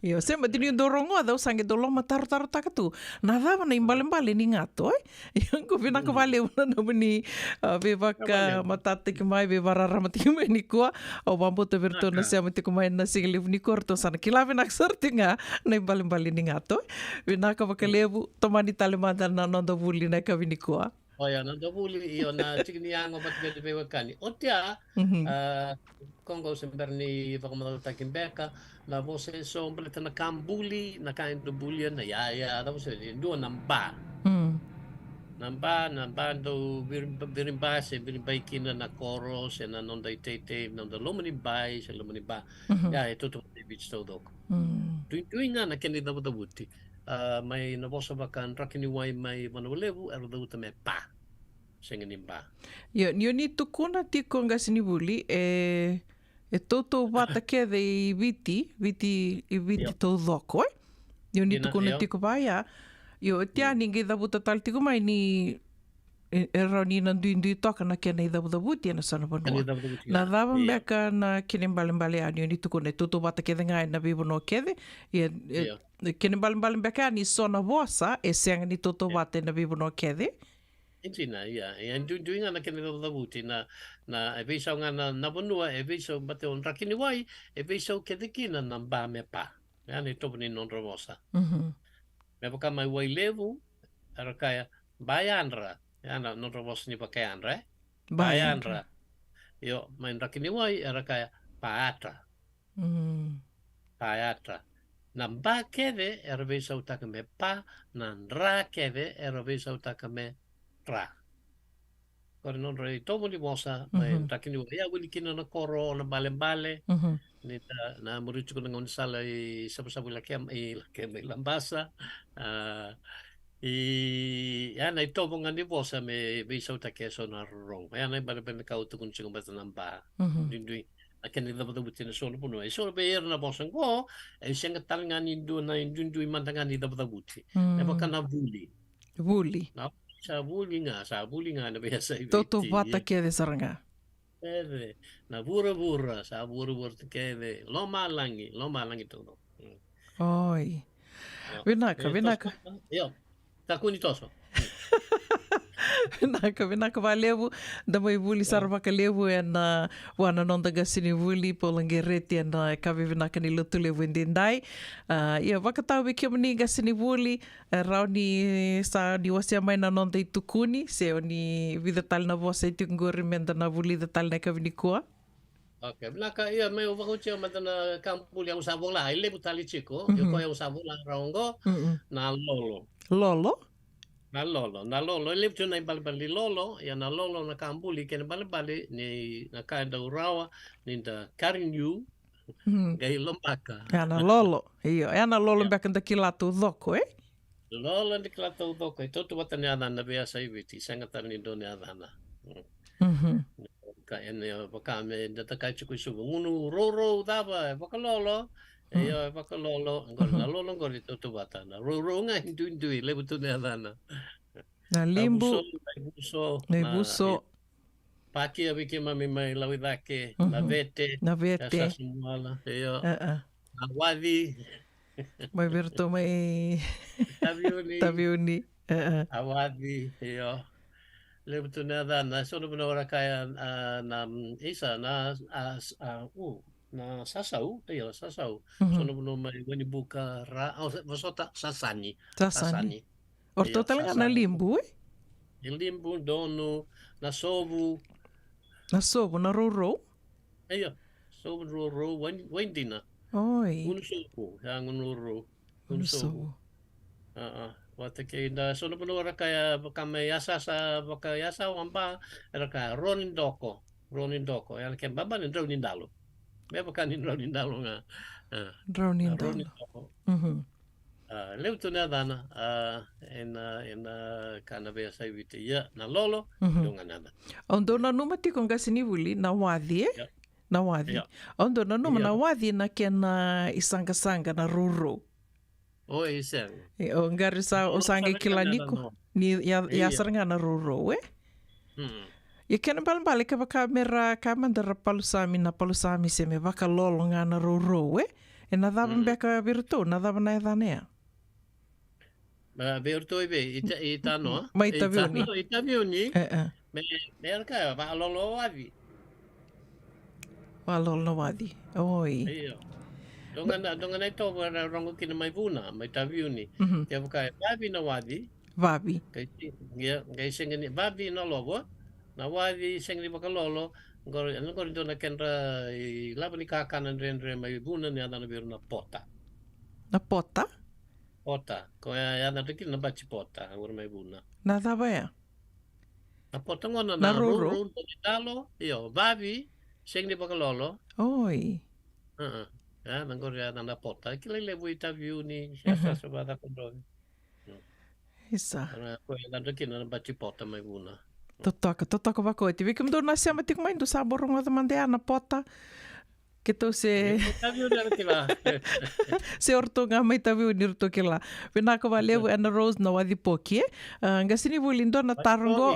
Ia, se matini ndorongo adau sange dolo mataru takatu. Na dawa na imbale ni ngato, Ia ko vina ka vale una na mani ve waka matate ki mai ve varara mati mai ni kua. O wambota virtona se mati ko mai na sigli ni korto sana kila vina sortinga na imbale ni ngato. Vina ka wakalevu tomani tale manda na nonda vuli na ka vini kua. Oia, na dovuli io na tikini ango bat be wakani. O tia, Kongo semberni wakamadal takin beka, na vose so mbeleta na kambuli, na kain do bulia na ya, da vose dua namba. Namba do virimba se virimba ikina na koro se na nonda itete, nonda lomani bai se lomani ba. Ya, e toto David Stodok. Tuinga na keni da buti. Mai na vosa bakan rakini wai mai manawalevu ero da uta me pa senga ni ba. Ia, ni tukuna tiko ngasini wuli e toto wata kede i viti tau dhoko, ni tukuna tiko vaya. Io, tia ningi da buta tal tiko mai ni e rau ni na ndui toka na kena i dabu buti na sana vanua. Na dava meka na kene mbale ani ni tukuna toto wata kede ngai na vivo no kede. Ia, kene mbale meka ni sona vosa e senga ni toto wata na vivo no kede. Intina, ia. E ndui ngana kene dabu buti na e veisau ngana na vanua e veisau bate on rakini wai e veisau kede kina na mba me pa. Ia, ni topu ni non rovosa. Me waka mai wai levu, ara kaya baiandra. Ana no robos ni pakai andra, Bayandra. Yo, main rakini wai era kaya paatra. Paatra. Namba keve era vesa utaka me pa, nandra keve era vesa utaka me tra. Kore non rei tomo ni mosa, main rakini wai ya wili kina na koro na bale. Ni na murichu ko ngon sala I sabu la kem I lambasa. Ana I tomo ngani vosa me visa utake so na rong. Ana bale bale ka utukun singo bata namba. Dindui akene da bata butina so no puno. So be era na bosa ngo e senga talngani ndu na dindui mantangani da bata buti. E baka na vuli. Vuli. Na sa vuli nga na biasa I. Toto vata kede saranga. Na vura sa vura kede loma langi todo. Oi. Vinaka. Yo. Takuni toso. Vinaka valevu da mai vuli sarvaka levu e na wana nonda gasini vuli polangereti e na kavi vinaka ni lutu levu indendai. Ia wakatau kia mani gasini vuli rau ni sa ni wasia mai na nonda I tukuni se o ni vida tal na vosa I tukungori menda na vuli da tal na kavi ni kua. Okay, naka ia mai uvakutia matana kampuli ang usavola ile butali chiko, yo ko usavola raongo na lolo. Na lolo ile tuna balbali lolo, ya na lolo na kampuli ken balbali ni na kaida urawa ni da karinyu Ngai lomaka. Ana lolo. Iyo, ana lolo mbeka nda kilatu dhoko, Lolo ni kila tau doko. I totu wata ni adana biasa i viti. Sanga tara ni do ni adana. Ka ene waka me data kai chuku subu. Ngunu roro dava waka lolo. Iyo waka lolo. Ngori na lolo ngori totu wata. Na roro nga hindu i lebu tu ni adana. Na limbu. Na buso. Paki a wiki mami mai lawi dake. Na vete. Na vete. Asa sumuala. Iyo. Na wadi. Mai virto mai taviuni. Awadi, iyo. Lebu tu na dana. Sono bina ora kaya na isa na sasau. Iyo, sasau. Sono bina mai wani buka vasota sasani. Sasani. Orto talaga na limbu, Limbu, donu, na sovu. Na sovu, na roro? Iyo, sovu roro, wendina. Oi. Unu sovu, yang unu roro. Unu sovu. Wata ke da sono puno kaya kame yasa sa baka yasa wamba era ka ronin doko ya ke baba ni ronin dalo me baka ni ronin dalo nga ronin dalo leu tu na dana en kana be sai vite ya na lolo donga nada ondo na numa ti konga sinivuli na wadi na wadi ondo na numa na wadi na kena isanga na roro. Oh, isang. O ngari sa usangi kilaniko ni ya saranga na roro Ya kena balik ka kamera kamandara palusami na palusami se me vaka lolo nga na roro e na dava mbeka virtu na dava na edhanea. Virtu ibe ita no. Ma ita viuni. Ita viuni. Me arka va lolo wadi. Va lolo wadi. Oi. Iyo. Donga na ito wala rongo kina mai vuna mai taviuni. Kaya bukai babi na wadi. Babi. Kaya sengeni babi na lobo. Na wadi sengeni baka lolo. Ngor do na kendra laba ni kakana ndre mai vuna ni adana biru na pota. Na pota? Pota. Kaya yana tukil na bachi pota ngor mai vuna. Na daba ya? Na pota ngona na roro dalo. Iyo babi sengeni baka lolo. Oi. Ya, nangor ya nanda pota. Kila lebu interview ni siasa sebada kondoi. Isa. Karena aku yang nanda kina baci pota mai buna. Totoka wako iti. Vikim do na siya matik main do saborong wata mandea na pota. Kito se... Interview na kila. Se orto nga may interview ni rito kila. Pinaka wa lewu ana rose na wadi poki. Nga sini bulindo na tarongo.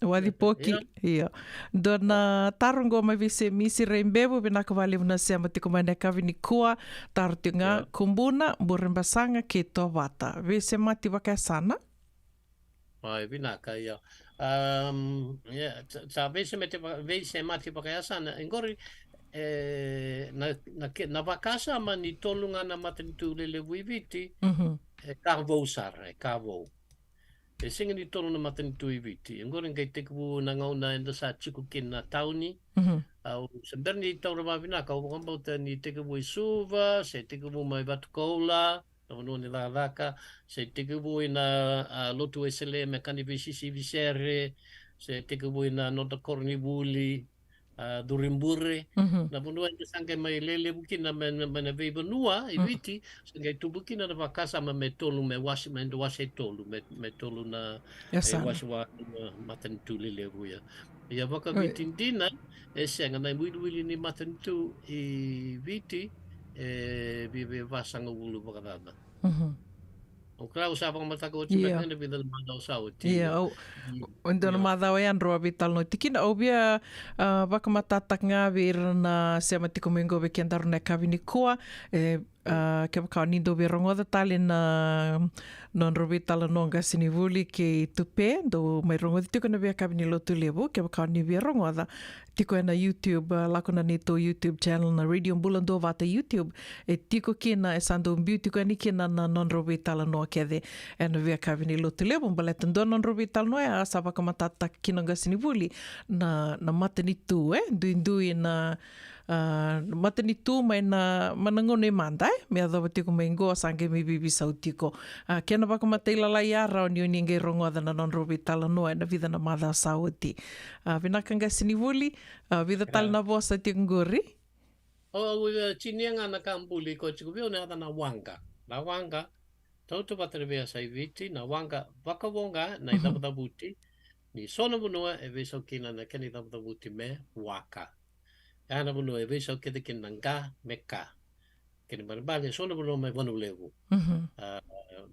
Wadi poki. Iyo. Do na tarongo may vise misi reimbebu. Pinaka wa lewu na siya matiko may nekavi ni kua. Tarti nga kumbuna. Burembasanga kito wata. Vise mati waka sana? Ai, pinaka iyo. Sa vise mati waka sana. Ingori... na vakasa ma ni tolunga na matanitu lele wiviti kavou sara kavou singa ni tolu na matanitu wiviti ngore ngai teku na ngauna enda sa chiku kina tauni au sebenarnya tau ramavina kau bukan ni teku suva se teku mai batukola no ni la laka se teku na lotu esele mekani visisi visere se teku na nota kornibuli durimbure na punua ni sangkai mai lele buki na mana vei benua i viti sangkai tu buki na vakasa ma metolu me wasi tolu me tolu na wasi matan tu lele buya ya vaka viti dina senga na wili ni matan tu i viti bibe vasanga ulu bakadana o klau sa pang mata ko chima na bidal mandau sa uti Ando na madao yan roa vital no tikina obia baka matatak nga vir na se matiko mengo be kendar na kavini koa ke baka nindo be rongo da tali na non rovital no nga sinivuli ke tupe do mai rongo tiko na be kavini lotu lebu ke baka ni be rongo da tiko na YouTube lako na nito YouTube channel na Radio Mbulando vata YouTube tiko kina sando beauty ko ni kina na non rovital no kede na be kavini lotu lebu mbaletan do non rovital no ya sa baka matata kinanga sinivuli na matanitu duindui na matanitu mai na manangone mandai me ado tiko mengo sange mi bibi sautiko kena baka mataila la ya ra ni ninge rongo da na non robitala no na vida na mada sauti vinakanga sinivuli vida tal na vosa tinguri O chinianga na kambuli ko chikubio na na wanga. Na wanga. Tautu patrevea sai viti na wanga wakawonga na idabdabuti. Ni sona bunua e veso kina na keni idabdabuti me waka. Ana bunua e veso kete kinanga me ka. Kini baribali sona bunua me vanulevu.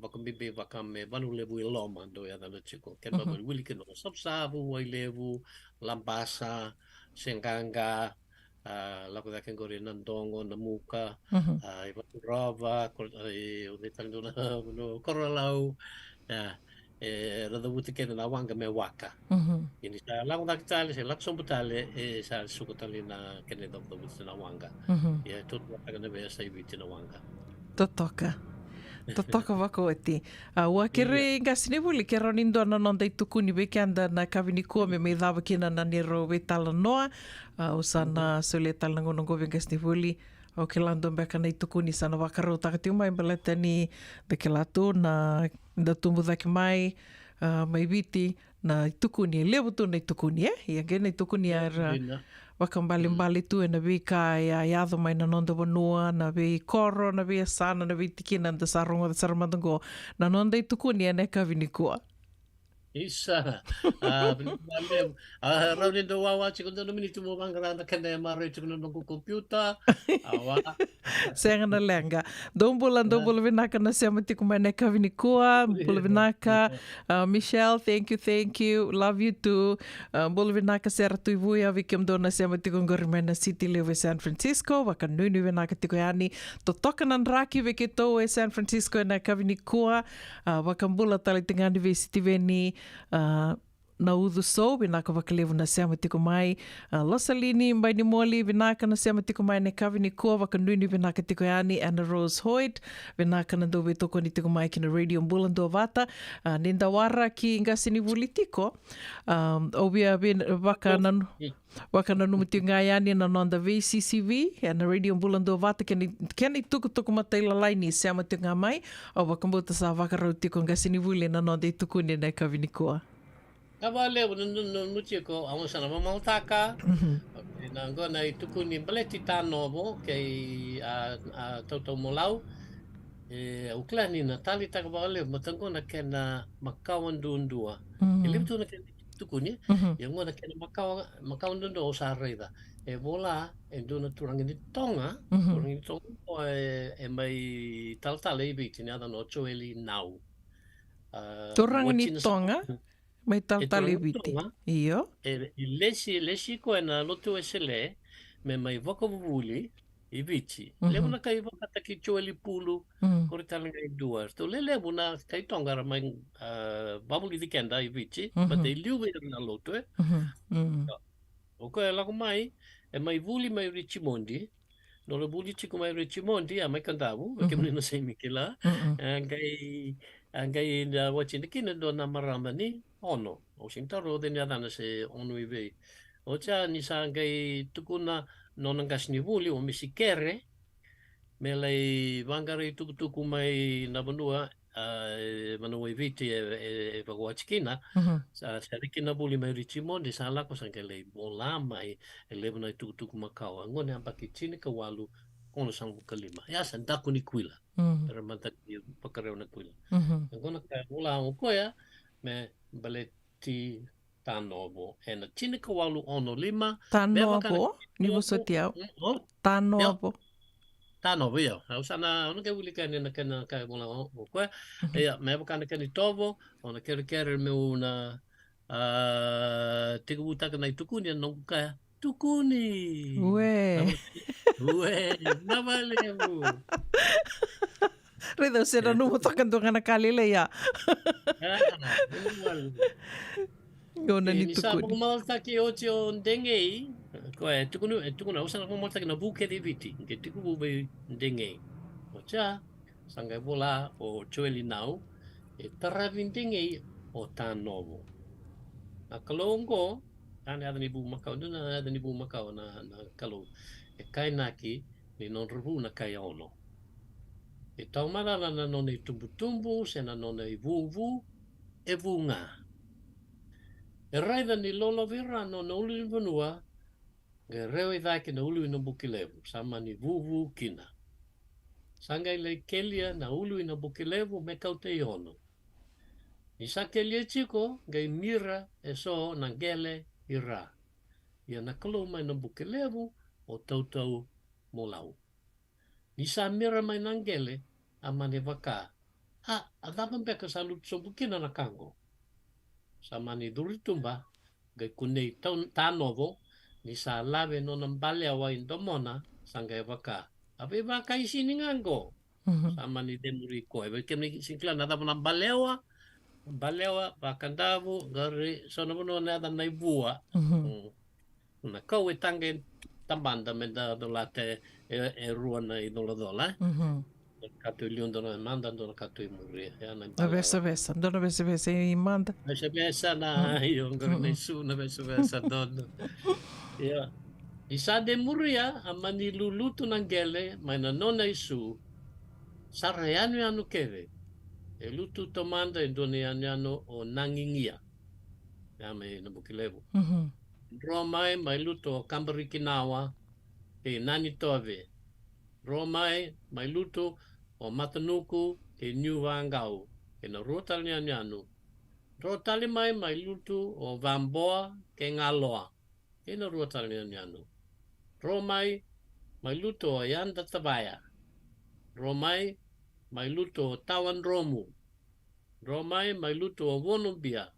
Bakambibi bakame vanulevu I loma do ya dana chiko. Ken babali wili kino sabsabu wailevu lambasa senganga lako da ken gore nandongo na muka rava o de tanto no korolau rada buti ken na wanga me waka ini sa lako da kitale se lakso butale sa sukutali na ken da buti na wanga ya tot waka na be sa ibiti na wanga Totoka. Totoka wako eti. Ua kere ngasine wuli ke ronindo ana nonda I tukuni weke anda na kawini kua me me dhawa kina na nero we tala noa. Usana sole tala ngonongo we ngasine wuli. O ke lando mbeka na I tukuni sana wakarau takati umai mbaleta ni de ke lato na tumbu dhaki mai mai viti na I tukuni lewo tu na I tukuni Ia ke na I tukuni ara wakambali tu e na vi ka ia iado mai na nonda wanua, na vi koro, na vi asana, na vi tikina na sarongo da saramandango. Na nonda I tukuni e ne kawini kua. Isa. Rauni do wawa chiko no minute mo bangara na kene maro chiko no computer. Awa. Senga lenga. Dombula vinaka na sema tiku mai ne kawini kua. Bula vinaka. Michelle, thank you. Love you too. Bula vinaka sera tui vuia vikem do na sema tiku ngori na City Lewe San Francisco. Waka nunu vinaka tiku yani. Totoka nan raki veke tau e San Francisco e na kawini kua. Waka mbula tali tingani ve City Veni. Na udhu so, vinaka wakalevu na sema tiko mai. Losalini, mbaini moli, vinaka na sema tiko mai ne kawini kua, wakanuni vinaka tiko yani, Anna Rose Hoyt, vinaka na dobe toko ni tiko mai kina radio mbulando vata. Ninda wara ki ngasini wuli tiko. Obia waka na numiti ngai yani na nonda VCCV, na radio mbulando vata, keni tuku mata ila laini sema tiko ngai mai, o wakambuta sa wakarau tiko ngasini wuli na nonda I tukuni ne kawini kua. Kavale no muchiko amo sana mamaltaka na ngona I tukuni baleti tano mo kei a toto molau uklani na tali taka vale matangona kena makawan dundua ele tu na tukuni yang ngona kena makawan dundua usarida bola duna turangini tonga mai tal ibiti ni ada no choeli now turangini tonga mai tal ibiti iyo lesi ko na lotu esele me mai vokavuli ibiti levo na kai vakata ki choeli pulu koritala ngai dua to lele buna kai tonga mai babuli dikenda ibiti but they live na lotu o ko la mai e mai vuli mai Richimondi no le buli chico mai Richimondi a mai kandavu ke mena sei mikela angai na watching kina do na maramani ono o sintaro de nya dana se onu ive o cha ni sa ngai tukuna no ngasni vuli o misikere me lei vangare tuku mai na banua manu eviti e vagoachkina sa rikina buli mai Richimondi sa lako sa ngai bola mai e levna tuku makau ngone ambaki chini ka walu kono sang kalima ya san takuni kuila pero manta pakareu na kuila ngona ka bola o koya me baleti tanobo ena chini ka walu ono lima tanobo ni busotiao tanobo tanobo yo usana ono ke ulika ni na kana ka bola o ko ya me bakana kani tobo ona kere me una tiku butaka na tukuni no ka tukuni na valeu Redo será no tocan do ngana kalile ya Gona ni tukuni. Sa malta ki ocho ndengei ko tukuna usana ko malta na buke de viti ke tuku be ndengei ocha sanga bola o choeli nau e taravindengei o tanovo a kalongo ane ada ni bu makau na ada ni bu makau na kalo e kainaki ni non rubu na kai ono e tau marala na non e tumbu se na non e vuvu e vunga e raida ni lolo vira no uli vanua Ngai reo I dhake na ulu ina bukilevu, samani vuvu kina. Sangai le kelia na ulu ina bukilevu me kaute iono. I sa kelia chiko, ngai mira e so na gele I ra. Ia na kalau mai na bukilevu o tautau molau. I sa mira mai na gele, a mane waka. A dhaman beka sa lutso bukina na kango. Sa mani duritumba, ngai kunei tanovo, ni sa lave no ng baleawa in domona, sangai waka. Abe waka isi ni ngango. Sama ni demuri ko. Ebe kemi singkla na tamo ng baleawa, bakandavu, gari, sono mo na na ibua. Na kau e tangen tambanda me da dolate e ruana I dola. Katu liundo na manda dona katu I muri. Vesa, dona vesa I manda. Vesa na yung gari na isu na vesa dono. Yeah. Isa de muria a mani lulutu ng gele may nanona isu sarayano yano kere. E lutu tomanda e doniano o nangingia. Yame na bukilevu. Romai may luto o kambarikinawa ke nani tove. Romai may luto o matanuku ke nyuwangau ke na rotal nyano. Rotali may luto o vamboa ke ngaloa. Ke na rotal nyano. Romai may luto o yanda tabaya. Romai may luto o tawan romu. Romai may luto o wonumbia.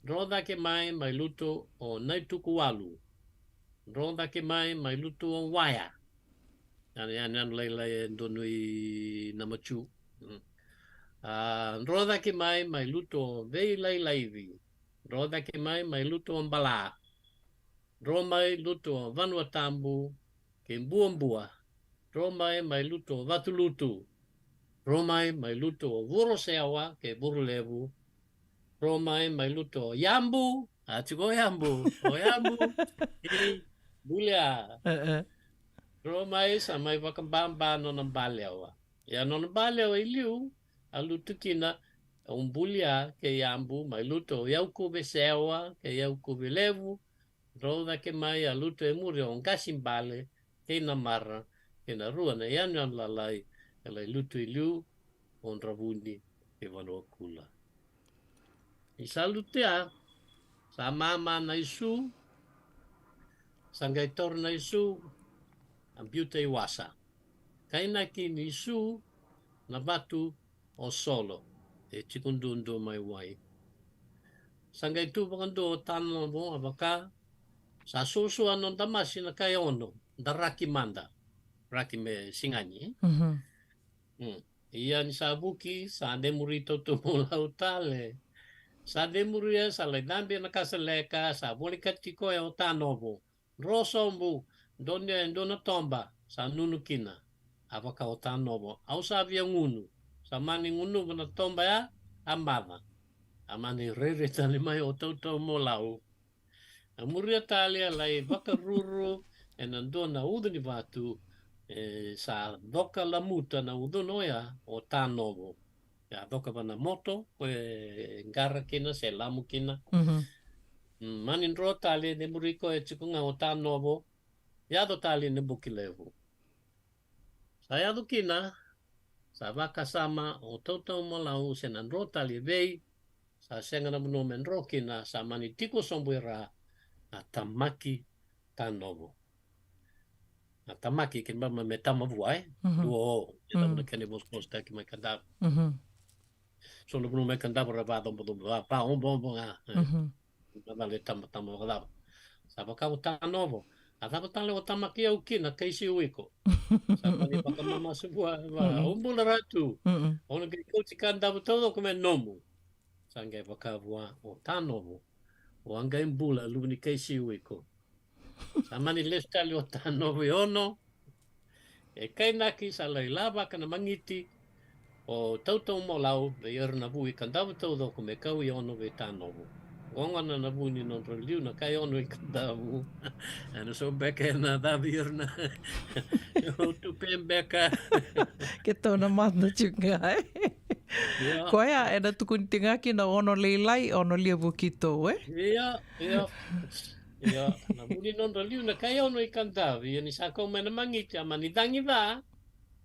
Roda ke mai luto o naitukuwalu. Roda ke mai luto o waya. Yan laylay dono I namachu. Roda ke mai luto o veilaylayvi. Roda ke mai luto o bala. Romai luto o vanuatambu ke mbuambua. Romai may luto o vatulutu. Romai may luto o vuroseawa ke vurulevu. Romai may luto o yambu. Chiko yambu. O yambu. Bulia. Romai sa may wakambamba no ng baleawa. Yan no ng baleawa iliu. Aluto kina bulia ke yambu may luto o yauku beseawa ke yauku belevu. Roda ke mai aluto e muri o ngasimbale ke namara ke na rua na yan lalai elai luto iliu on ravuni ke wanoa kula. I salutea sa mama na isu sangai tor na isu ambiuta iwasa. Kaina ki ni isu na batu o solo e chikundundu mai wai. Sangai tu bakando tano mo abaka sa susu anon tamasi na kaya ono daraki manda. Raki me singani. Iyan sa buki sa demurito tumulau tale. Sa demuria sa laidambi na kasaleka sa bolikatiko e otanovo. Rosombu dona tomba sa nunukina. Avaka otanovo. Au sa via ngunu. Sa mani ngunu na tomba ya amava. Amani rere tali mai otauto molau. Amuria talia lai vakaruru e nandona uduni vatu sa doka lamuta na udunoya o tanovo. Ya doka bana moto ko ngara kina se lamu kina. Manin ro tali ne muriko e chikunga o tanovo. Ya do tali ne bukilevu. Saya do kina sa vaka sama o toto molau se nan ro tali vei sa senga na buno men ro kina sa mani tiko sombuira a tamaki tanovo. A tamaki kin ba me tamavuai. Duo ita na kene vos posta ki mai kanda. So no buno me kanda para va do pa on bon nga. Na le tama wala. Sa ba ka tanovo. A ta tale o tamaki au kina kaisi uiko. Sa ba ni pa mama subua va umbula ratu. Ona ke ko tikanda todo come nomu. Sangai ba ka voa o tanovo. O anga imbula luni kaisi uiko. Samani lestali o tanovo ono. E kainaki sa lailava kana mangiti o tautau molau me yer na vui kandavu todo ko me kau I ono ve tanovo. Ongana na vuni non liu na kai ono I kandavu. Ana so beka na davir na. O tu pembeka. Ke tona manda chunga ai. Koia e na tukuntinga ki na ono leilai ono lia vukito e. Ia. Ia, na muli non raliu na kaya ono I kantavi, ia ni sako mana mangiti, ama ni dangi va,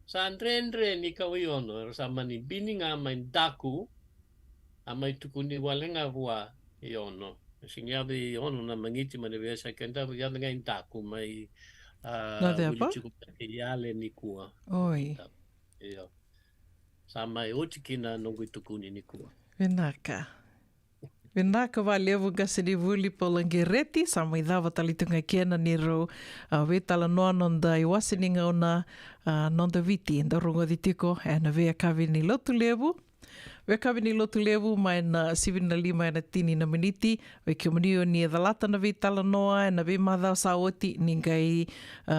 sa andre ni kawi ono, sa mani bininga main daku, ama I tukuni walenga hua I ono. Singabi ono na mangiti mana biasa kantavi, ia nga daku mai wili chuku iale ni kua. Oi. Ia. Sa mai otikina nongu tukuni ni kua. Vinaka. Vinaka wa levu gasini vuli polangereti, sa mai dawa talitunga kiena ni ro wetala noa nonda I wasininga ona nonda viti, nda rongo di tiko, na vea kavi ni lotu levu. Wea kavi ni lotu levu, mai na 7:05 na tini na miniti, we ke munio ni the lata na vitala noa, na ve madhao sa oti, ni ngai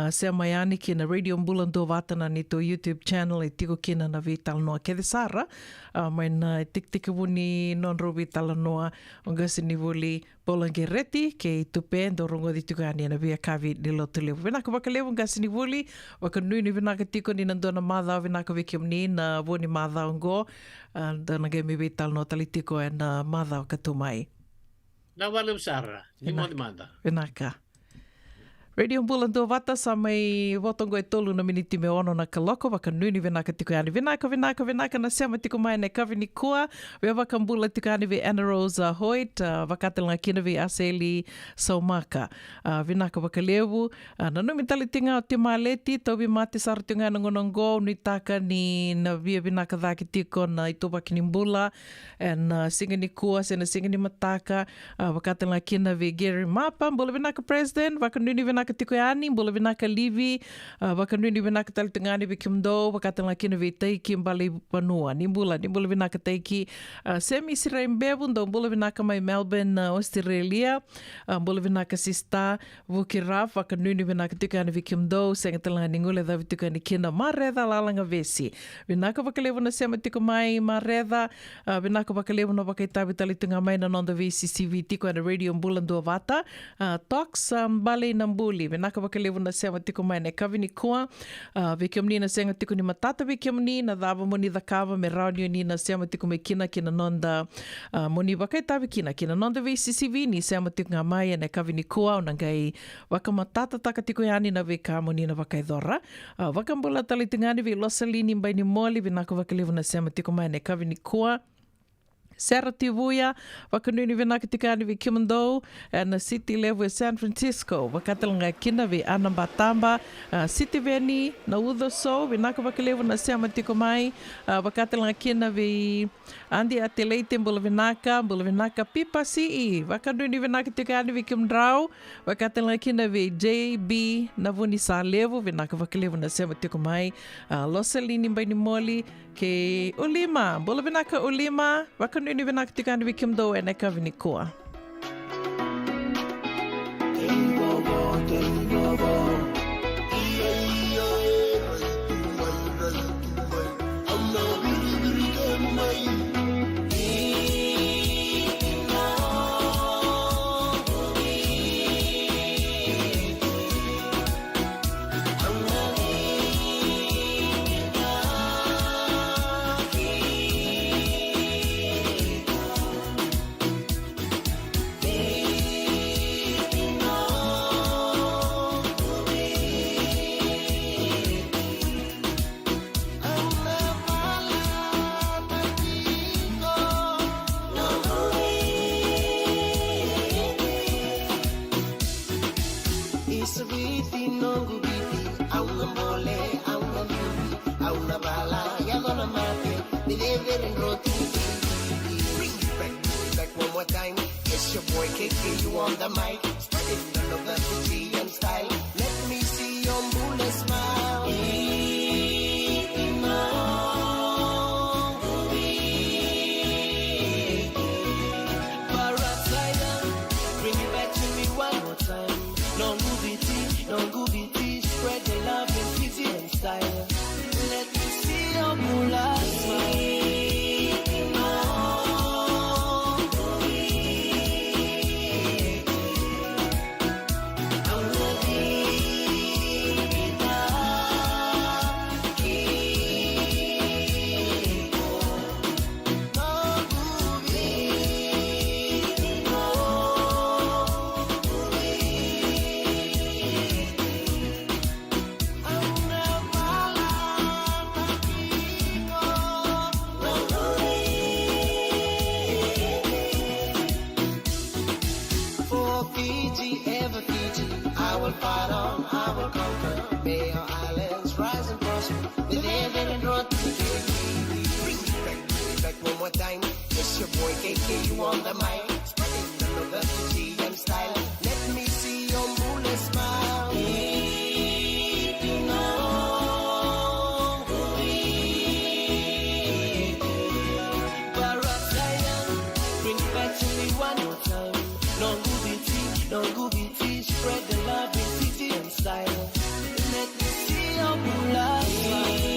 sea mai ani ki na Radio Mbulando Vatana ni to YouTube channel, e tiko kina na vitala noa. Ke de sara, mai na tik wuni non ro vitala noa, ongasi ni vuli polangereti, ke I tupe, ndo rongo di tukani na vea kavi ni lotu levu. Vinaka waka levu, ngasi ni vuli, waka nui ni vinaka tiko ni nandona madhao, vinaka wiki mni na voni madhao ngo, dana gai me vital no talitiko e na madhao katumai. Na wale usara, ni mo di manda. Vinaka. Radio Mbulando Vata sa mai wotongo e tolu na miniti me ono na kaloko waka nuni vinaka tiko yani. Vinaka na sema tiko mai ne kawini kua. Wea waka mbula tiko yani vi Anna Rose Hoyt, wakatelanga kina vi Aseli Saumaka. Vinaka waka lewu, na numi talitinga o te maleti, taubi mate saratunga na ngonongo, nui taka ni na via vinaka dhaki tiko na itopaki ni mbula, na singa ni kua, sena singa ni mataka, wakatelanga kina vi Gary Mapa, mbula vinaka president, waka nuni vinaka tiko yani, mbula vinaka livi, waka nuni vinaka talitungani vi kimdo, wakatelanga kina vi taiki mbali panua, ni mbula vinaka taiki, semi sirai mbevu, ndo mbula vinaka mai Melbourne, Australia, mbula vinaka sista, vuki raf, waka nuni vinaka tiko yani vi kimdo, senga talanga ningule dha vitiko yani kina maredha lalanga vesi. Vinaka wakalevu na sema tiko mai maredha, vinaka wakalevu na wakaitabi talitunga mai na nonda VCCV tiko yani Radio Mbulando Vata, Talks Mbale na Mbuli, vinaka wakalevu na sema tiko mai na kawini kua, vikiamni na senga tiko ni matata vikiamni, na dhava moni dhakava me raunio ni na sema tiko me kina nonda moni wakaitabi kina nonda VCCV ni sema tiko nga mai na kawini kua, unangai wakamatata taka tiko yani na vika moni na wakaidhora, wakambula talitungani vi losalini mbaini moli, vinaka wakalevu na sema tiko mai na kawini kua, Sera Tivuya, wakanuni vinaka tikani vi Kimandou, na city level San Francisco, wakatalanga kina vi Anambatamba, city veni na Udhoso, vinaka wakalevu na sema tiko mai, wakatalanga kina vi Andi Ateleite mbula vinaka Pipa CE, wakanuni vinaka tikani vi Kimdrau, wakatalanga kina vi JB na vuni sa levu, vinaka wakalevu na sema tiko mai, Losalini mbaini moli, ke Ulima, mbula vinaka Ulima, wakanuni vinaka tikani vi Kimdo e na kawini kua. One more time, it's your boy KK, you on the mic. Spread it all over the G and style. Let me see your moonlit smile. Bring it back to me one more time. No gubiti, spread the love in easy and style. Let me see your moonlit smile. time. It's your boy KK, you on the mic. Spreading the love of the G and style. Let me see your moonlit smile. Bring it back to me one more time. No goofy, spread the love in city and style. Let me see your moonlight smile.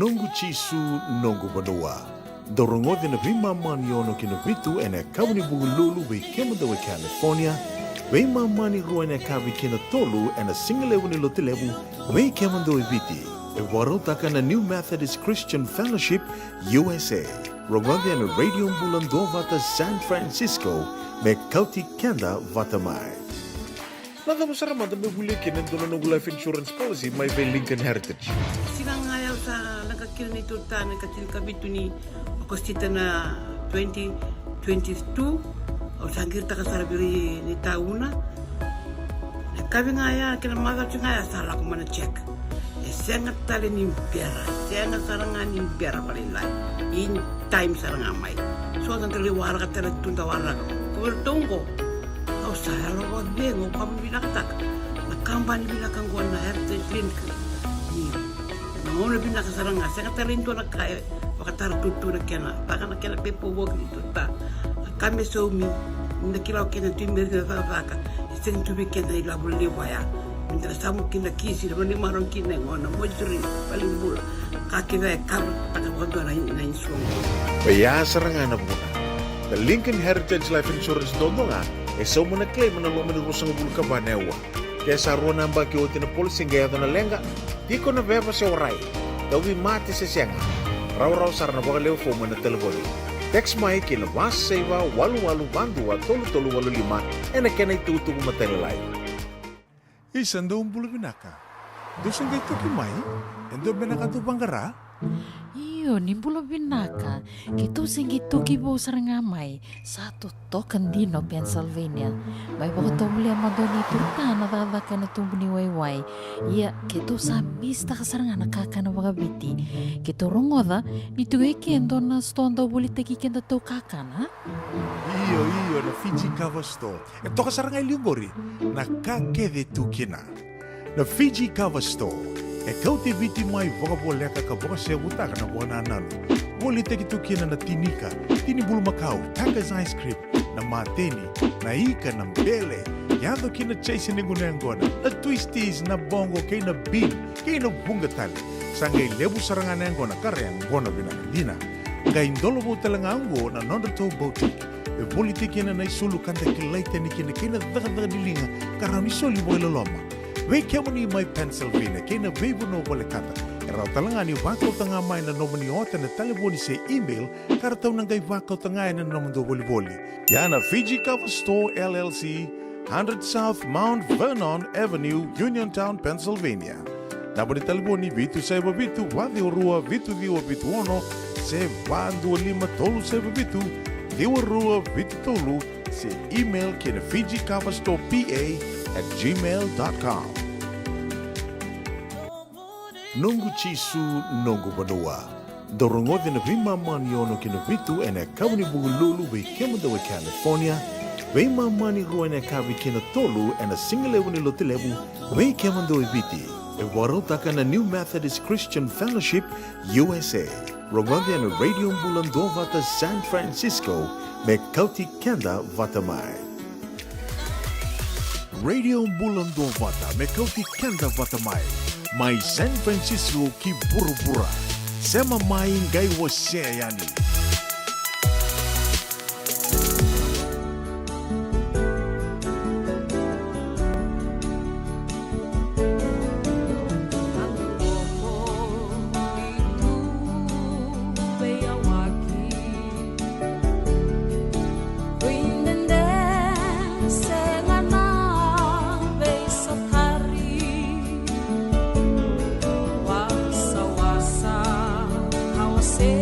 nungu chisu nungu vanua. Dorongo de na vima mani ono kina vitu ene kawani bugululu ve kemada we California. Vima mani rua ene kawi kina tolu ene singalewu ni lotilewu ve kemada we viti. E warotaka na New Methodist Christian Fellowship USA. Rongode ene radio mbulando vata San Francisco me kauti kenda vata mai. Nada mo sarama da me huli kina dono no life insurance policy mai ve Lincoln Heritage. Sila nga yaw sa nakakira ni Turta na kabitu ni Agostita na 2022 o sangir ta kasarabiri ni tauna. Kabi nga ya kina mother nga ya sala ko mana check. Sengat tali ni biara, sengat sarangan ni biara palilai. In time sarang amai. So ang tali warga tali tunda warga. Kubertungko. Kau saya lo bengo kamu bilang tak. Nakamban bilang kang gua na heritage link. Ni, namun lebih nak sarang sengat tali itu nak kaya. Wakatar tutu nak kena. Takkan nak kena pepo wog itu tak. Kami somi. Nak kilau kena timber na tak. Seng tu bikin dari labul liwaya. Minta samu kina kisi na maron kina ngona mojuri paling bula kakina kar taka gondo na insuang. Baya sarangan na muna. The Lincoln Heritage Life Insurance dodo nga so muna claim na lo mena rusang bulu ka banewa. Kaya sa rona ang baki otin na policy ngaya na lenga di ko na beba sa oray. Dawi mati sa siyanga. Raw sarana baka leo fo muna telefoni. Text mai kina was seva walu bandua tolu 85 na kena itutu kumatelalay. Isan daw ang bulu binaka. Doon ngay ito kimay? Endo binaka ito banggara? Iyo, ni bulu binaka. Kito sing ito kibo sarangamay. Sa tutokan dino, Pennsylvania. May baka tumuli ang madoni turta na dadakan na tumuni wayway. Iya, kito sa mista ka saranga nakaka na wagabiti. Kito rongoda, nito kendo na stonda ulit kikenda to kakana. Iyo, na Fiji Cover Store. Ito ka sarangay liugori, nakakede tukina. Na Fiji Cover Store, ikaw ti biti may vokabuleka ka boka siya butaka na buwan na nalo. Wali teki tukina na tinika, tinibul Macau, takas ice cream, na mateni, na ika, na bele, yado kina chase ni gunengona, na twisties, na bongo, kay na bean, kay na bungatali. Sangay lebu sarangan nengona, kareang gona binakadina. Ngayon dolo mo talangango na non-reto boutique. E politiki na naisulu kanta kilaita ni kina daga nilinga karena nisoli boy loloma. We kemo ni mai Pennsylvania kina vebu no bole kata. Era talanga ni wako tanga mai na nomani ota na taliboni se email karena tau nangai wako tanga na nomando boli. Yana Fiji Cover Store LLC, 100 South Mount Vernon Avenue, Uniontown, Pennsylvania. Naboni taliboni vitu saiba vitu wadi orua vitu diwa vitu ono se vandu lima tolu saiba vitu. Diwarua Vitolu se email kina FijiCoverStorePA@gmail.com. Nungu chisu nungu vanua. Dorongo de na vima mani ono kina vitu ene kawani bugululu ve kemada we California. Vima mani rua ene kawi kina tolu ene singalewu ni lotilewu ve kemada we viti. E warotaka na New Methodist Christian Fellowship USA. Rongode na radio mbulando vata San Francisco me kauti kenda vata mai. Radio mbulando vata me kauti kenda vata mai. Mai San Francisco ki burubura. Sema mai ngai wase yani. Say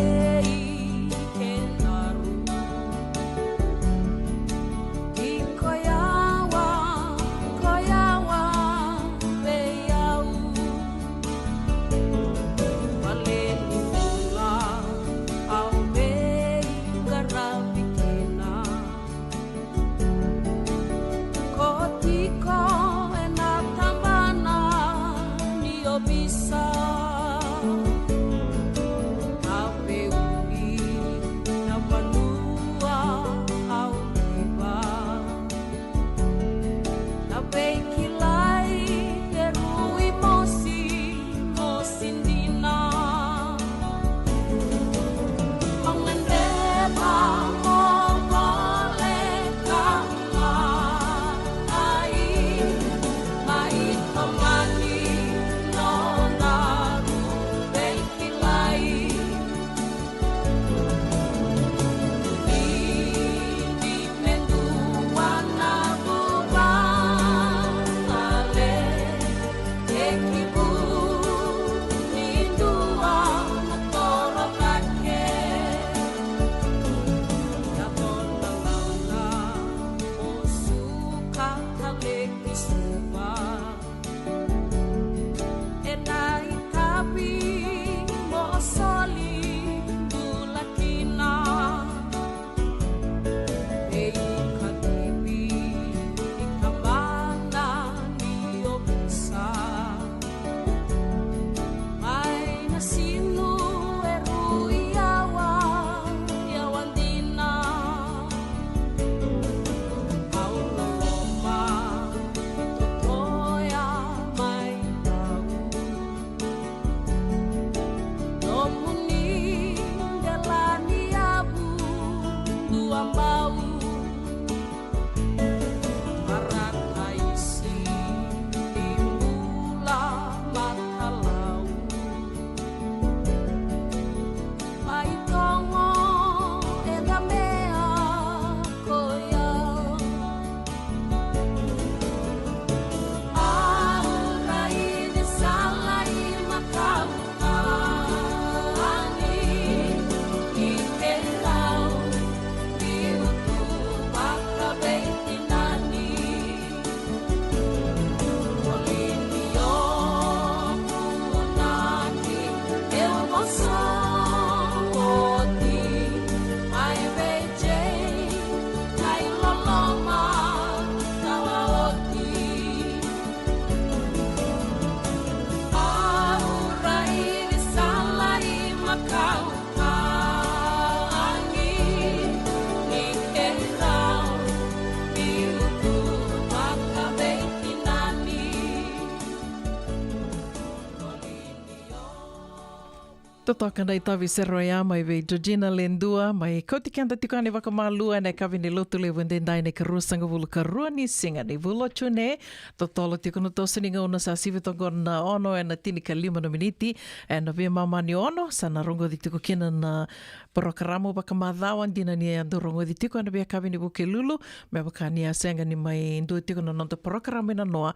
Totoka nei tawi seroia mai vei Georgina Lendua mai kouti kanda tika ne wakamalua nei kawi ni lotu le wendendai nei karua sangavulu karua ni singa ni vula tune totolo tika no tosaninga ona sa sivitongo na ono e na tini ka 5 miniti e na vea mama ni ono sa na rongo di tiko kina na programu wakamadhawan dina ni ando rongo di tiko na vea kawi ni buke lulu me wakani a senga ni mai ndu tiko na nonto programu na noa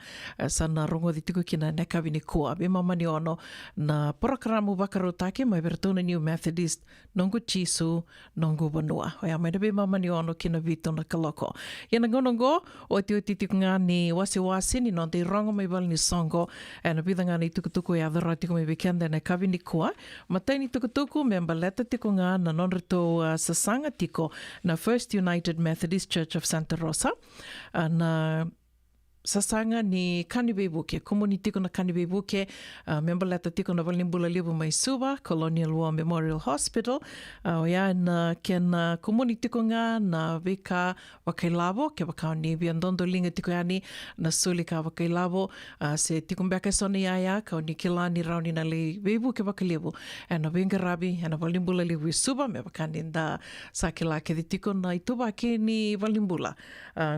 sa na rongo di tiko kina na kawi ni kua vea mama ni ono na programu wakarotake mai Vertona New Methodist, nongo Chisu, nongo Vanua. Hoi a mai nabe mama ni ono kina vito na kaloko. Iana ngonongo, o te oititik ngā ni wasi ni non te rongo mai wali ni songo, e na bida ngā ni tukutuku e adhara tiko mai wikenda na kawi ni kua. Matai ni tukutuku, memba leta tiko ngā na non rito sasanga tiko na First United Methodist Church of Santa Rosa, na sasanga ni Kaniwei Buke, komuni tiko na Kaniwei Buke, member leta tiko na Walimbula Libu mai Suva, Colonial War Memorial Hospital, o ia na kena komuni tiko ngā na weka wakailavo, ke wakao ni viandondo linga tiko yani na suli ka wakailavo, se tiko mbeka soni ia kao ni kilani rauni na le weibu ke wakalivu, e na Wingarabi, e na Walimbula Libu i Suva, me wakani nda sakila ke di tiko na ituba ke ni Walimbula.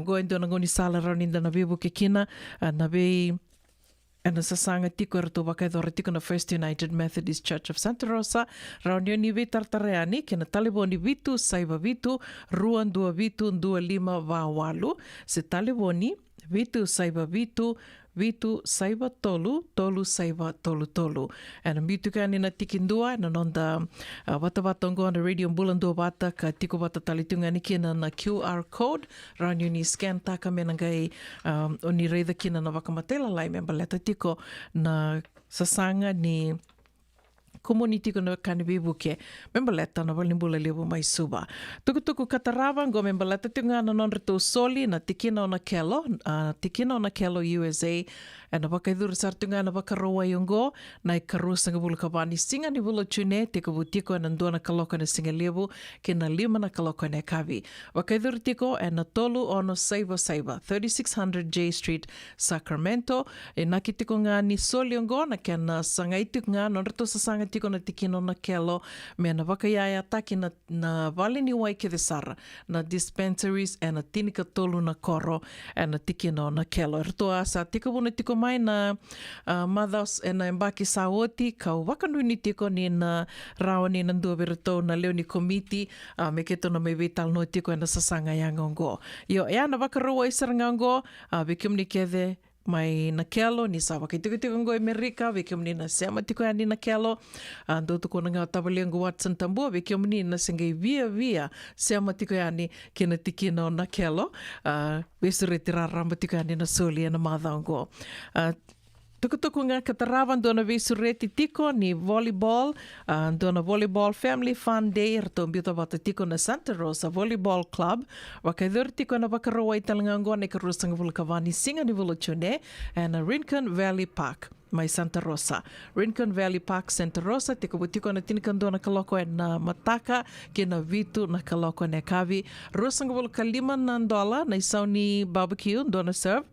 Goa ndo na ngoni sala rauni nda na weibu ke kina na vei ana sasanga tiko rato wakaidora tiko na First United Methodist Church of Santa Rosa raunio ni vei tartareani kena taliboni vitu saiva vitu rua ndua vitu ndua lima wawalu se taliboni vitu saiva vitu vitu saiva tolu, tolu saiva tolu tolu. Ana mitu ka ni na tikindua, na nonda wata watongo na radio mbulandua wata ka tiko wata talitunga ni kina na QR code, ranyu ni scan taka mena ngai o ni reida kina na wakamatela lai memba leta tiko na sasanga ni community ko na Kaniwei Buke, memba leta na Walimbula Libu mai Suva. Tukutuku katarawa, go memba leta tunga na non rito soli na tikina ona Kelo USA, e na wakaidura sartunga na wakaroa yungo, na i karua sangabulu kabani singa ni wula tune, te kabutiko na ndua na kaloka na singa libu, ke na 5 na kaloka na kavi. Wakaidura tiko e na tolu ono saiva, 3600 J Street, Sacramento, e na kitiko ngā ni soli yungo, na ke na sangaituk ngā, non rito sa sanga tiko na tikino na Kelo, me na wakaiaya taki na wale ni wai ke sara, na dispensaries e na tinika tolu na koro, e na tikino na Kelo. Ritoa sa tika wuna tiko mai na mothers e na embaki saoti, kau wakanuni tiko ni na rao ni na ndua viratou na leo ni komiti, me ke tona me vital no tiko e na sasanga yangongo. Io, ea na wakaroa isarangango, vikim ni kede, mai na Kelo, ni sa wakaitiko ngoi Amerika, vikim ni na sema tiko yani na Kelo, ando tuko na ngā tawaliango Watson Tambua, vikim ni na sengai via, sema tiko yani kina tikino na Kelo, vesure tira ramba tiko yani na soli na madhango. Tukutuku ngā katarawa ndona visureti tiko ni volleyball, ndona volleyball family fun day, rato mbiuta wata tiko na Santa Rosa Volleyball Club, wakaidhuri tiko na wakaroa italangango ne karua sangavula kawani singa ni vula tune, na Rincon Valley Park, mai Santa Rosa. Rincon Valley Park, Santa Rosa, te kabutiko na tinikando na kaloko e na mataka, ke na vitu na kaloko ne kavi. Rua sangavula ka $5 na isau ni barbecue, ndona serve.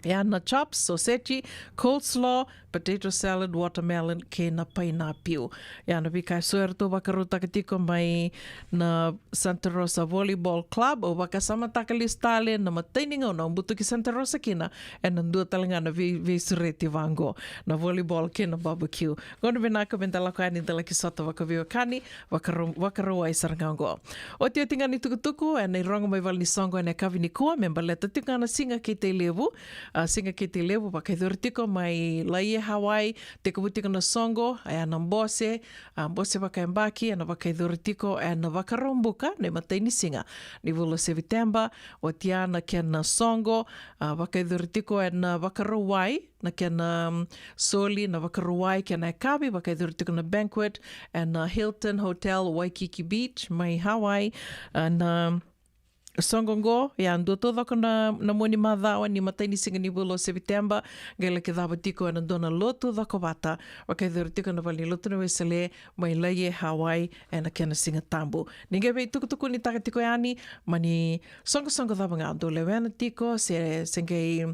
Ea na chops, sausage, coleslaw, potato salad, watermelon, ke na pineapple. Ea na vikai suerto wakaruta tiko mai na Santa Rosa Volleyball Club, o wakasamataka listale na mataininga o na umbutu ki Santa Rosa kina, e na ndua talanga na visureti vango, na volleyball ke na barbecue. Gona venaka ventalako ani tala ki sota wakaviwa kani, wakaroa i sarangango. O te otinga ni tukutuku, e na irongo mai wali ni songo e na kavi ni kua, memba leta tika na singa ki te levu, singa ki te levu, wakaidhuri tiko mai laie Hawaii, te kabutiko na songo, e ana mbose wakaembaki, ana wakaidhuri tiko, e ana wakarombuka, ne mataini singa, ni vula Sevitemba, o tiana ke na songo, wakaidhuri tiko, e ana wakarawai, na ke na soli, na wakarawai, ke na kabi, wakaidhuri tiko na banquet, e na Hilton Hotel, Waikiki Beach, mai Hawaii, na songongo ya ando todo ko na moni madhawa ni matai ni singa ni bulo September gele ke dava tiko na dona lotu da ko bata wa ke der tiko na vali lotu no sele mai lai Hawaii na kena singa tambo ninge ve tuku ni taka tiko yani mani songo dava nga ando le wana tiko se sengei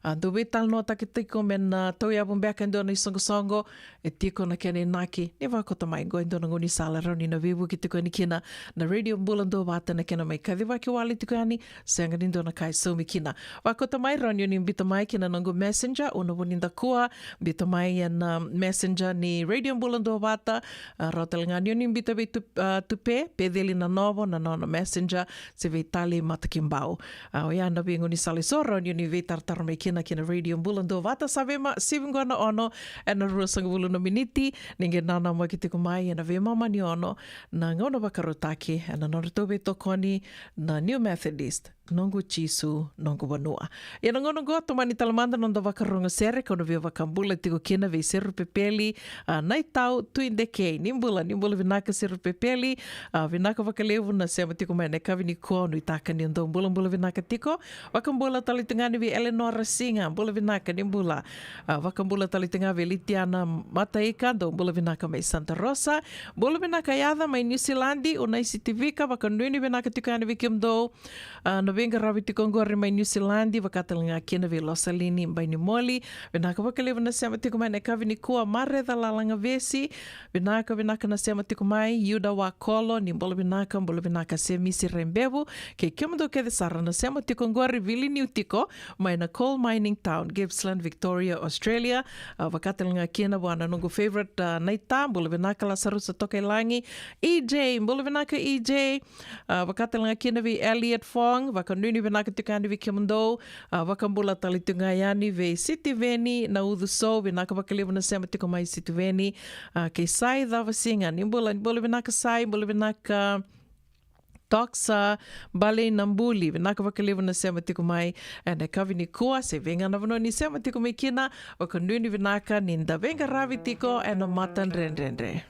ando ve tal no taka tiko men to ya bombe ka ndo ni songo e tiko na kene naki ne va ko tamai go ndo ngoni sala roni na vivu ki tiko ni kina na radio mbulando bata na kena mai kadhiva ki wali tiko yani senga ni ndo na kai so mi kina wa ko tamai roni ni bita mai kina nango messenger ono boninda kua bita mai na messenger ni radio mbulando bata rotel ngani ni bita be tupe pedeli na novo na no messenger se ve tali matakimbao o ya na bingo ni sala so roni ni ve tartar mai kina radio mbulando bata savema sivingona ono na rusanga bulu no miniti ninge nana mo ki te kumai na ve mama ni ono na ngona bakarotaki na no tobe tokoni na New Methodist nongo chisu nongo banua ya ngono go to mani talamanda no da vakaronga sere kono ve vakambula tiko kena ve seru pepeli nai tau tu indeke nimbula vinaka seru pepeli vinaka vakalevu na sema tiko mai na kavini ko no itaka ni ndo mbula vinaka tiko vakambula talitengani ve Eleanor Singa mbula vinaka nimbula vakambula talitengani ve Litiana Mataika ndo mbula vinaka mai Santa Rosa mbula vinaka yada mai New Zealandi unai sitivika vakanduini vinaka tiko ani vikimdo no venga ravi te kongore mai New Zealand vakatalanga kena ve Losalini mai ni moli venaka vakalevu na sema tiko mai na kavini kua mare da lalanga vesi venaka na sema tiko mai Yuda wa Kolo ni mbolo venaka semisi rembevu ke kemdo ke de sara na sema tiko ngore vili ni utiko mai na coal mining town Gippsland Victoria Australia vakatalanga kena wana nungu favorite naita mbolo venaka la sarusa toke langi EJ mbolo venaka EJ vakatalanga kena ve Elliot Fong vakanuni venaka tukani vi kemundo vakambula talitunga yani ve Sitiveni na udhuso venaka vakalevu na sema tiko mai Sitiveni ke sai dava singa nimbula venaka sai mbula venaka Toxa Bale Nambuli venaka vakalevu na sema tiko mai na kavini kua se venga na vano ni sema tiko mai kina vakanuni venaka ninda venga ravi tiko na matan renrenre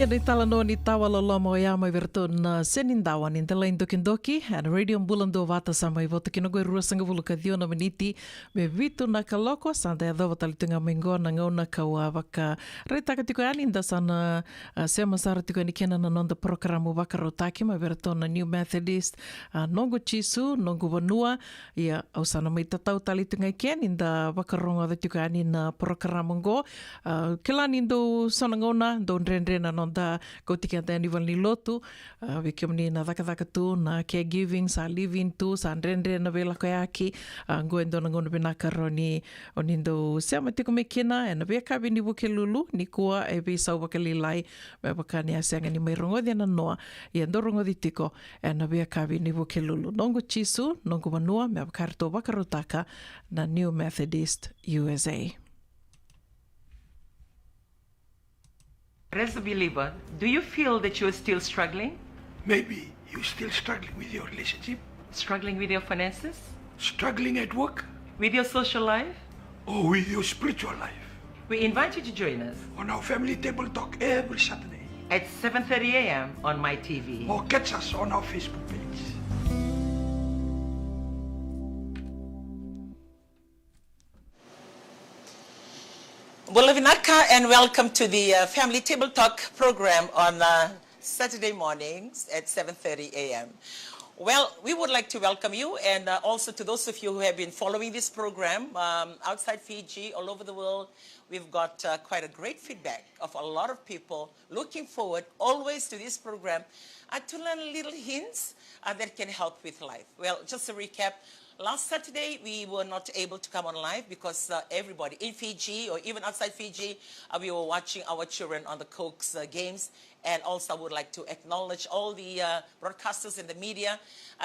ni tala no ni tawa lolomo ya mai verton na senindawa ni tala indokindoki and radio mbulando vata sa mai vota kinogo rua sanga vuluka dio na maniti me vitu na kaloko sanda ya dhova talitunga mengo na ngauna kawa vaka reitaka tiko yani nda sana sema sara tiko ni kena na nonda programu vaka rotaki mai verton na New Methodist nongo chisu nongo vanua ia au sana mai tatau talitunga ikeni nda vaka ronga da tiko yani na programu ngo kilani ndo sana ngauna ndo nrena nonda koutika tani valni lotu vikimni na dhaka tu na caregiving sa living tu sa nrena vela ko yaki ngoendo na ngono benaka roni onindo sema tiko mekina na veka vini buke lulu ni kua e be sau bakalilai me bakani asenga ni mai rongo na noa ia ndo rongo ditiko na veka vini buke lulu nongo chisu nongo manua me bakarto bakarotaka na New Methodist USA. As a believer, do you feel that you're still struggling? Maybe you're still struggling with your relationship. Struggling with your finances? Struggling at work. With your social life? Or with your spiritual life. We invite you to join us on our Family Table Talk every Saturday at 7:30 a.m. on my TV. Or catch us on our Facebook page. Bulavinaka, and welcome to the Family Table Talk program on Saturday mornings at 7:30 a.m. Well, we would like to welcome you, and also to those of you who have been following this program outside Fiji, all over the world. We've got quite a great feedback of a lot of people looking forward always to this program to learn little hints that can help with life. Well, just a recap. Last Saturday, we were not able to come on live because everybody in Fiji or even outside Fiji, we were watching our children on the Cokes games. And also I would like to acknowledge all the broadcasters and the media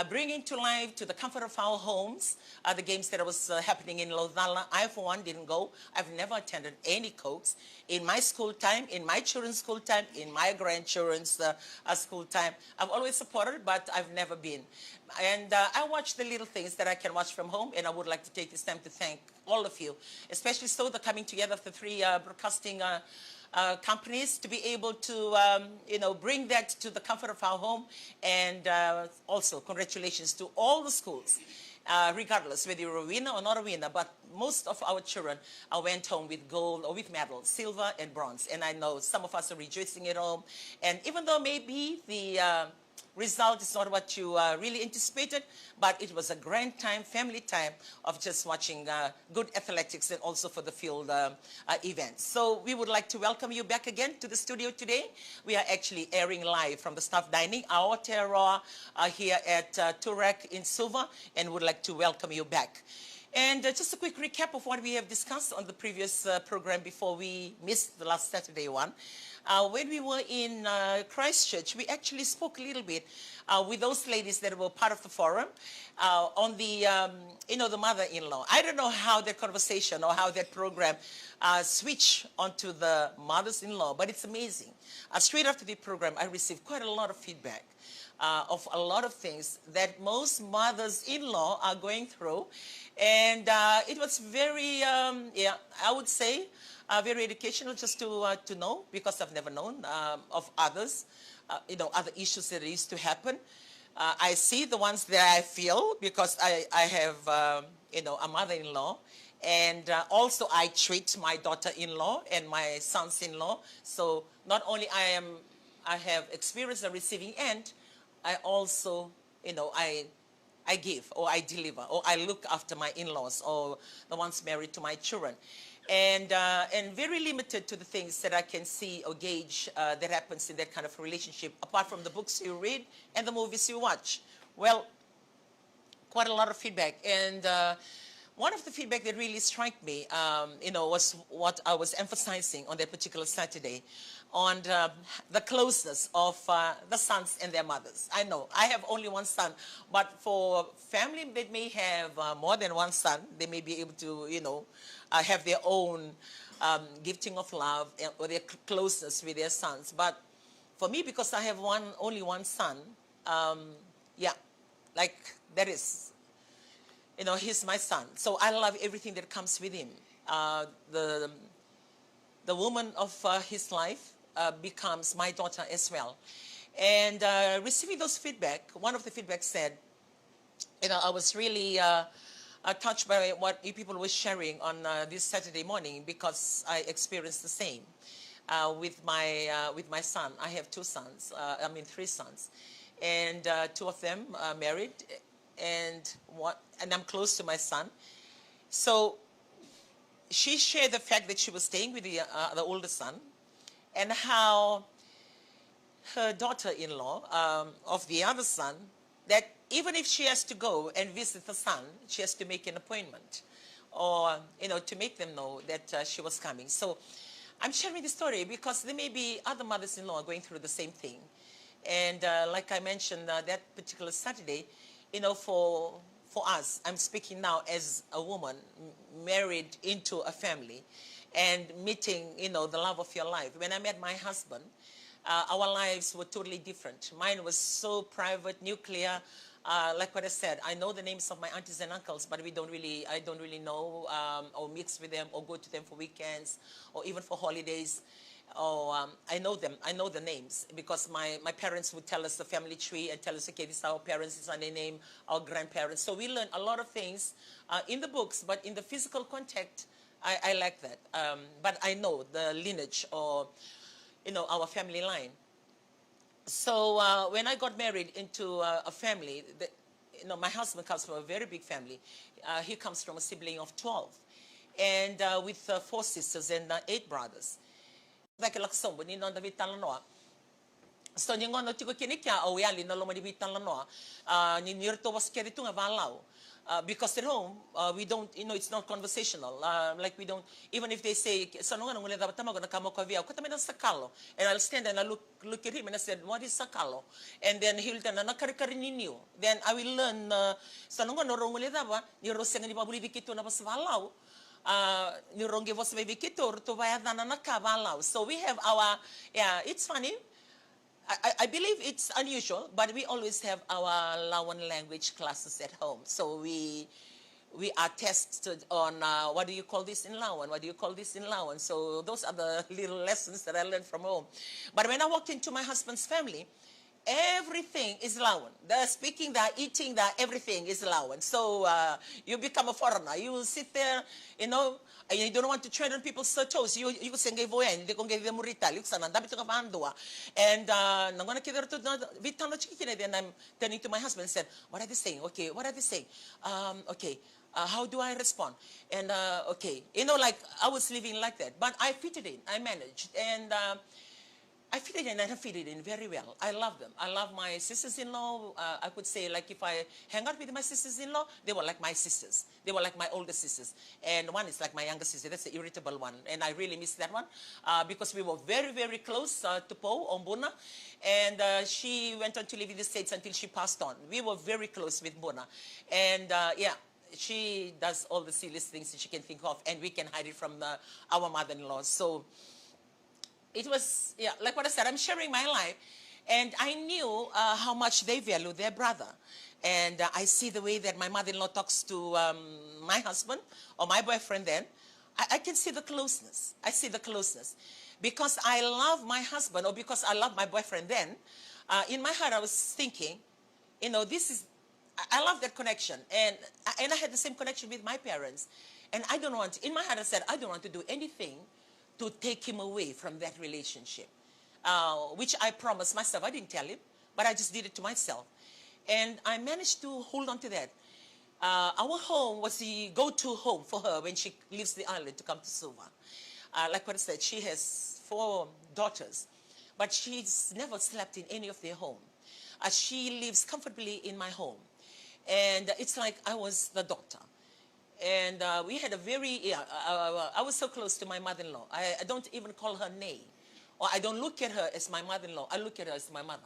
bringing to life, to the comfort of our homes, the games that was happening in Laucala. I, for one, didn't go. I've never attended any Cokes. In my school time, in my children's school time, in my grandchildren's school time, I've always supported, but I've never been. And I watch the little things that I can watch from home, and I would like to take this time to thank all of you, especially so the coming together of the three broadcasting companies to be able to, bring that to the comfort of our home. And also congratulations to all the schools, regardless whether you're a winner or not a winner, but most of our children went home with gold or with medals, silver and bronze. And I know some of us are rejoicing at home. And even though maybe the result is not what you really anticipated, but it was a grand time, family time of just watching good athletics and also for the field events. So we would like to welcome you back again to the studio today. We are actually airing live from the staff dining, Aotearoa here at Turak in Suva, and would like to welcome you back. And just a quick recap of what we have discussed on the previous program before we missed the last Saturday one. When we were in Christchurch, we actually spoke a little bit with those ladies that were part of the forum on the, the mother-in-law. I don't know how that conversation or how that program switched onto the mothers-in-law, but it's amazing. Straight after the program, I received quite a lot of feedback of a lot of things that most mothers-in-law are going through. And it was very, I would say, very educational just to know, because I've never known of others, other issues that used to happen. I see the ones that I feel because I have, a mother-in-law. And also I treat my daughter-in-law and my sons-in-law. So not only I have experienced the receiving end, I also, I give or I deliver or I look after my in-laws or the ones married to my children. And very limited to the things that I can see or gauge that happens in that kind of relationship, apart from the books you read and the movies you watch. Well, quite a lot of feedback. And one of the feedback that really struck me, was what I was emphasizing on that particular Saturday, on the closeness of the sons and their mothers. I know I have only one son, but for family that may have more than one son, they may be able to, have their own gifting of love or their closeness with their sons. But for me, because I have only one son, that is, he's my son. So I love everything that comes with him. The woman of his life, becomes my daughter as well. And receiving those feedback, one of the feedback said, I was really touched by what you people were sharing on this Saturday morning, because I experienced the same with my son. I have three sons, and two of them are married, and I'm close to my son. So she shared the fact that she was staying with the older son, and how her daughter-in-law of the other son, that even if she has to go and visit the son, she has to make an appointment, or to make them know that she was coming. So I'm sharing this story because there may be other mothers-in-law going through the same thing. And like I mentioned, that particular Saturday, for us, I'm speaking now as a woman married into a family and meeting, the love of your life. When I met my husband, our lives were totally different. Mine was so private, nuclear. Like what I said, I know the names of my aunties and uncles, but I don't really know or mix with them or go to them for weekends or even for holidays. Or I know them. I know the names because my parents would tell us the family tree and tell us, okay, this is our parents, this is our name, our grandparents. So we learn a lot of things in the books, but in the physical contact, I like that. But I know the lineage or, our family line. So when I got married into a family, my husband comes from a very big family. He comes from a sibling of 12, and with 4 sisters and 8 brothers. So ni ngono tiko kini kia o yali na lomo di bitan lano ni nirto was keri tunga valaw because at home we don't, it's not conversational, like we don't, even if they say so no ngone dapat tamago na kamo ko via ko tamen sakalo, and I'll stand and I look at him and I said, what is sakalo? And then he'll tell na kari ninyo, then I will learn so no ngono rongole daba ni rosenga ni babuli bikito na bas valaw. So we have our, it's funny. I believe it's unusual, but we always have our Lawan language classes at home. So we are tested on what do you call this in Lawan? What do you call this in Lawan? So those are the little lessons that I learned from home. But when I walked into my husband's family, everything is Lawan. The speaking, the eating, the everything is Lawan. So you become a foreigner. You sit there, and you don't want to tread on people's toes. You say, and then I'm turning to my husband and said, what are they saying? Okay, what are they saying? Okay. How do I respond? And okay, like I was living like that, but I fitted in. I managed, and I fit it in and I fit it in very well. I love them. I love my sisters-in-law. I could say, like, if I hang out with my sisters-in-law, they were like my sisters. They were like my older sisters. And one is like my younger sister. That's the irritable one. And I really miss that one because we were very, very close to Po, Ombuna. And she went on to live in the States until she passed on. We were very close with Mbuna. And, yeah, she does all the silliest things that she can think of, and we can hide it from our mother-in-law. So it was, yeah, like what I said, I'm sharing my life, and I knew how much they value their brother. And I see the way that my mother-in-law talks to my husband, or my boyfriend then. I can see the closeness. I see the closeness. Because I love my husband, or because I love my boyfriend then, in my heart I was thinking, this is, I love that connection. And I had the same connection with my parents. And I don't want, in my heart I said, I don't want to do anything to take him away from that relationship, which I promised myself. I didn't tell him, but I just did it to myself. And I managed to hold on to that. Our home was the go-to home for her when she leaves the island to come to Suva. Like what I said, she has 4 daughters, but she's never slept in any of their home. She lives comfortably in my home. And it's like I was the daughter. And we had a very, I was so close to my mother-in-law. I don't even call her Nay. Or I don't look at her as my mother-in-law. I look at her as my mother.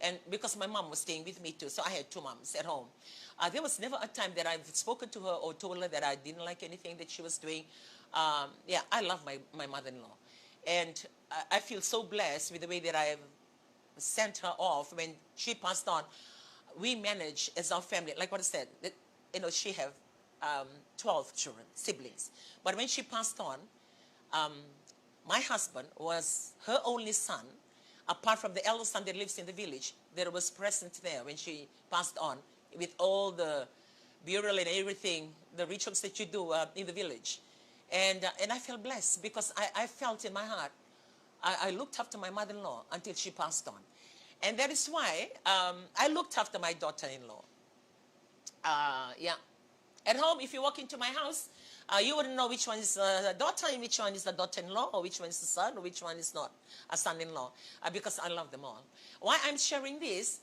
And because my mom was staying with me too, so I had 2 moms at home. There was never a time that I've spoken to her or told her that I didn't like anything that she was doing. Yeah, I love my mother-in-law. And I feel so blessed with the way that I've sent her off when she passed on. We managed as our family, like what I said, that, she have 12 children, siblings. But when she passed on, my husband was her only son, apart from the elder son that lives in the village, that was present there when she passed on, with all the burial and everything, the rituals that you do in the village. And I felt blessed because I felt in my heart, I looked after my mother-in-law until she passed on. And that is why I looked after my daughter-in-law. Yeah. At home, if you walk into my house, you wouldn't know which one is the daughter and which one is the daughter-in-law, or which one is the son, or which one is not a son-in-law, because I love them all. Why I'm sharing this?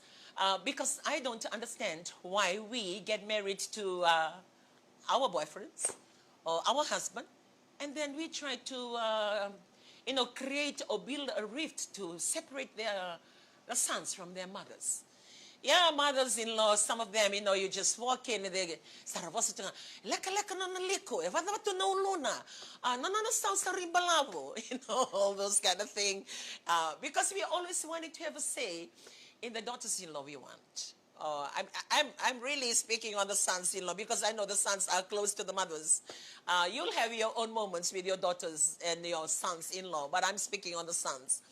Because I don't understand why we get married to our boyfriends or our husband, and then we try to, create or build a rift to separate their sons from their mothers. Yeah, mothers-in-law, some of them, you just walk in and they saravosa tunga, leka no naliko, evada to no luna, no sa rimbalavo, all those kind of thing. Because we always wanted to have a say in the daughters-in-law we want. I'm really speaking on the sons-in-law because I know the sons are close to the mothers. You'll have your own moments with your daughters and your sons-in-law, but I'm speaking on the sons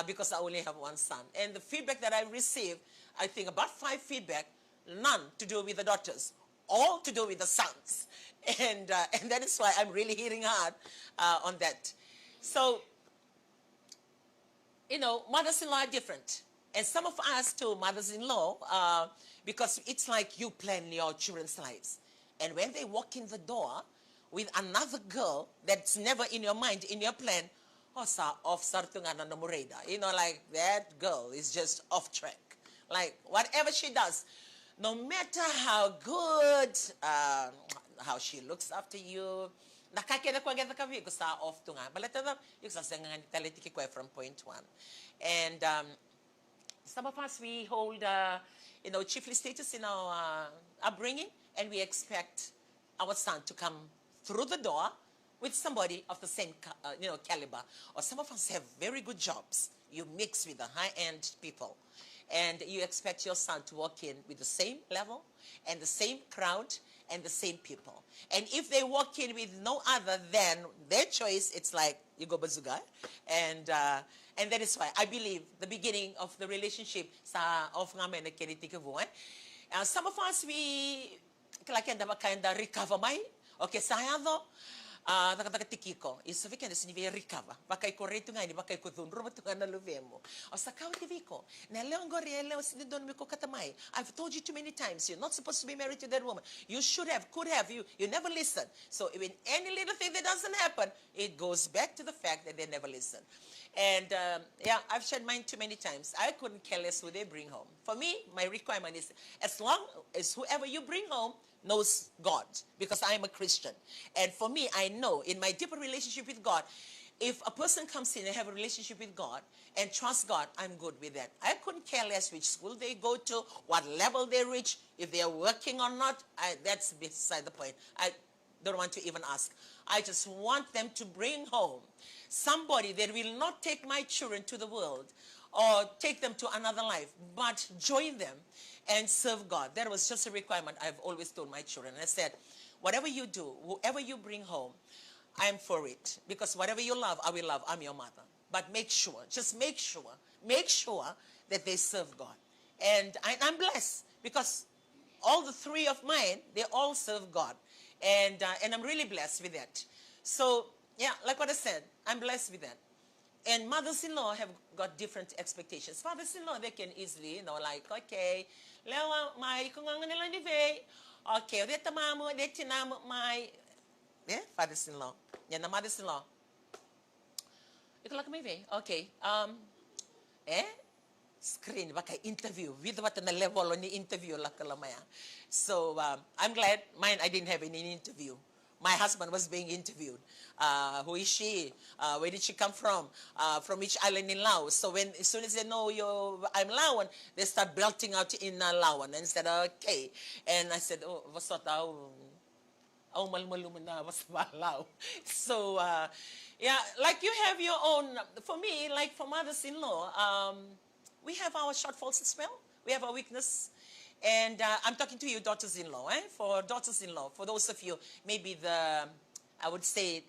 because I only have one son. And the feedback that I received, I think about 5 feedback, none to do with the daughters, all to do with the sons. And that is why I'm really hitting hard on that. So, mothers-in-law are different. And some of us too, mothers-in-law, because it's like you plan your children's lives. And when they walk in the door with another girl that's never in your mind, in your plan, like that girl is just off track. Like whatever she does, no matter how good, how she looks after you, from point 1. And some of us, we hold, chiefly status in our upbringing, and we expect our son to come through the door with somebody of the same, caliber. Or some of us have very good jobs. You mix with the high-end people. And you expect your son to walk in with the same level and the same crowd and the same people. And if they walk in with no other than their choice, it's like, you go bazooka. And that is why I believe the beginning of the relationship some of us, we kind of recover my, okay, sayado, Tikiko, isso fica nesse nível recover. Baka correto ngani, baka kudunro batunga na luvemo. O sakau tiviko. Na leon goriele o sinidon miko katamai. I've told you too many times, you're not supposed to be married to that woman. You should have, could have, you never listen. So when any little thing that doesn't happen, it goes back to the fact that they never listen. And I've shared mine too many times. I couldn't care less who they bring home. For me, my requirement is as long as whoever you bring home knows God, because I am a Christian. And for me, I know in my deeper relationship with God, if a person comes in and have a relationship with God and trusts God, I'm good with that. I couldn't care less which school they go to, what level they reach, if they are working or not. That's beside the point. I don't want to even ask. I just want them to bring home somebody that will not take my children to the world or take them to another life, but join them and serve God. That was just a requirement I've always told my children. I said, whatever you do, whoever you bring home, I'm for it. Because whatever you love, I will love. I'm your mother. But make sure, just make sure that they serve God. And I'm blessed because all the 3 of mine, they all serve God. And I'm really blessed with that. So, yeah, like what I said, I'm blessed with that. And mothers-in-law have got different expectations. Fathers-in-law, they can easily, like, okay, lewa, mai, kung ang nila ni Vey, okay, deta mamu, deta namu, mai, yeah, fathers-in-law. Yan na mothers-in-law. Ikaw lang kami Vey, okay, screen, baka interview, with what na level ni interview la kalamaya. So, I'm glad, mine, I didn't have any interview. My husband was being interviewed. Who is she? Where did she come from? From which island in Laos? So as soon as they know I'm Lawan, they start belting out in Lawan. And said, okay. And I said, oh, so, like you have your own, for me, like for mothers-in-law, we have our shortfalls as well. We have our weakness. And I'm talking to you daughters-in-law, for daughters-in-law, for those of you, maybe I would say,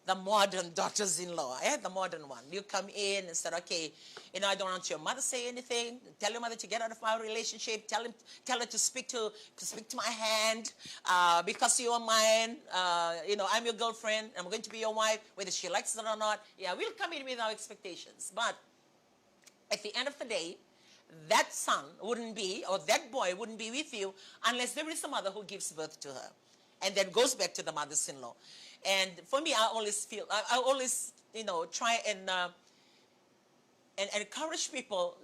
the modern daughters-in-law. I had the modern one. You come in and said, okay, I don't want your mother to say anything. Tell your mother to get out of our relationship. Tell her to speak to my hand because you are mine. I'm your girlfriend. I'm going to be your wife, whether she likes it or not. Yeah, we'll come in with our expectations. But at the end of the day, that son wouldn't be, or that boy wouldn't be with you unless there is a mother who gives birth to her and then goes back to the mothers-in-law. And for me, I always try and encourage people,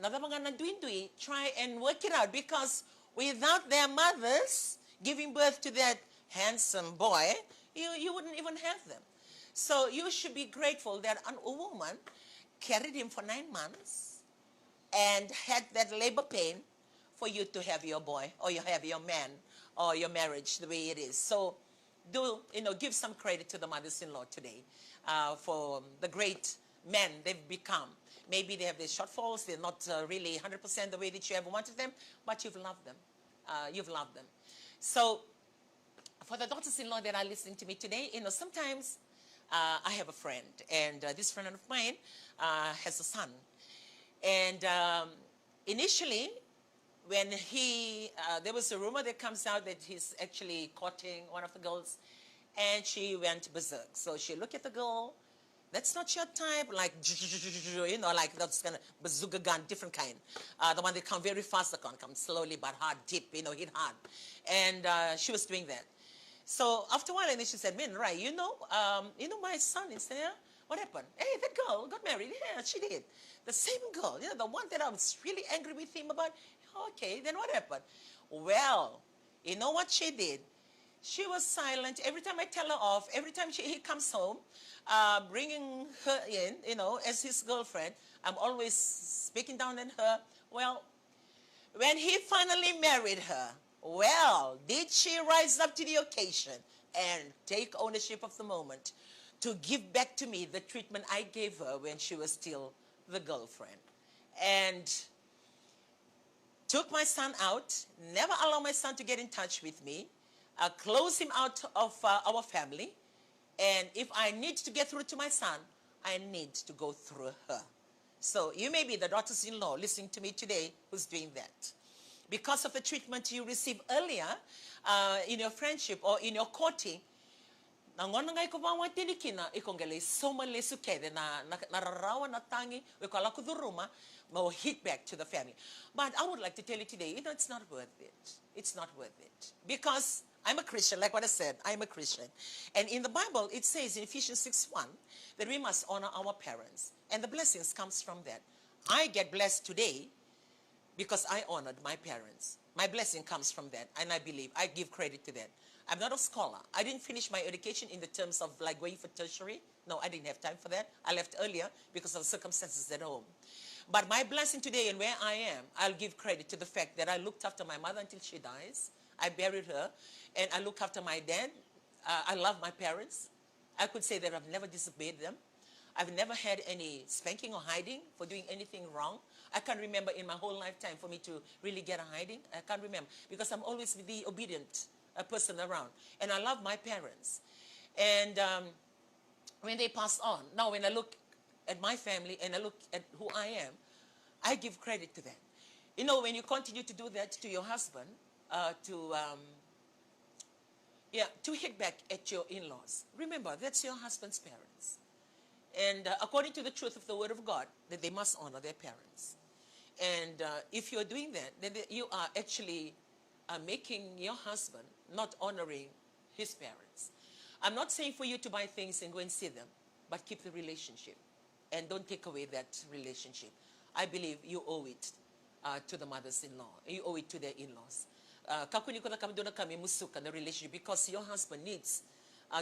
try and work it out, because without their mothers giving birth to that handsome boy, you wouldn't even have them. So you should be grateful that a woman carried him for 9 months and had that labor pain for you to have your boy, or you have your man, or your marriage the way it is. So give some credit to the mothers-in-law today for the great men they've become. Maybe they have their shortfalls. They're not really 100% the way that you ever wanted them, but you've loved them. You've loved them. So for the daughters-in-law that are listening to me today, sometimes I have a friend, and this friend of mine has a son. And initially, when there was a rumor that comes out that he's actually courting one of the girls, and she went berserk. So she looked at the girl. That's not your type, like that's kind of bazooka gun, different kind. The one that come very fast, the one comes slowly but hard, deep, hit hard. And she was doing that. So after a while, and then she said, man, right, my son is there. What happened? Hey, that girl got married. Yeah, she did. The same girl, the one that I was really angry with him about. Okay, then what happened? Well, you know what she did? She was silent. Every time I tell her off, every time he comes home, bringing her in, as his girlfriend, I'm always speaking down on her. Well, when he finally married her, well, did she rise up to the occasion and take ownership of the moment to give back to me the treatment I gave her when she was still the girlfriend? And took my son out, never allowed my son to get in touch with me, closed him out of our family. And if I need to get through to my son, I need to go through her. So you may be the daughters-in-law listening to me today who's doing that. Because of the treatment you received earlier in your friendship or in your courting, hit back to the family. But I would like to tell you today, it's not worth it. It's not worth it. Because I'm a Christian, like what I said, I'm a Christian. And in the Bible, it says in Ephesians 6:1 that we must honor our parents. And the blessings comes from that. I get blessed today because I honored my parents. My blessing comes from that, and I give credit to that. I'm not a scholar. I didn't finish my education in the terms of like going for tertiary. No, I didn't have time for that. I left earlier because of the circumstances at home. But my blessing today and where I am, I'll give credit to the fact that I looked after my mother until she dies. I buried her, and I look after my dad. I love my parents. I could say that I've never disobeyed them. I've never had any spanking or hiding for doing anything wrong. I can't remember in my whole lifetime for me to really get a hiding. I can't remember because I'm always the obedient person around. And I love my parents. And when they passed on, now when I look at my family and I look at who I am, I give credit to that. When you continue to do that to your husband, to hit back at your in-laws, remember, that's your husband's parents. And according to the truth of the Word of God, that they must honor their parents. And if you're doing that, then you are actually making your husband not honoring his parents. I'm not saying for you to buy things and go and see them, but keep the relationship. And don't take away that relationship. I believe you owe it to the mothers-in-law. You owe it to their in-laws. The relationship, because your husband needs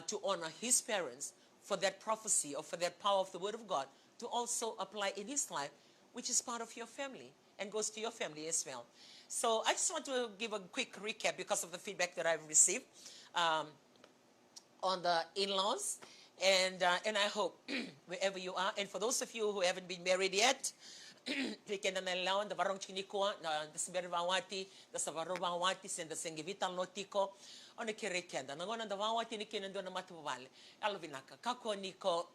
to honor his parents for that prophecy or for that power of the Word of God to also apply in his life, which is part of your family and goes to your family as well. So I just want to give a quick recap because of the feedback that I've received on the in-laws. And I hope wherever you are, and for those of you who haven't been married yet, Pequena na lawan da varong chinikoa na da sbervawati da savarvawati senda sengivita notiko ona kerekenda na ngona da vawati ni kena ndo na matuvale alvinaka kako niko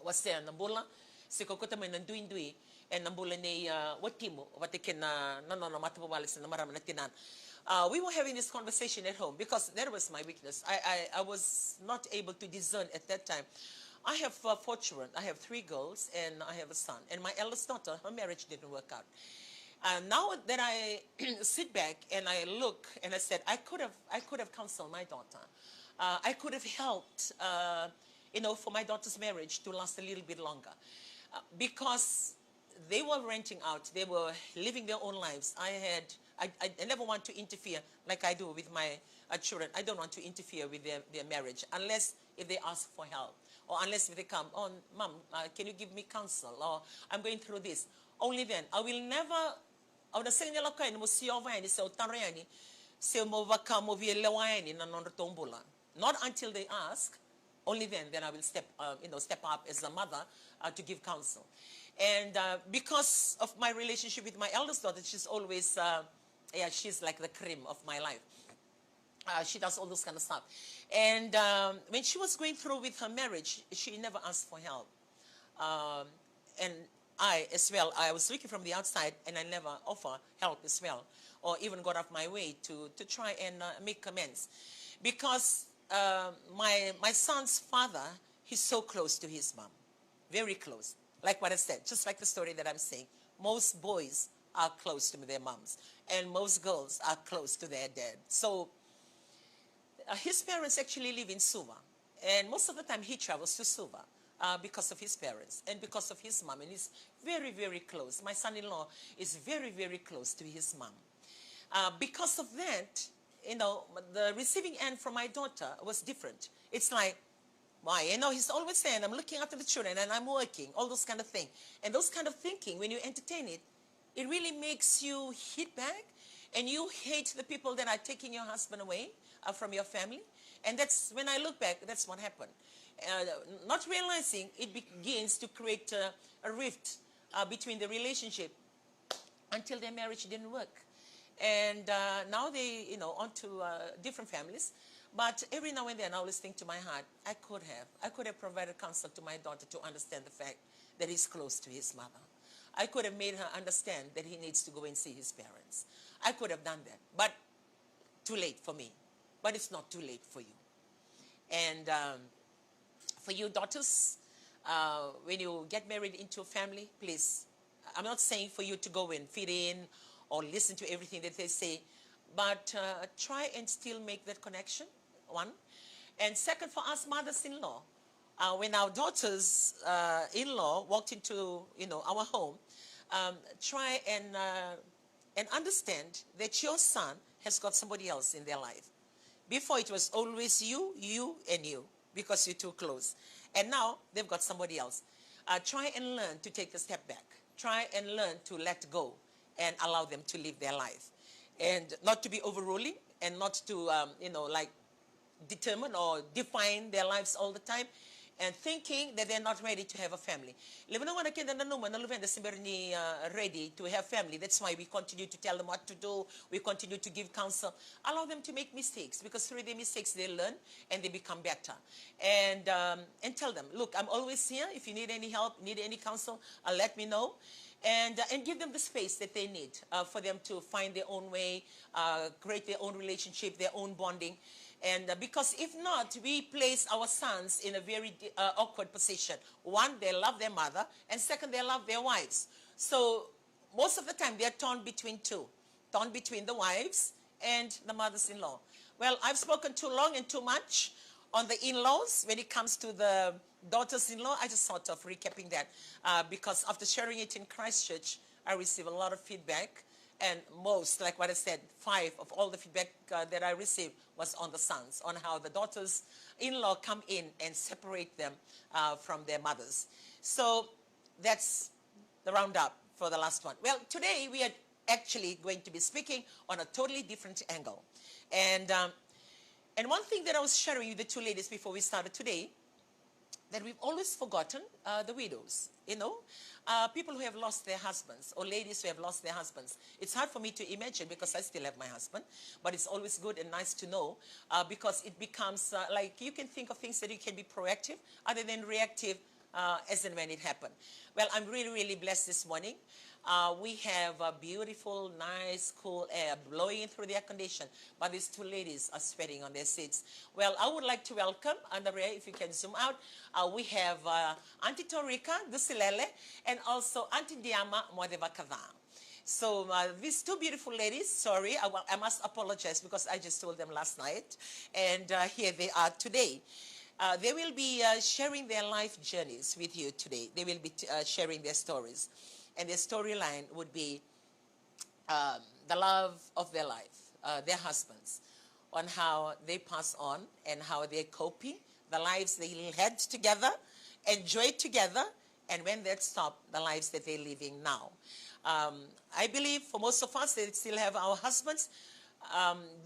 wase na bula sikokota mai na duindui e na bula nei watimo watekena na matuvale senda marama na tinan. We were having this conversation at home because that was my weakness. I was not able to discern at that time. I have 4 children. I have 3 girls and I have a son. And my eldest daughter, her marriage didn't work out. Now that I sit back and I look and I said, I could have counseled my daughter. I could have helped, for my daughter's marriage to last a little bit longer. Because they were renting out. They were living their own lives. I never want to interfere like I do with my children. I don't want to interfere with their marriage unless if they ask for help. Or unless if they come, oh, Mom, can you give me counsel? Or I'm going through this. Only then. I will never, not until they ask. Only then I will step up as a mother to give counsel. And because of my relationship with my eldest daughter, she's always, she's like the cream of my life. She does all this kind of stuff. And when she was going through with her marriage, she never asked for help. And I, as well, I was looking from the outside, and I never offer help as well, or even got off my way to try and make amends. Because my son's father, he's so close to his mom, very close. Like what I said, just like the story that I'm saying, most boys are close to their moms, and most girls are close to their dad. So his parents actually live in Suva, and most of the time he travels to Suva because of his parents and because of his mom, and he's very, very close. My son-in-law is very, very close to his mom. Because of that, the receiving end from my daughter was different. It's like, why? He's always saying, I'm looking after the children and I'm working, all those kind of things. And those kind of thinking, when you entertain it, it really makes you hit back, and you hate the people that are taking your husband away from your family. And that's, when I look back, that's what happened. Not realizing it begins to create a rift between the relationship until their marriage didn't work. And now they, onto different families. But every now and then I always think to my heart, I could have provided counsel to my daughter to understand the fact that he's close to his mother. I could have made her understand that he needs to go and see his parents. I could have done that, but too late for me. But it's not too late for you. And for you daughters, when you get married into a family, please, I'm not saying for you to go and fit in or listen to everything that they say, but try and still make that connection, one. And second, for us mothers-in-law, when our daughters-in-law walked into, our home, try and understand that your son has got somebody else in their life. Before it was always you, and you, because you're too close. And now they've got somebody else. Try and learn to take a step back. Try and learn to let go and allow them to live their life. And not to be overruling and not to, determine or define their lives all the time, and thinking that they're not ready to have a family. Ready to have family. That's why we continue to tell them what to do. We continue to give counsel. Allow them to make mistakes, because through their mistakes they learn and they become better. And tell them, look, I'm always here. If you need any help, need any counsel, let me know. And give them the space that they need for them to find their own way, create their own relationship, their own bonding. And because if not, we place our sons in a very awkward position. One, they love their mother, and second, they love their wives. So most of the time, they're torn between two, torn between the wives and the mothers-in-law. Well, I've spoken too long and too much on the in-laws. When it comes to the daughters-in-law, I just thought of recapping that because after sharing it in Christchurch, I received a lot of feedback. And most, like what I said, 5 of all the feedback that I received was on the sons, on how the daughters-in-law come in and separate them from their mothers. So that's the roundup for the last one. Well, today we are actually going to be speaking on a totally different angle. And one thing that I was sharing with the two ladies before we started today, that we've always forgotten the widows, people who have lost their husbands or ladies who have lost their husbands. It's hard for me to imagine because I still have my husband, but it's always good and nice to know because it becomes like you can think of things that you can be proactive other than reactive as and when it happened. Well, I'm really, really blessed this morning. We have a beautiful, nice, cool air blowing through the air condition, but these two ladies are sweating on their seats. Well, I would like to welcome, Andrea, if you can zoom out, we have Auntie Torika Dusilele and also Auntie Diama Modevakava. So these two beautiful ladies, sorry, I must apologize because I just told them last night, and here they are today. They will be sharing their life journeys with you today. They will be sharing their stories. And their storyline would be the love of their life, their husbands, on how they pass on and how they're coping, the lives they had together, enjoyed together, and when that stopped, the lives that they're living now. I believe for most of us that still have our husbands,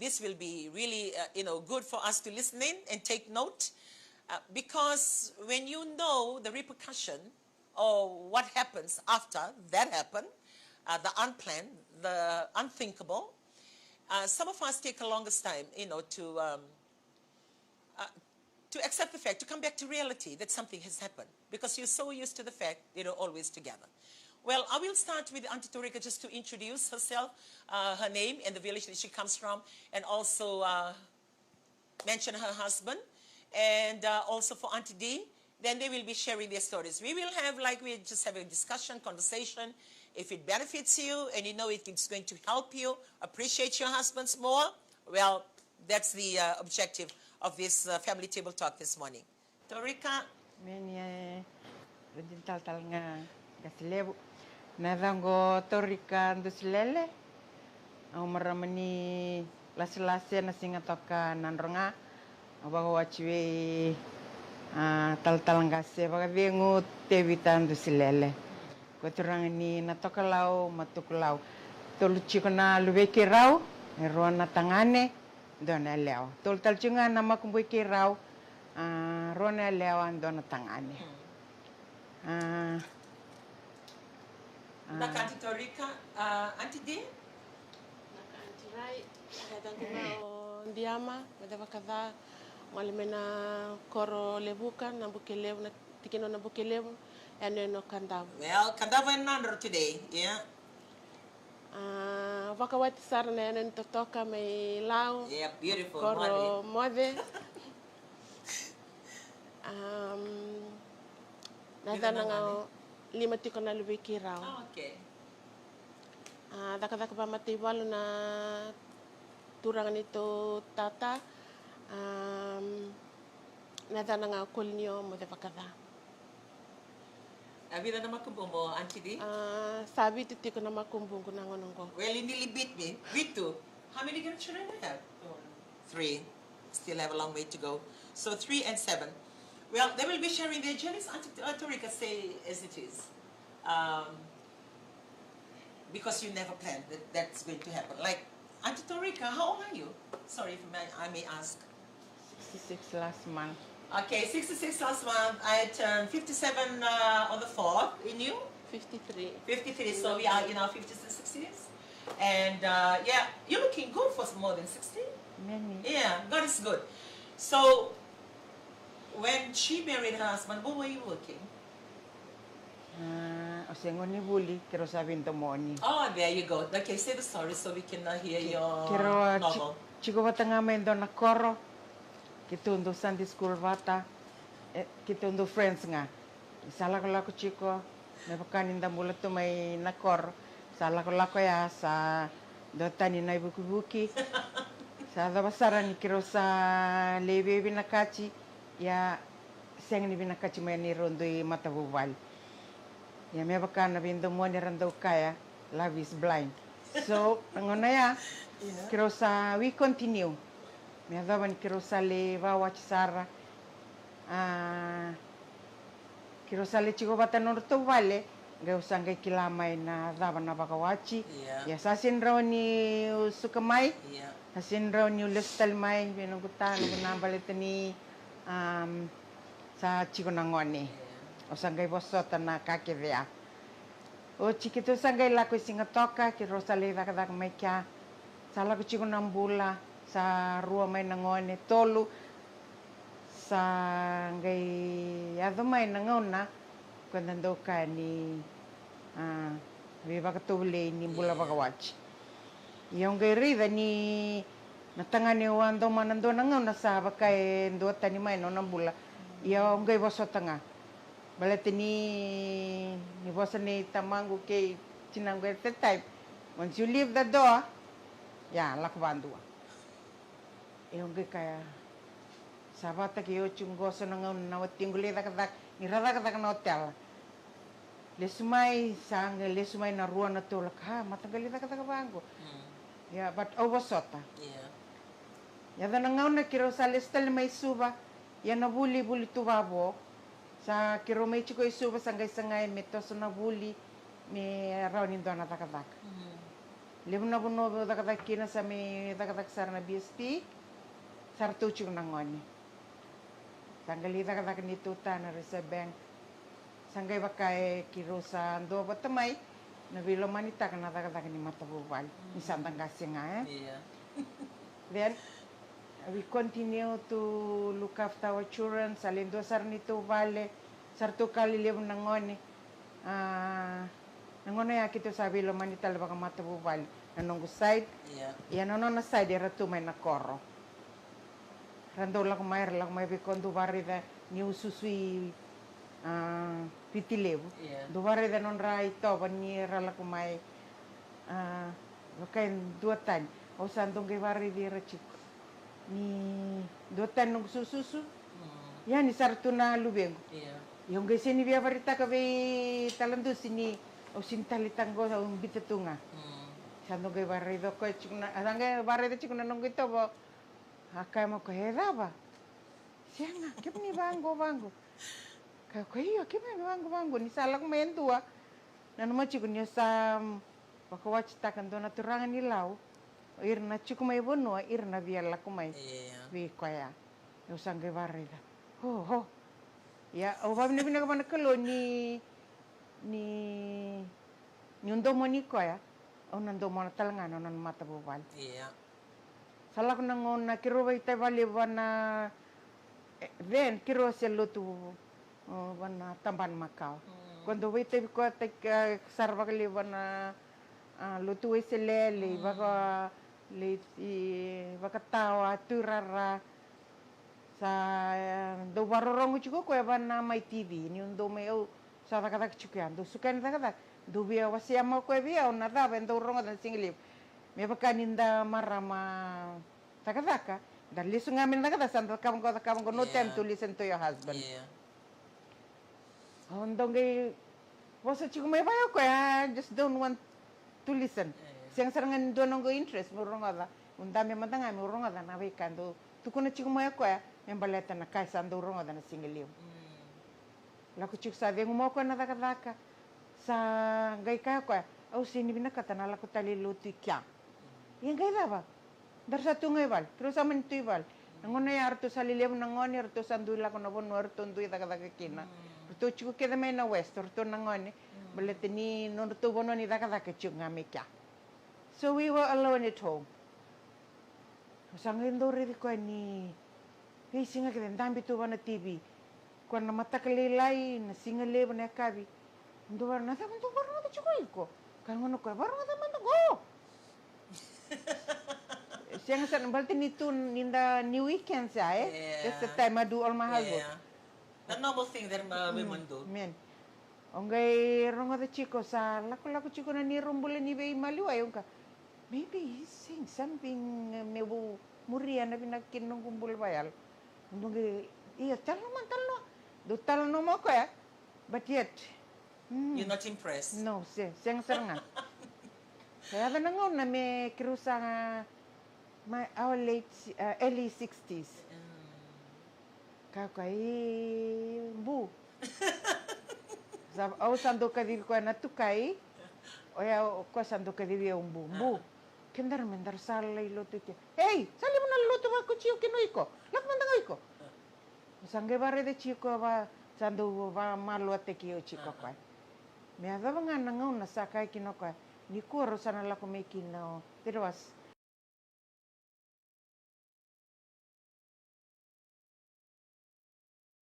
this will be really good for us to listen in and take note. Because when you know the repercussion or what happens after that happened, the unplanned, the unthinkable, some of us take a longest time, to accept the fact, to come back to reality that something has happened because you're so used to the fact they're always together. Well, I will start with Auntie Torika just to introduce herself, her name and the village that she comes from, and also mention her husband. And also for Auntie D, then they will be sharing their stories. We will have, we just have a discussion, conversation. If it benefits you and you know it's going to help you appreciate your husbands more, well, that's the objective of this family table talk this morning. Torika. Meni tal nga gasilebu. Nadango Torika ndusilele. Au maramani lasilase na singa toka nandronga. Abago wachiwe tal ngase baga vengu tevitan ndusilele. Koturang ni natoka lau matukulau. Tolu chiko na lubeke rau, eroa na tangane, dona leo. Tolu talchunga na makumbuke rau, rona leo dona tangane. Nakanti Torika, Auntie D? Nakanti Rai, hadanguna Ndiama, madavakadha, malimena koro lebuka, nambukelevu, na tikino nambukelevu, and no kandavu. Well, kandavu and nandro today, yeah. Wakawati sarna and totoka may lao. Yeah, beautiful. Koro mode. Nadana lima tiko na lubiki rao. Oh, okay. Daka pa matiwalo na turangan ito tata. Nadana nga kulnyo mo devakada. Abila na makumbumbo, Auntie D? Sabi titi ko na makumbumbo na ngonongo. Well, you nearly beat me. Beat two. How many grandchildren do you have? 3. Still have a long way to go. So 3 and 7. Well, they will be sharing their journeys. Auntie Torika, say as it is. Because you never planned that that's going to happen. Like, Auntie Torika, how old are you? Sorry if I may ask. 66 last month. Okay, 66 last month. I turned 57 on the 4th. In you? 53. 53. So we are in our 50s and 60s. And yeah, you're looking good for more than 60. Many. Yeah, God is good. So when she married her husband, where were you working? Osengoni buli, kero sabin to moni. Oh, there you go. Okay, say the story so we can hear your kero novel. Chico batanga mendo na koro. Kitundo Sunday school vata. Kitundo friends nga. Sala ko lako chico. May pakanin da mula to may nakor. Sala ko lako ya sa dotani na ibuki-buki. Sa dabasaran kiro sa lebe binakachi. Ya seng ni binakachi may ni rondo i matabubal. Ya may pakan na bindo mo ni rando kaya. Love is blind. So, ngona ya. Kiro sa we continue. Me daban kiro sale bawa chisara. Kiro sale chico bata norto vale. Gau sangay kilamay na daban na bakawachi. Ya sasin raw ni sukamay. Sasin raw ni ulastal may. Binugutan. Nabalita ni sa chiko na ngoni. O sangai bosota na kake vea. O chikito sangai lako singa toka ki rosale dak mai kia. Sa lako chiko na mbula sa rua mai na ngoni tolu. Sa ngai ado mai na ngona kanda ndoka ni vivakatule ni mbula bakawachi. Yung ngai rida ni natangani wando manando na ngona sa bakai ndo tani mai no na mbula. Yung ngai bosota nga. Balete ni bosa ni tamangu ke chinangu at that time. Once you leave the door, lakbandua. Yung kaya sabata ki ochung goso na ngayon na watinguli dakadak ni radakadak na hotel. Lesumay sang lesumay na ruan na tulak ha matagali dakadak bango. Yeah, but oversota. Ya da na ngayon na kiro sa listal may suba ya na buli tubabo. Sa kiro may chiko isuba sangay meto sa na buli me raunin do na dakadak. Lebu na buno dakadak kina sa may dakadak sar na BSP sartu chiko na ngoni. Sanggali dakadak ni tuta na Reserve Bank. Sanggay bakai kiro sa ando batamay na bilo manita kana dakadak ni matabubal. Ni sandang kasinga Then we continue to look after our children. Salindo sar nito vale sartu kali lebu nangoni. Nangono ya kito sabi lo manita baka matabubal. Nanong side. Ya nono na side era tu may nakoro. Rando la kumay bikondo barida ni ususui pitilebu. Do barida non ra ito bani la kumay bakain dua tan. O sandong kay baridi ra chiko. Ni dua tan ng sususu. Ya ni sartu na lubeng. Yung gaysi ni biya barita ka bay talandu sini o sintalitanggo sa bitatunga. Sandong kay barido ko chiko na adangay barida chiko na nung ito bo. Akay mo ko heraba. Siya nga, kip ni bango. Kaya ko iyo, kip ni bango. Ni salak mayan tuwa. Nanuman chiko niya sa wakawach takan doon na turangan nilaw. O irna chiko may bono, irna biala kumay. Bi kaya. Yung sanggay barida. Ho. Ya, o bab ni pinakamanakalo ni undo mo ni kaya. O nando mo na talangan, o nan matabubal. Salah nangon na kiro ba ite bali wana then kiro selo tu wana tamban Macau. Quando ba ite ko te sarva kali wana lutu isele le baka tawa turara sa do barorong chuko ko wana mai TV ni undo mai o sa kata chukian do sukan kata do bia wasiama ko bia ona da bendo rongo dan singli. Me bakaninda marama taka dan lisu ngamin nakata santo kamu ko no time to listen to your husband. Ondong gay wasa chiku may bayo ko just don't want to listen. Siyang sarangan do nang go interest mo ronga da undami matanga mo ronga da na kando tukuna chiku may ko yung baleta na kay sando ronga da na singiliw. Lako chiku sabi mo ko na taka sa gay ka ko au sini binakata na lako taliluti kya. Yang kaya ba? Dar satu ngeval, terus sama itu ival. Nangono ya arto salilem nangoni arto sandula kono bon arto ndui daga kina. Arto chuku keda me na west arto nangoni. Balete ni non arto bono ni daga chuk ngamekya. So we were alone at home. Sangin dori di ko ni hey singa keda ndambi tu bana TV. Ko na mata kalilai na singa lebo na kabi. Ndo bar na sa ndo bar na chuku iko. Kan ngono ko bar na man go. Siang sa balti nito ninda new weekends That's the time I do all my housework. The normal thing that women do. Men. Onggay ronga the chico sa lako chico na ni rumbule ni bay maliwa yung ka. Maybe he's saying something mebu muria na binakin nung kumbul bayal. Onggay iya talo. Do talo no mo ko But yet you're not impressed. No, siyang saranga. Kaya nangon na may kirusa nga our early 60s. Kakay bu. Au sando kadiri ko na tukay. O ya ko sando kadiri yung bu. Kendar mendar salay luto iti. Hey, sali mo na luto ba kutsiyo kinoy ko. Lak man dangay ko. Sange bare de chico va sandu va malu ate ki o chico kai. Me adava nga na ngau na sakai ki no kai. Ni koro sana la ko me ki no. Pero was